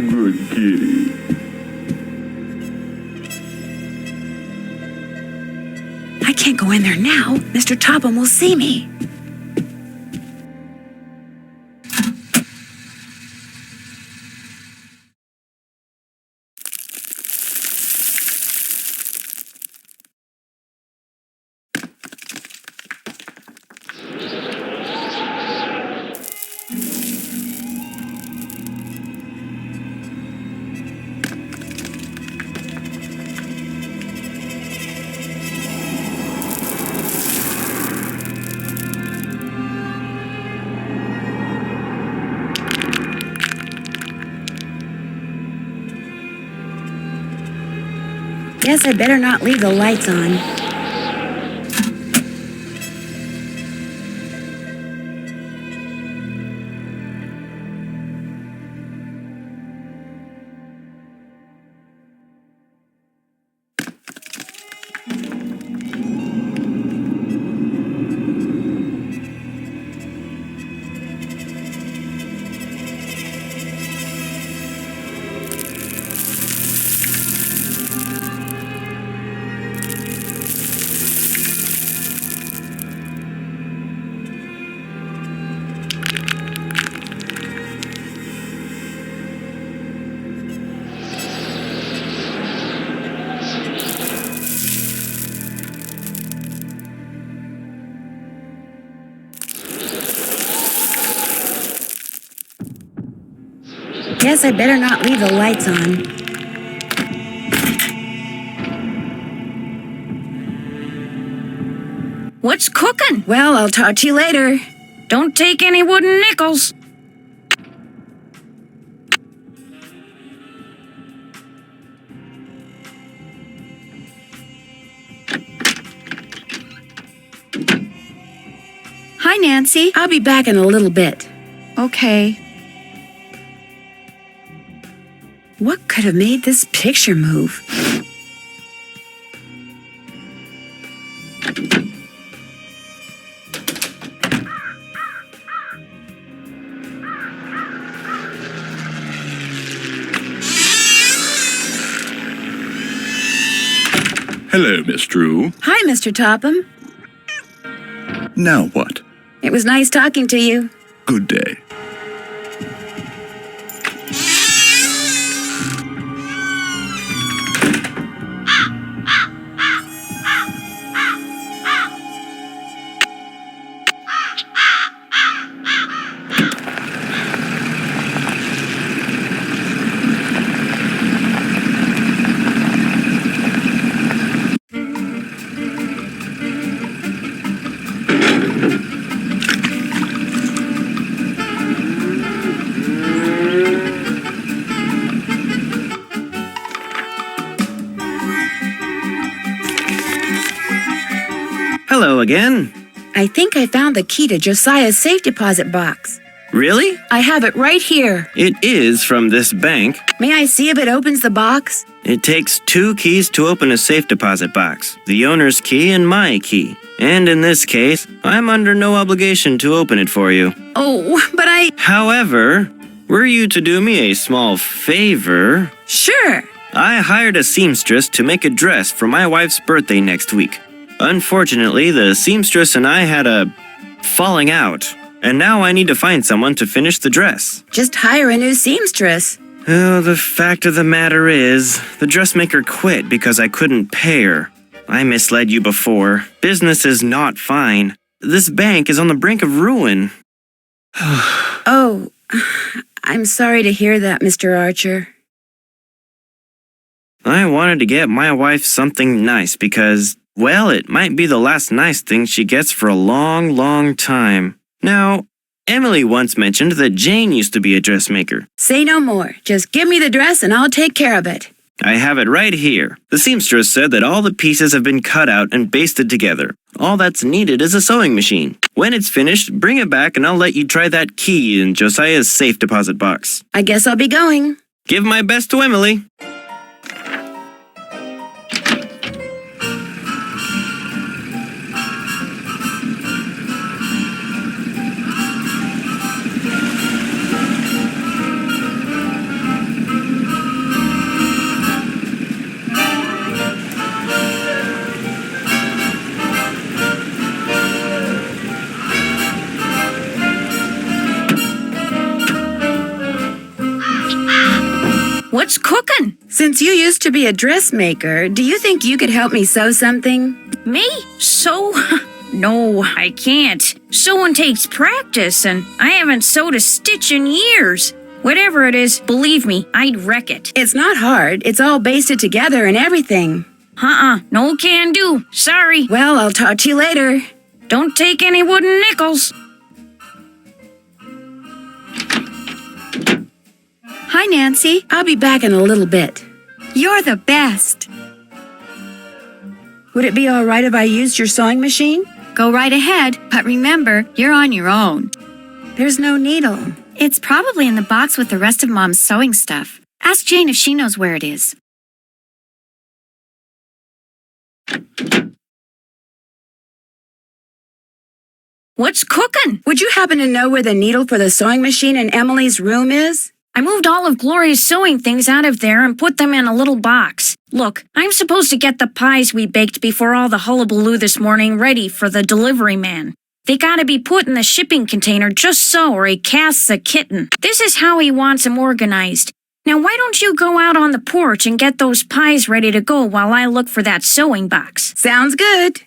Good kitty. I can't go in there now. Mr. Topham will see me. Guess I better not leave the lights on. Guess I better not leave the lights on. What's cooking? Well, I'll talk to you later. Don't take any wooden nickels. Hi, Nancy. I'll be back in a little bit. Okay. What could have made this picture move? Hello, Miss Drew. Hi, Mr. Topham. Now what? It was nice talking to you. Good day. Hello again. I think I found the key to Josiah's safe deposit box. Really? I have it right here. It is from this bank. May I see if it opens the box? It takes 2 keys to open a safe deposit box, the owner's key and my key. And in this case, I'm under no obligation to open it for you. Oh, but However, were you to do me a small favor... Sure. I hired a seamstress to make a dress for my wife's birthday next week. Unfortunately, the seamstress and I had a falling out, and now I need to find someone to finish the dress. Just hire a new seamstress. Oh, the fact of the matter is, the dressmaker quit because I couldn't pay her. I misled you before. Business is not fine. This bank is on the brink of ruin. Oh, I'm sorry to hear that, Mr. Archer. I wanted to get my wife something nice because, well, it might be the last nice thing she gets for a long, long time. Now, Emily once mentioned that Jane used to be a dressmaker. Say no more. Just give me the dress and I'll take care of it. I have it right here. The seamstress said that all the pieces have been cut out and basted together. All that's needed is a sewing machine. When it's finished, bring it back and I'll let you try that key in Josiah's safe deposit box. I guess I'll be going. Give my best to Emily. What's cooking? Since you used to be a dressmaker, do you think you could help me sew something? Me? Sew? No, I can't. Sewing takes practice, and I haven't sewed a stitch in years. Whatever it is, believe me, I'd wreck it. It's not hard. It's all basted together and everything. No can do. Sorry. Well, I'll talk to you later. Don't take any wooden nickels. Hi, Nancy. I'll be back in a little bit. You're the best. Would it be all right if I used your sewing machine? Go right ahead, but remember, you're on your own. There's no needle. It's probably in the box with the rest of Mom's sewing stuff. Ask Jane if she knows where it is. What's cooking? Would you happen to know where the needle for the sewing machine in Emily's room is? I moved all of Gloria's sewing things out of there and put them in a little box. Look, I'm supposed to get the pies we baked before all the hullabaloo this morning ready for the delivery man. They gotta be put in the shipping container just so, or he casts a kitten. This is how he wants them organized. Now why don't you go out on the porch and get those pies ready to go while I look for that sewing box? Sounds good.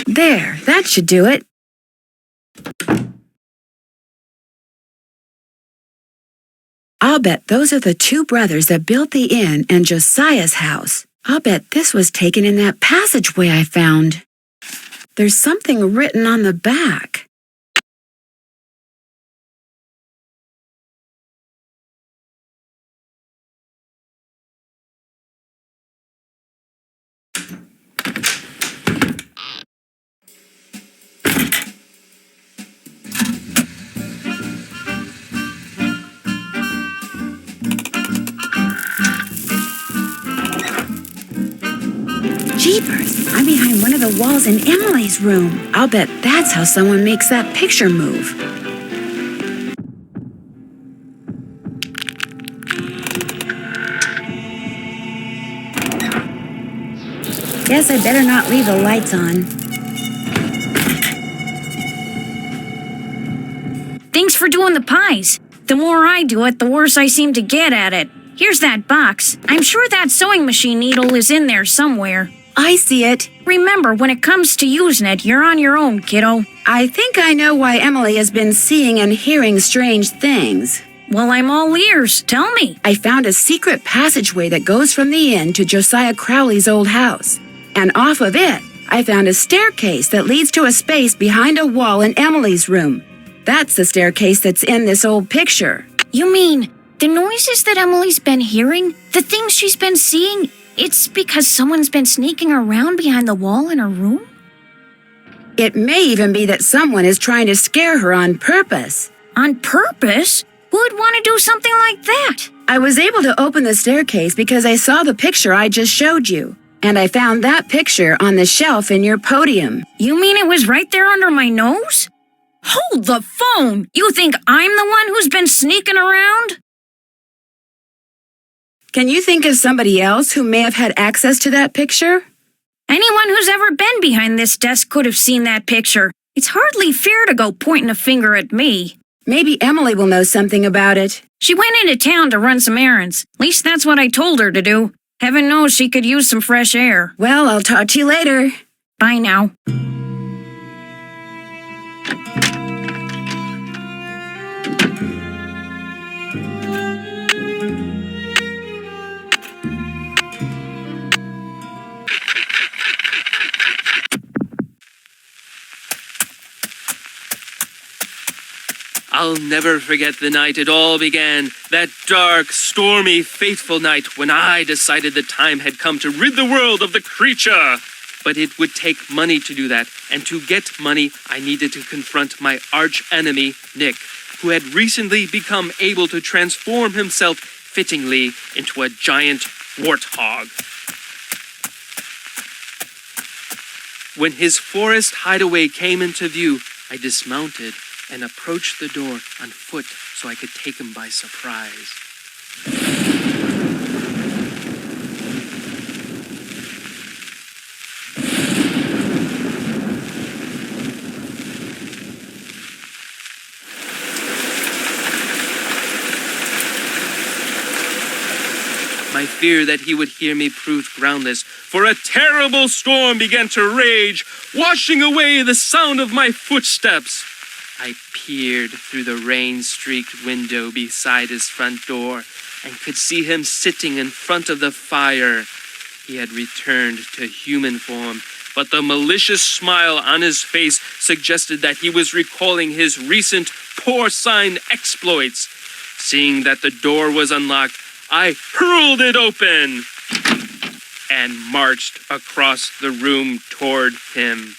There, that should do it. I'll bet those are the two brothers that built the inn and Josiah's house. I'll bet this was taken in that passageway I found. There's something written on the back. Jeepers, I'm behind one of the walls in Emily's room. I'll bet that's how someone makes that picture move. Guess I better not leave the lights on. Thanks for doing the pies. The more I do it, the worse I seem to get at it. Here's that box. I'm sure that sewing machine needle is in there somewhere. I see it. Remember, when it comes to using it, you're on your own, kiddo. I think I know why Emily has been seeing and hearing strange things. Well, I'm all ears. Tell me. I found a secret passageway that goes from the inn to Josiah Crowley's old house. And off of it, I found a staircase that leads to a space behind a wall in Emily's room. That's the staircase that's in this old picture. You mean the noises that Emily's been hearing? The things she's been seeing? It's because someone's been sneaking around behind the wall in her room? It may even be that someone is trying to scare her on purpose. On purpose? Who would want to do something like that? I was able to open the staircase because I saw the picture I just showed you. And I found that picture on the shelf in your podium. You mean it was right there under my nose? Hold the phone! You think I'm the one who's been sneaking around? Can you think of somebody else who may have had access to that picture? Anyone who's ever been behind this desk could have seen that picture. It's hardly fair to go pointing a finger at me. Maybe Emily will know something about it. She went into town to run some errands. At least that's what I told her to do. Heaven knows she could use some fresh air. Well, I'll talk to you later. Bye now. I'll never forget the night it all began, that dark, stormy, fateful night when I decided the time had come to rid the world of the creature. But it would take money to do that, and to get money, I needed to confront my arch-enemy, Nick, who had recently become able to transform himself fittingly into a giant warthog. When his forest hideaway came into view, I dismounted and approached the door on foot so I could take him by surprise. My fear that he would hear me proved groundless, for a terrible storm began to rage, washing away the sound of my footsteps. I peered through the rain-streaked window beside his front door and could see him sitting in front of the fire. He had returned to human form, but the malicious smile on his face suggested that he was recalling his recent porcine exploits. Seeing that the door was unlocked, I hurled it open and marched across the room toward him.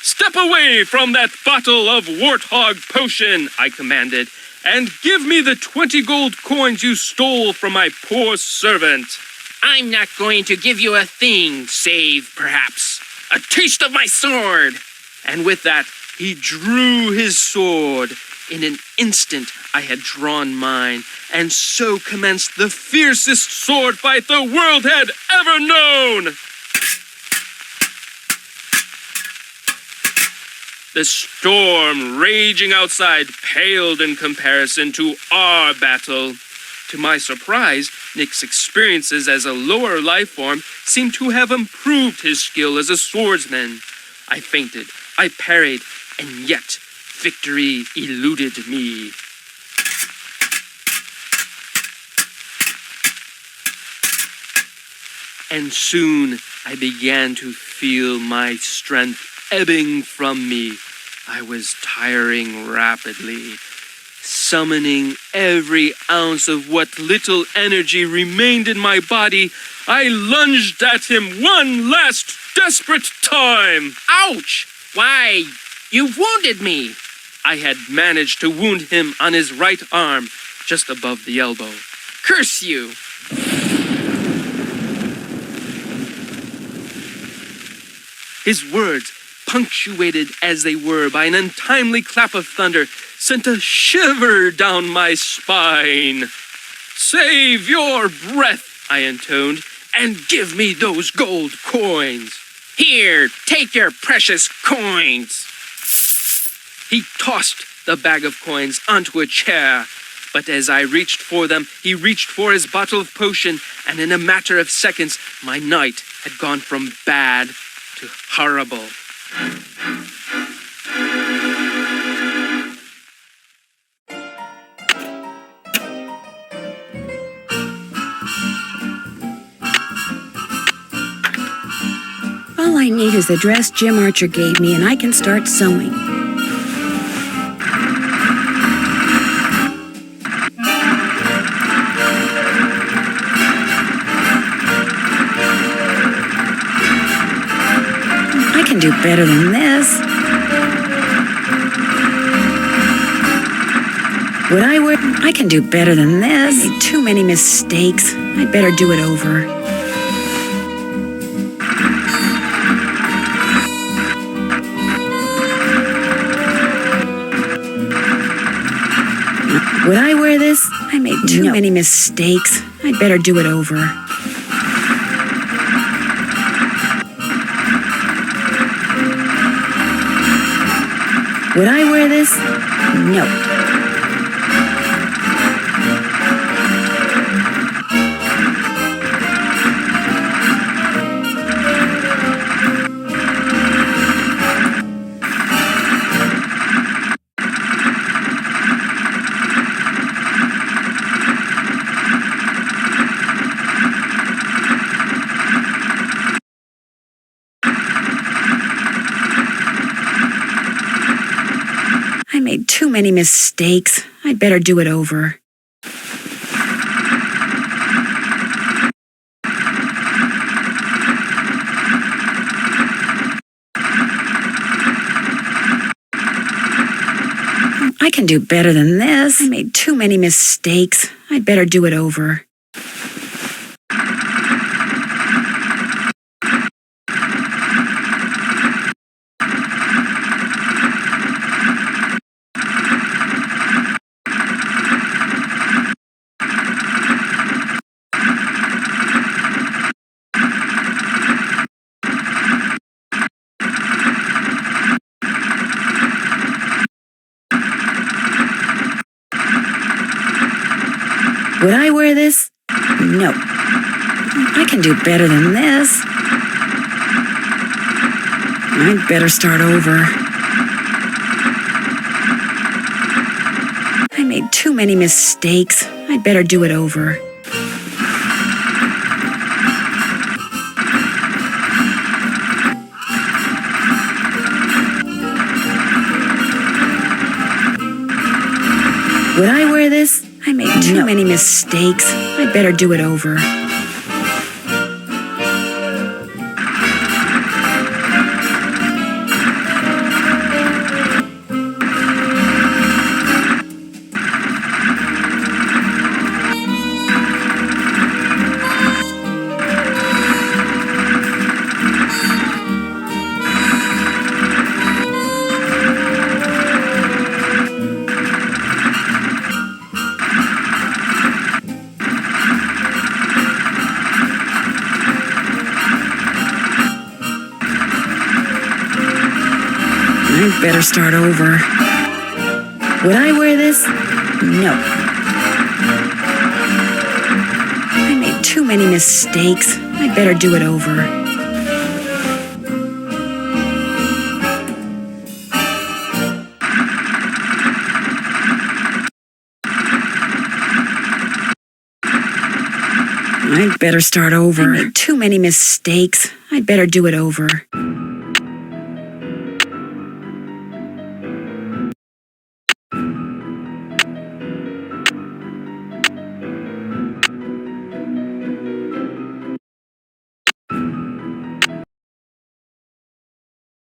"Step away from that bottle of warthog potion," I commanded, "and give me the 20 gold coins you stole from my poor servant." "I'm not going to give you a thing, save, perhaps, a taste of my sword." And with that, he drew his sword. In an instant, I had drawn mine, and so commenced the fiercest sword fight the world had ever known. The storm raging outside paled in comparison to our battle. To my surprise, Nick's experiences as a lower life form seemed to have improved his skill as a swordsman. I feinted, I parried, and yet victory eluded me. And soon I began to feel my strength ebbing from me. I was tiring rapidly. Summoning every ounce of what little energy remained in my body, I lunged at him one last desperate time. Ouch! Why, you wounded me! I had managed to wound him on his right arm, just above the elbow. Curse you! His words, punctuated as they were by an untimely clap of thunder, sent a shiver down my spine. "Save your breath," I intoned, "and give me those gold coins." Here, take your precious coins. He tossed the bag of coins onto a chair, but as I reached for them, he reached for his bottle of potion, and in a matter of seconds, my night had gone from bad to horrible. All I need is the dress Jim Archer gave me, and I can start sewing. I can do better than this. Would I wear? I can do better than this. I made too many mistakes. I'd better do it over. Would I wear this? I made too many mistakes. I'd better do it over. Would I wear this? No. I made too many mistakes. I'd better do it over. I can do better than this. I made too many mistakes. I'd better do it over. Would I wear this? No. I can do better than this. I'd better start over. I made too many mistakes. I'd better do it over. Would I wear this? I made too many mistakes. I'd better do it over. I'd better start over. Would I wear this? No. I made too many mistakes. I'd better do it over. I'd better start over. I made too many mistakes. I'd better do it over.